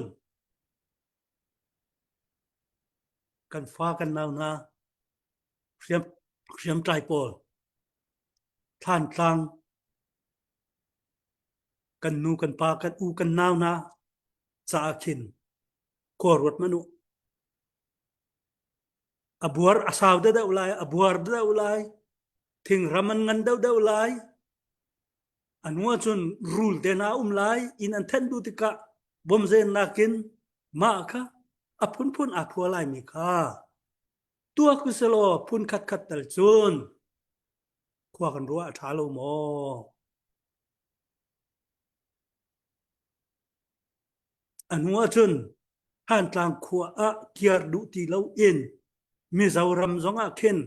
kan fa kan naw na khiam trai pol than tlang kan nu kan pa kan u kan naw na cha khin korwat manu abuar asaw da ulai abuar da ulai thing raman ngan da ulai anwa chun rule de na lai in an then du tika bomzen nakin ma kha apun aphua lai mi kha tua ku selo phun khat tal chun khwa kan ruwa tha lo mo anwa chun han tlang khwa a kiar du ti lo in mi zawram zonga khen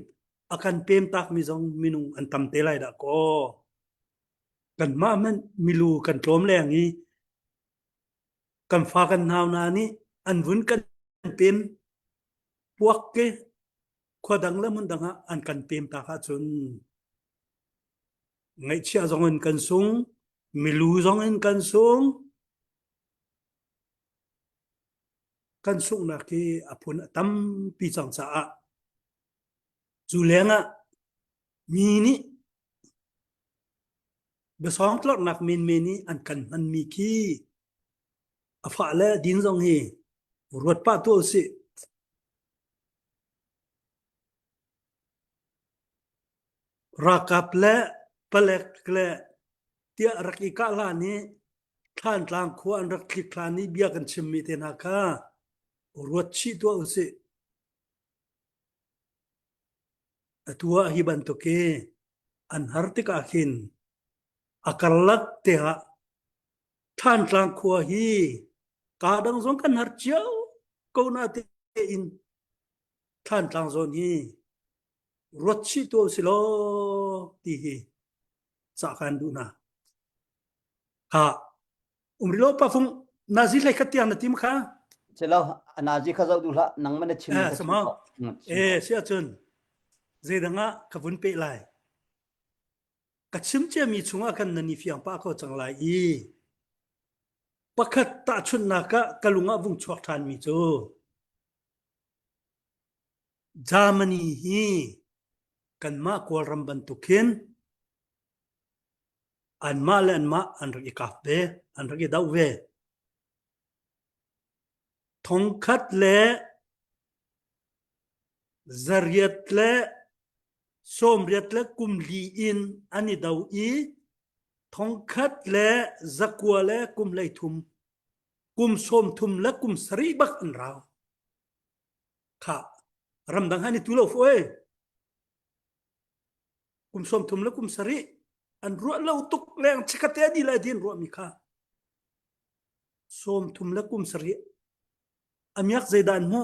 akan pem tak mi zong minung an tam te lai da ko kan ma man milu kan tlom leng ni kan fa kan naw na ni an vun kan pem puak ke khodang la mun danga an kan pem ta kha chun ngai chia zong en kan sung milu zong en kan sung na ki apun atam pi chang cha a chu lenga mi ni be song tlok nak min me ni an kan man mi ki afa la din zong hi ruat pa to si rakap le palek le tia rakika la ni than tlang khu an rak klik klan ni bia kan chimmi te na ka ruat chi to si atua hi ban to ke an hartika khin akarlak te ha than tlang khu hi ka dang zong kan har chiao ko na te in ท่านตังโซนี้รถชิตัวสิโลตีจากกันดูนะริโลปะฟุงนาซิเลยคัดเตียงนะติมค่ะ Selaw anaji khazau dula nang mana chim samaเสียจนเจดังะขบุนเปไลกัดชิมเจมีชุงอากันนันนี่ฟิยังป้าเขาจังไลปะคัดตาชุนนากะกะลุงะวุงชวกทานมีจูจามนีฮีกันมากวลรัมบันตุกินอันมาและอันมาอันรักกาเบอันรักดาวเวทองคัดและZariat le somriat le kum li in ani daw I thongkhat le zakwa le kum lai thum kum som thum le kum sari bak an raw kha ramdang hani tulo foi kum som thum le kum sari an ro lo tuk leng chikate di la din ro mi kha som thum le kum sari amyak zaidan mo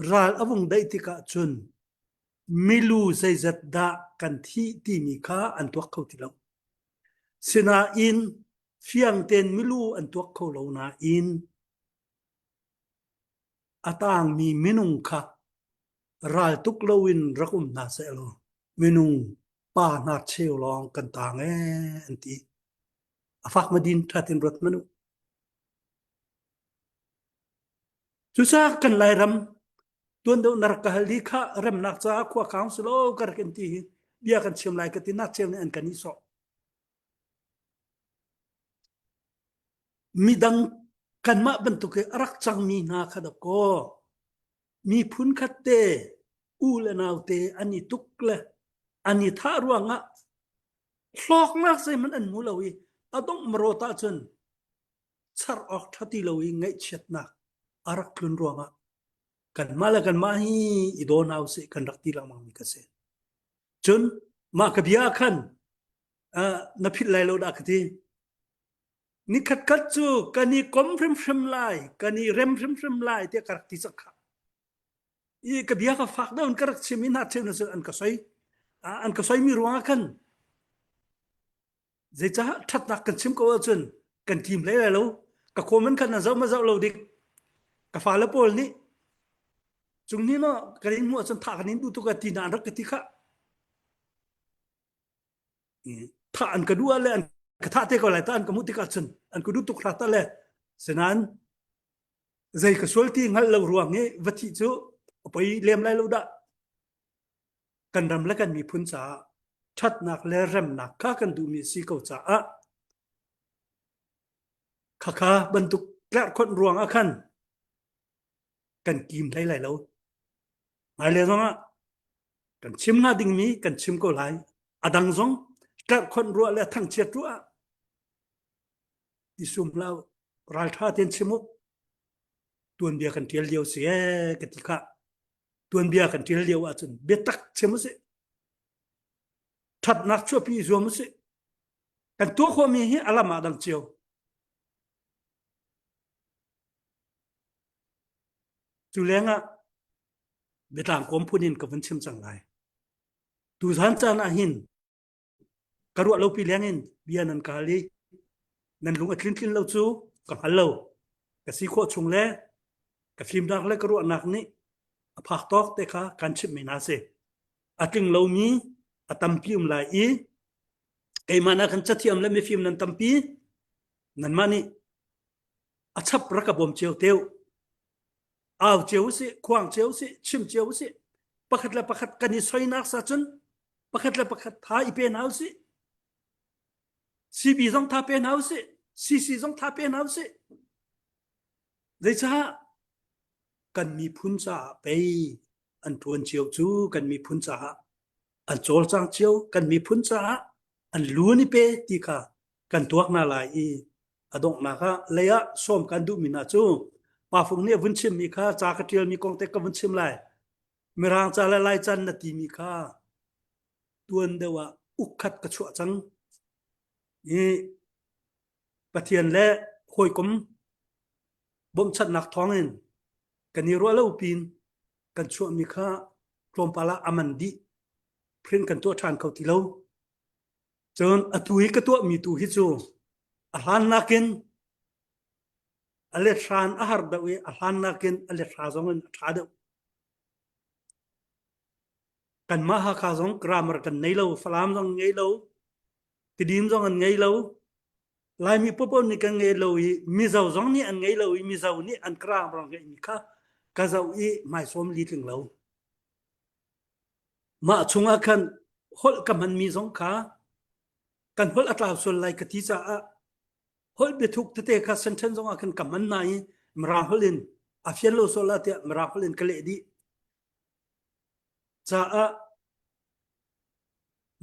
ral avung daitika chun milu zaizat da kan thi ti mi kha an tuak khau tilaw sina in fiang ten milu an tuak khau lo na in atang mi minung kha ral tuk lowin rakum na se lo minung pa na cheu long kan tang anti afak madin thatin rot manu chusa kan lai ram tuan do narkahali kha ram nak cha khwa council o kar ken ti bia kan chim lai ka ti na chem ne an kan iso midang kan ma bantu ke arak chang mi na khada ko mi phun khatte u le naute ani tukle ani tha ruanga hlok nak se man an mu lawi adong mrota chun char ok thati lawi ngai chet na arak klun ruanga kan mala kan mahi idon house kan rakti lang mang mikase chun ma kabia khan na phit lai lo da khati ni khat khat chu kani kom phrim lai kani rem phrim lai te karakti sakha I kabia ka fak da un karak chimin ha chena se an ka soi mi ruanga khan zai cha that nak kan chim ko chun kan tim lai lai lo ka komen khan na zau ma zau lo dik ka fa la pol ni chung ni no karin mu chon tha kanin du tu ka ti na rak ti kha tha an ka duwa le an ka tha te ko lai ta an ka mu ti ka chun an ku du tu khra ta le senan zai ka solti ngal lo ruang ni vati chu pai lem lai lo da kan ram la kan mi phun cha that nak le ram nak ka kan du mi si ko cha a kha bantuk kla khon ruang a khan kan kim lai lai lo mai le zong a kan chim na ding mi kan chim ko lai adang zong kla khon ru le thang chet ru a isum lao ral tha ten chimuk tuan bia kan tiel lieu se ketika tuan bia kan tiel lieu a chun betak chemu se that nak chu pi zo mu se kan to kho mi hi alama dang chiu chu lenga betang kom punin ka van chim chang lai tu san cha na hin karu lo pi lengin bianan kali nan lunga tlin lo chu ka hallo ka si kho chung le ka phim dak le karu anak ni aphak tok te kha kan chim me na se atling lo mi atam pium lai I ei mana kan chathiam le me film nan tampi nan mani achap rakabom cheu teu aw cheu se khwang cheu se chim cheu se pakhat la pakhat kani soinak sa chun pakhat la pakhat tha ipen house CB zong tha pen house CC zong tha pen house dei cha kan mi phun cha pe an tuan cheu chu kan mi phun cha an chol chang cheu kan mi phun cha an lu ni pe ti kha kan tuak na lai I adong na kha leya som kan du mina chu pa phung ne vun chim mi kha cha ka tiel mi kong te ka vun chim lai mirang cha la lai chan na ti mi kha tuan dewa ukhat ka chua chang I pathian le hoi kum bom chat nak thong in กันนี่รัวแล้วปีนกันชัวมีค่าโครมปาละอามันดีเพื่อนกันตัวทานเขาที่เราจนอตุยก็ตัวมีตุฮิจูอาหารนักินอเลทรานอาหารดาวีอาหารนักินอเลทราซงทาดกันมาหาคาซงกรามรกันไงเราฟลามซงไงเราติดิมซงอันไงเราลายมีปปนนี่กันไงเรามีเจ้าซงนี่อันไงเรามีเจ้านี่อันกรามรองไงมีค่ากะเจ้าอีไม่สมลีถึงเรามาชุงอาคันฮอลกับมันมีสองขากันฮอลอัตราส่วนไลกะติจะฮอลเบทุกเตคะเซนเทนซงอาคันกับมันนายมราฮอลินอาเฟียนโลโซลาเตมราฮอลินกะเลดีจะ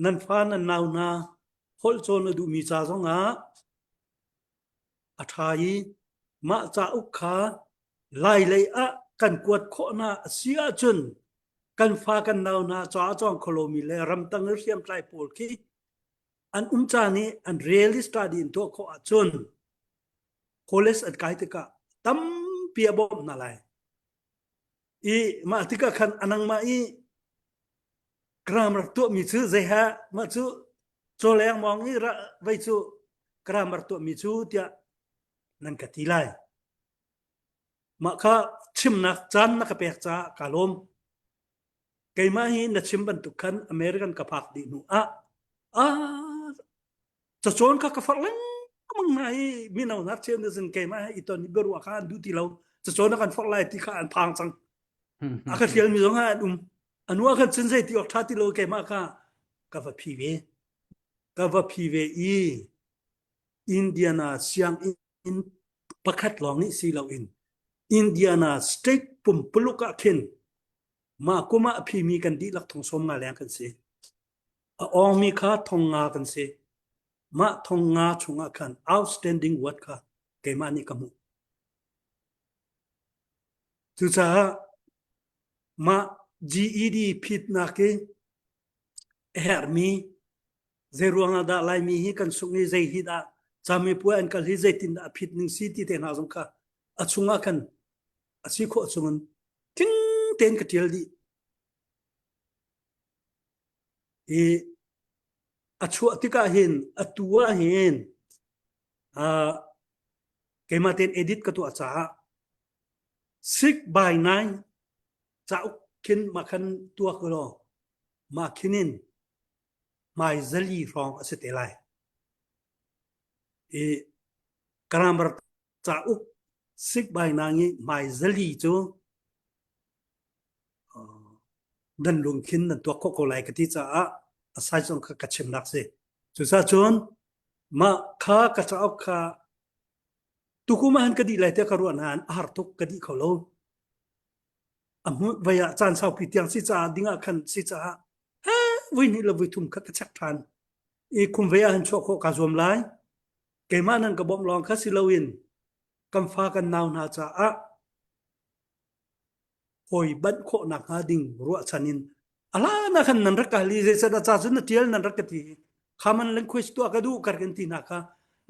นันฟานันนาวนาฮอลโซนดูมีจาซงอาทายมาจาอุกขาไลเลยกันกวดโคนาเสียจนกันฟ้ากันนาวนาจ้าจ้องโคโลมีเลรำตังเรียมไตรโพลคีอันจานี้อันเรียลิสตาดินตัวโคอาจนโคเลสอัดไกติกะตั้มเปียบอมนาไลอีมาติกะคันอนังมาอีกรามรตัวมีชื่อเซฮะมาชื่อโจแรงมองอีระไว้ชื่อกรามรตัวมีชื่อเตียนั่นกะทีไลมาค่ะชิมนักจันนักเปียกจากาลมไกมาหินชิมบันทุกันอเมริกันกับพักดีนูจะโจนกับฝรั่งมึงไหนมีนาวนัดเชื่อมซึ่งไกมาอีตอนนี้เบรัวข้าดูที่เราจะโจนกันฝรั่งที่ข้าอันพังจังอาคันเทียนมีสองอันอันว่าคันสินใจที่ออกท่าที่เราไกมาค่ะกับพีเวอินเดียนาเซียงอินประคัดลองนี่สีเราอินเดียนาสเต็กปุ่มปลุกะเข็นมากุมาพี่มีกันดีลักทองสมงาแรงกันสิอองมีค่าทองงากันสิมาทองงาชงกัน outstanding word ค่ะเกมานี่กมุจุจ้ามา GED พิดนักเฮร์มีเจรวงดาไลมีฮิกันสุงนี้ใจฮิดาจามีปัวอันกัลฮิใจตินดาพิดหนึ่งสิที่เทนาสงค่ะอัชงากันอสิโคชงทิ้งเต็นกระเทียลดีอัชวติกาเห็นอัตัวเห็นเกมาเต็นเอดิตกตัวจ้า6 by 9จ้าคินมาคันตัวกลอมาคินินไม่ซลีรองอสเตลัยกรามรจ้าอุก6 by 9นี้ไม่ซลีจูดันลงคินนั่นตัวโคโคไลกที่จะอาศัยจงกระชิมนักสิสุดท้ายจนมาข้ากระเจ้าข้าตุกุมาหันกดีไลเตะกระรวนหันอาหารทุกกดีเขาโลวิยาจานสาวพิธีสิจ้าดิ่งขันสิจ้าวินิลวิทุมขัดชักทานคุมวิยาหันโชคกาจวมไลเกมานันกระบอกลองคัสิลวินกำฟ้ากันนาวนาจ้าหอยบันโคนักหาดิ่งรัวชันินอะไรนักนันรักกะลีเจษฎาจ้าจุนเทียลนันรักกะทีขามันเล่นคุยตัวกระดูกกันทีนัก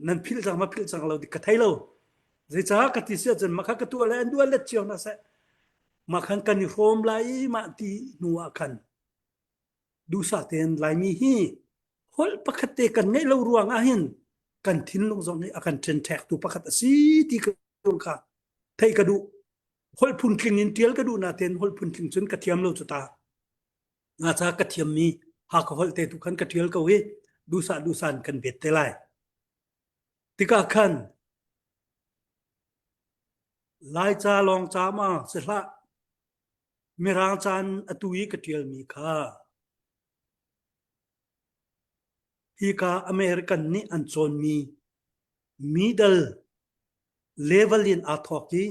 นันพิลจังมาพิลจังเราดิกะไทยเราเจจ้ากะทิเสียจนมาขักตัวแล้วดูเล็ดเชียวนะเสมาขันกันนิโฟมไลมาตีนัวกันดูสาเตนไลมีฮีฮอลปะคัตเตกันไงเรารวงอาหินกันทิ้นลงตรงนี้อากันเทนแท็กตัวปะคัตสีที่กระดูกค่ะไทยกระดูฮอลพุนคิงอินเทียลกระดูนาเตนฮอลพุนคิงจนกระเทียมเราจุตางาจากระเทียมมีหากฮอลเตทุกันกระเทียลก็เวดูสานกันเบ็ดเตไลติกาคันลายจาลองจามาเสละมีรางจานอตุยกระเทียลมีค่าฮีกาอเมริกันนี่อันจนมี middle level in อาทอกี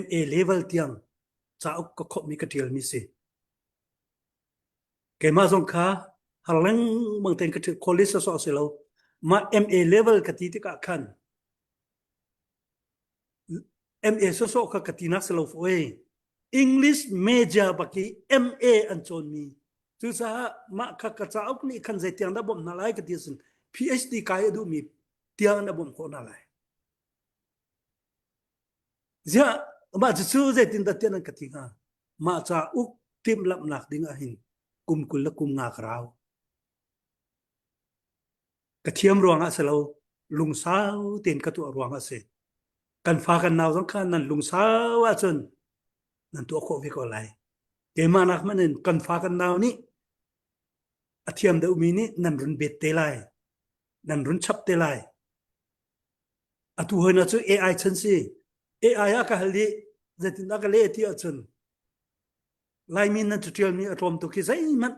MA level เตียงจะเอาก็คบมีกระเทียลมีสิเกมาสงค่าหังบางเต็นกระเทียลโคลิสสอเสลามา MA level กระติกะคัน MA สสกะตินักเสลาฟเว English major บัก MA อันจนมีจุดสามาขักกระจาอุนี่คันใจเตียงดับบนาไลกติสิน PhD กายดูมีเตียงดับบคนอะไรเจ้า ma chu je tin da tian ka tinga ma cha uk tim lap nak ding a hin kum kul la kum nga kraw ka thiam ruang a selo lung sao tin ka tu ruang a se kan fa kan naw song khan nan lung sao a chun nan tu kho vi ko lai ke ma nak manin kan fa kan naw ni a thiam de umi ni nan run bet te lai nan run chap te lai atu hoina chu AI chen si AI a ka haldi zetin da ka le ti a chun lai min na tutorial mi atom to ki sai man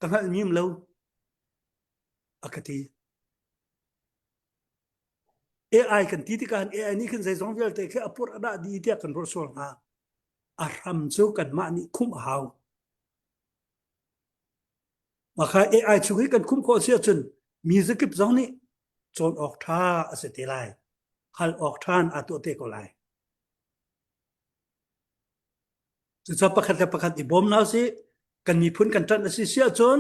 ka hal mim lo akati AI kan ti kan AI ni kan sai song vel te ke apur ada di ti kan ro sol ha aram chu kan ma ni khum haw maka AI chu kan khum ko sia chun mi zakip zong ni chon ok tha ase te lai hal ok than atu te ko laiจะประคัดอีบอมนาวสิกันมีพุนกันตันสิเสียจน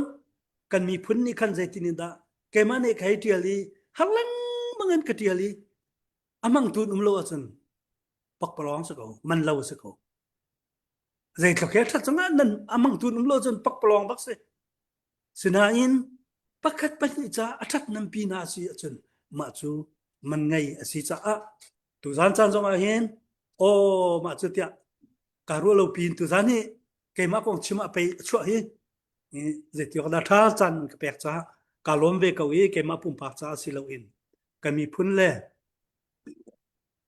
กันมีพุนนี่คันใจตินิดาแกมาในไขเทียลีหัลังบังเอิญกะเทียลีอมังตูนโลจันปักปลองสักเอามันเล่าสักเอาใจตะแคทัดจังนั้นอมังตูนโลจันปักปลองบักเสสนาอินประคัดปัญจาอัตัดนำปีนาสิจันมาจูมันไงสิจะอะตุซานจันจงอาเห็นโอ้มาจูเตียการัวเราปีนตุซานี่เกมาปองชิมาไปช่วยนี่เจติกดาทาจันกะแปกจ้ากาลมเวกวีเกมาปุ่มปากจ้าสิเลอินกะมีพุนแล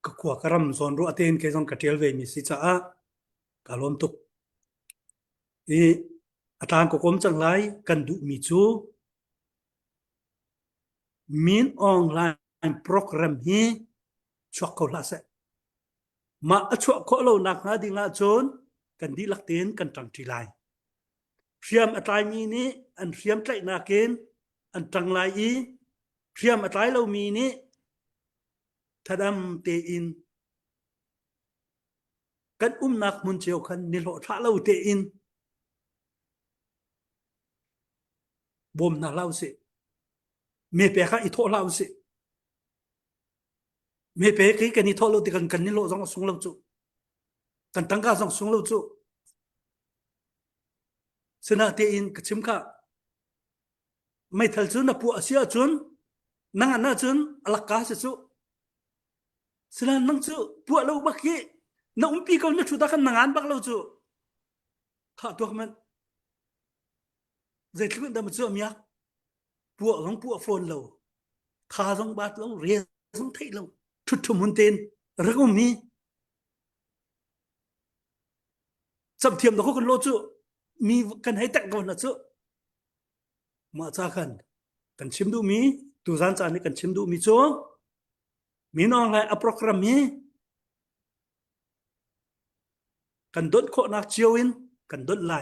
กะขวกรัมซอนรัวเตนเกซองกะเทียลเวมีสิจ้ากาลมตุกนี่อาตานก็กมจังไลกันดุมีจูมินออนไลน์โปรแกรมฮีชอกโคลาเซมาอชวโคโลนักหาดิงาโจนกันดีลักเตนกันตังทีไลเทียมอัตายมีนี้อันเทียมใจนาเกนอันตังไลอีเทียมอัตายเรามีนี้ทดำเตอินกันนักมุนเจียวคันนิโลทะเราเตอินบ่มนาเล่าสิเมเปคะอีโทเล่าสิเมเปกีกันนี่โทโลติกันนี่โลสองสงโลจุกันตั้งกาสงโลจุสนาเตอินกะชิมค่ะไม่ทัลจุนนะปัวเสียจุนนังอันน่ะจุนอลักกาสิจุสนานังจุปัวเราบักกี้นะปีกอนชุดตะกันนังอันบักเราจุข้าตัวมันเจ็ดลิบดำจุมียปัวของปัวโฟนเราข้าสงบาทเราเรียสงไทยเราทุกมุนเตนรักมีสับเทียมตะคนโลจุมีกันให้ตักก่อนนะจุมาจากกันชิมดูมีตุซานจานี่กันชิมดูมีจุมีน้องไรอัปโปรแกรมมีกันดดโคนักเจียวอินกันดดไล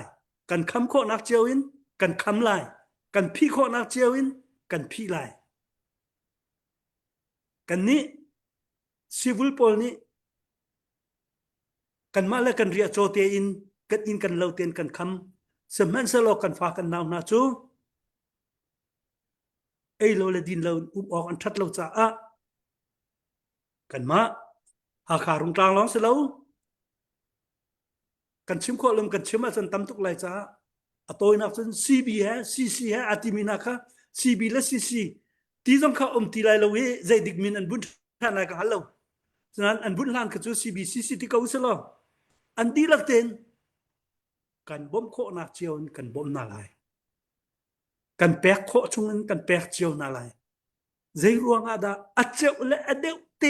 กันคำโคนักเจียวอินกันคำไลกันพี่โคนักเจียวอินกันพี่ไลกันนี้civil pol ni kan ma la kan ria cho te in kan in kan lo ten kan kham seman sa lo kan fa kan naw na chu ei lo le din lo ok an that lo cha a kan ma ha kha rung tang long se lo kan chim kho lum kan chima chan tam tuk lai cha atoi na chen cb ha cc ha atimina kha cb la cc ti jong kha ti lai lo we zai dik min an bun tha na ka haloฉะนั้นอันบุญลานกระจู CBCC ที่เขาสลออันดีลักเต็นกันบ่มโคนักเจียวกันบ่มนาลายกันแปกโคชุงกันแปกเจียวนาลายใจรวงอาดาอัดเจียวและอัดเดวเต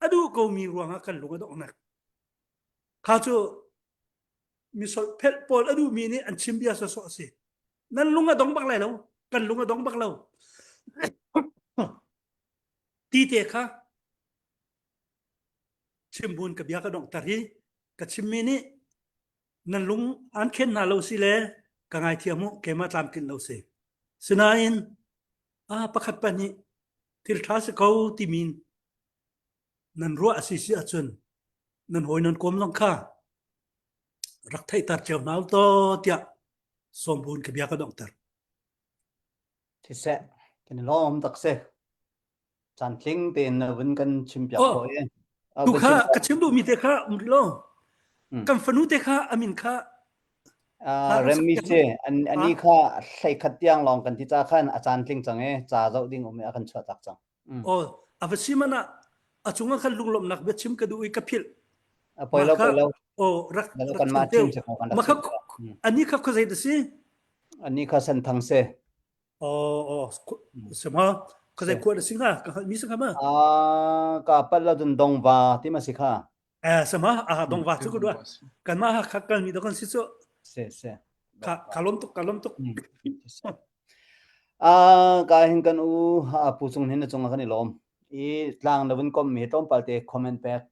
อดูก็มีรวงกันลงดอกนักข้าจูมีสเพชรปอลอดูมีนี่อันชิมเบียสสสินั่นลงดองบักไหลแล้วกันลงดองบักเราตีเตะค่ะชิมบุญกับยากระดองตารีกับชิมมินี่นั่นลุงอันเข็นนาเราสิเลกังไอเทียมุเกมาตามกินเราสิสนาอินประคัดปนิทิลทัสเขาติมินนั่นรัวอสิสิอาจุนนั่นหอยนั่นกลมต้องข้ารักไทยตัดเจ้าหนาวโตเตียสมบูรณ์กับยากระดองตาที่แสกันล้อมตักเสจันทลิงเป็นวันกันชิมเปียกโอย tu kha kachim du mi te kha umrilo kan fanu te kha amin kha remi se ani kha sai khatyang long kan ti cha khan achan tling change cha zo ding ome akan chwa tak chang avasimana achunga khan lunglom nak bechim ka du ka phil poilo rak kan ma tim se kan ma kha ani kha ko zai dasi ani kha san thang se sema ko zai ko dasi nga ka mi sa ma ka palla dun dong wa ti ma sikha sema dong wa chu ko do kan ma kha kan mi do kan si so se kalom tuk ka hin kan u pu chung hin chung kan lom I tlang na bun kom mi tom palte comment back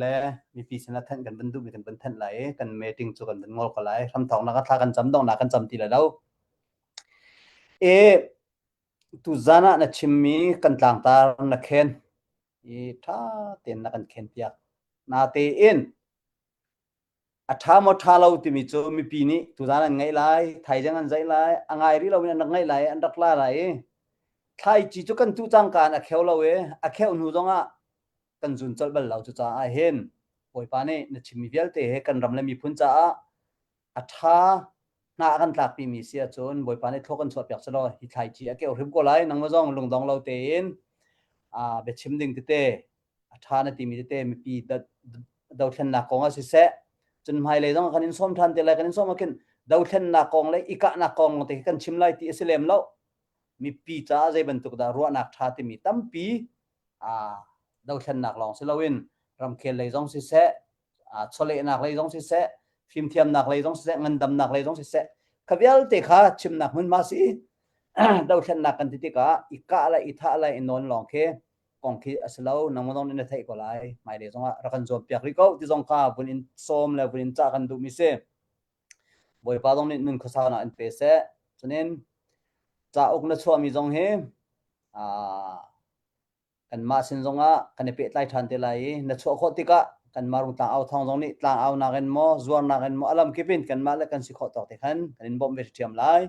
le mi pi sena than kan bandu mi kan ban than lai kan meeting chu kan ban ngol ka lai ram thong na ka thla kan cham dong na kan cham ti la lo tu zana na chimmi kan tlang tar na khen tha ten na kan khen pia na te in atha mo tha lo ti mi chu mi pi ni tu zana ngai lai thai jang an zai lai angai ri lo mi an ngai lai an dak la lai thai chi chu kan tu chang kan a kheu lo a kheu nu zonga kan jun chal bal lo chu cha a hen poi pa ne na chimmi vial te he kan ram le mi phun cha atha na kan tlak pi mi sia chon boi pa ne thokan chwa pyak chalo hi thai chi a keu rim ko lai nang ma jong lung dong lo te in be chim ding te atha na ti mi te mi pi da thlen na konga si se chun mai le jong kan in som than te lai kan in som akin da thlen na kong le ika na kong te kan chim lai ti selem lo mi pi cha zai ban tuk da ro nak tha ti mi tam pi da thlen nak long se lawin ram khel le jong si se chole nak le jong si se phim thiam nak le jong se ngan dam nak le jong se khavial te kha chim nak mun ma si da thlen nak kan ti ka ika la itha la inon long khe kong khi aslo namodong ne thai ko lai mai le jong ra kan job pyak ri ko ti jong ka bun in som le bun in cha kan du mi se boi pa dong ni nun khosa na an pe se chunin cha ok na chwa mi jong he kan ma sin zonga kan pe tlai than te lai na chwa kho ti ka kan maru ta au thong jong ni tlang au na gen mo zuar na gen mo alam kipin kan ma la kan si kho tok te khan kan bom be thiam lai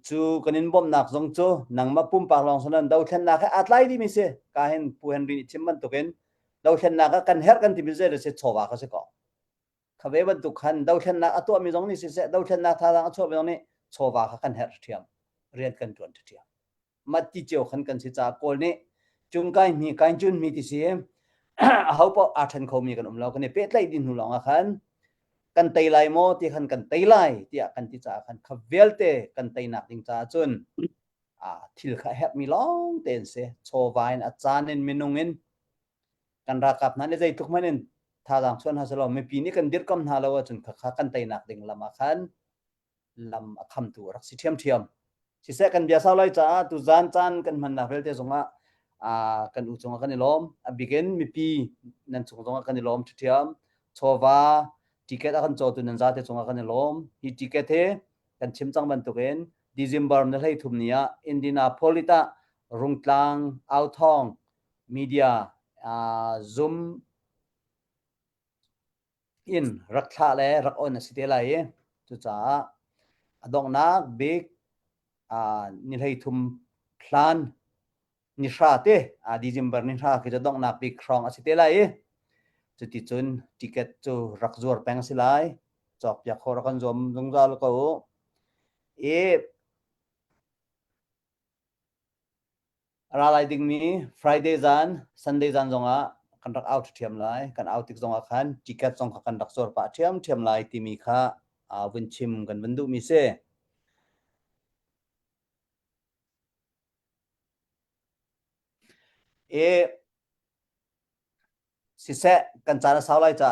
chu kan bom nak jong chu nang ma pum pak long sonan dau thlen na kha atlai di mi se ka hen pu hen ri chimman to ken dau thlen na ka kan her kan ti mi je se chowa ka se ko khawe ban tu khan dau thlen na ato mi jong ni se dau thlen na tha lang chowa jong ni chowa ka kan her thiam rian kan tuan thiam mat ti cheu khan kan si cha kol ni chung kai mi kai chun mi ti si how po athan kho mi kan lo kan pe tlai din hu long a khan kan tai lai mo ti khan kan tai lai ti kan ti cha khan khavel te kan tai nak ding cha chun thil kha hep mi long ten se chowain a chanin minungin kan ra kap na le jai tuk manin tha jang chon ha salo me pi ni kan dir kam na lo chun kha kan tai nak ding lama khan lam a kham tu rak si thiam si se kan bia sa lai cha tu zan chan kan man na vel te zonga kan u chonga kan lom a begin mi pi nan chonga kan lom thiam chowa ticket akan cho tu nan za te chonga kan lom hi ticket he kan chim chang ban to gen December na lai thum nia Indinapolita rungtlang authong media zoom in rakha le rak on site lai chu cha adong na big ni lai thum plan ni sha te December ni sha ke dong na big krong asite lai chu ti chun ticket chu rak zor peng silai chok ya khor kan zom jungzal ko ra lai ding mi Friday zan Sunday zan zonga kan rak out thiam lai kan out tik zonga khan ticket zong kan rak zor pa thiam lai ti mi kha win chim kan bandu mi se si se kan chara saulai cha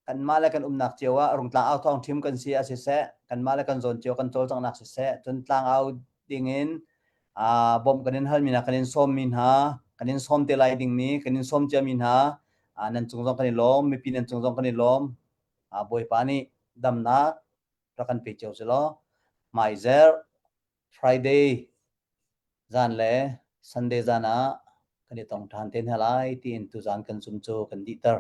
kan mala kan umnak chewa rungtlang au thong thim kan si a si se kan mala kan zon chew kan chol chang nak si se chun tlang au dingin bom kanin hal mina kanin som min ha kanin som te lai ding mi kanin som cha min ha nan chung jong kanin lom mi pin nan chung jong kanin lom boi pani dam na rakan pe chew chelo mai zer Friday zan le Sunday zana kan tong than ten halai tin tu zan kan sum chu kan di tar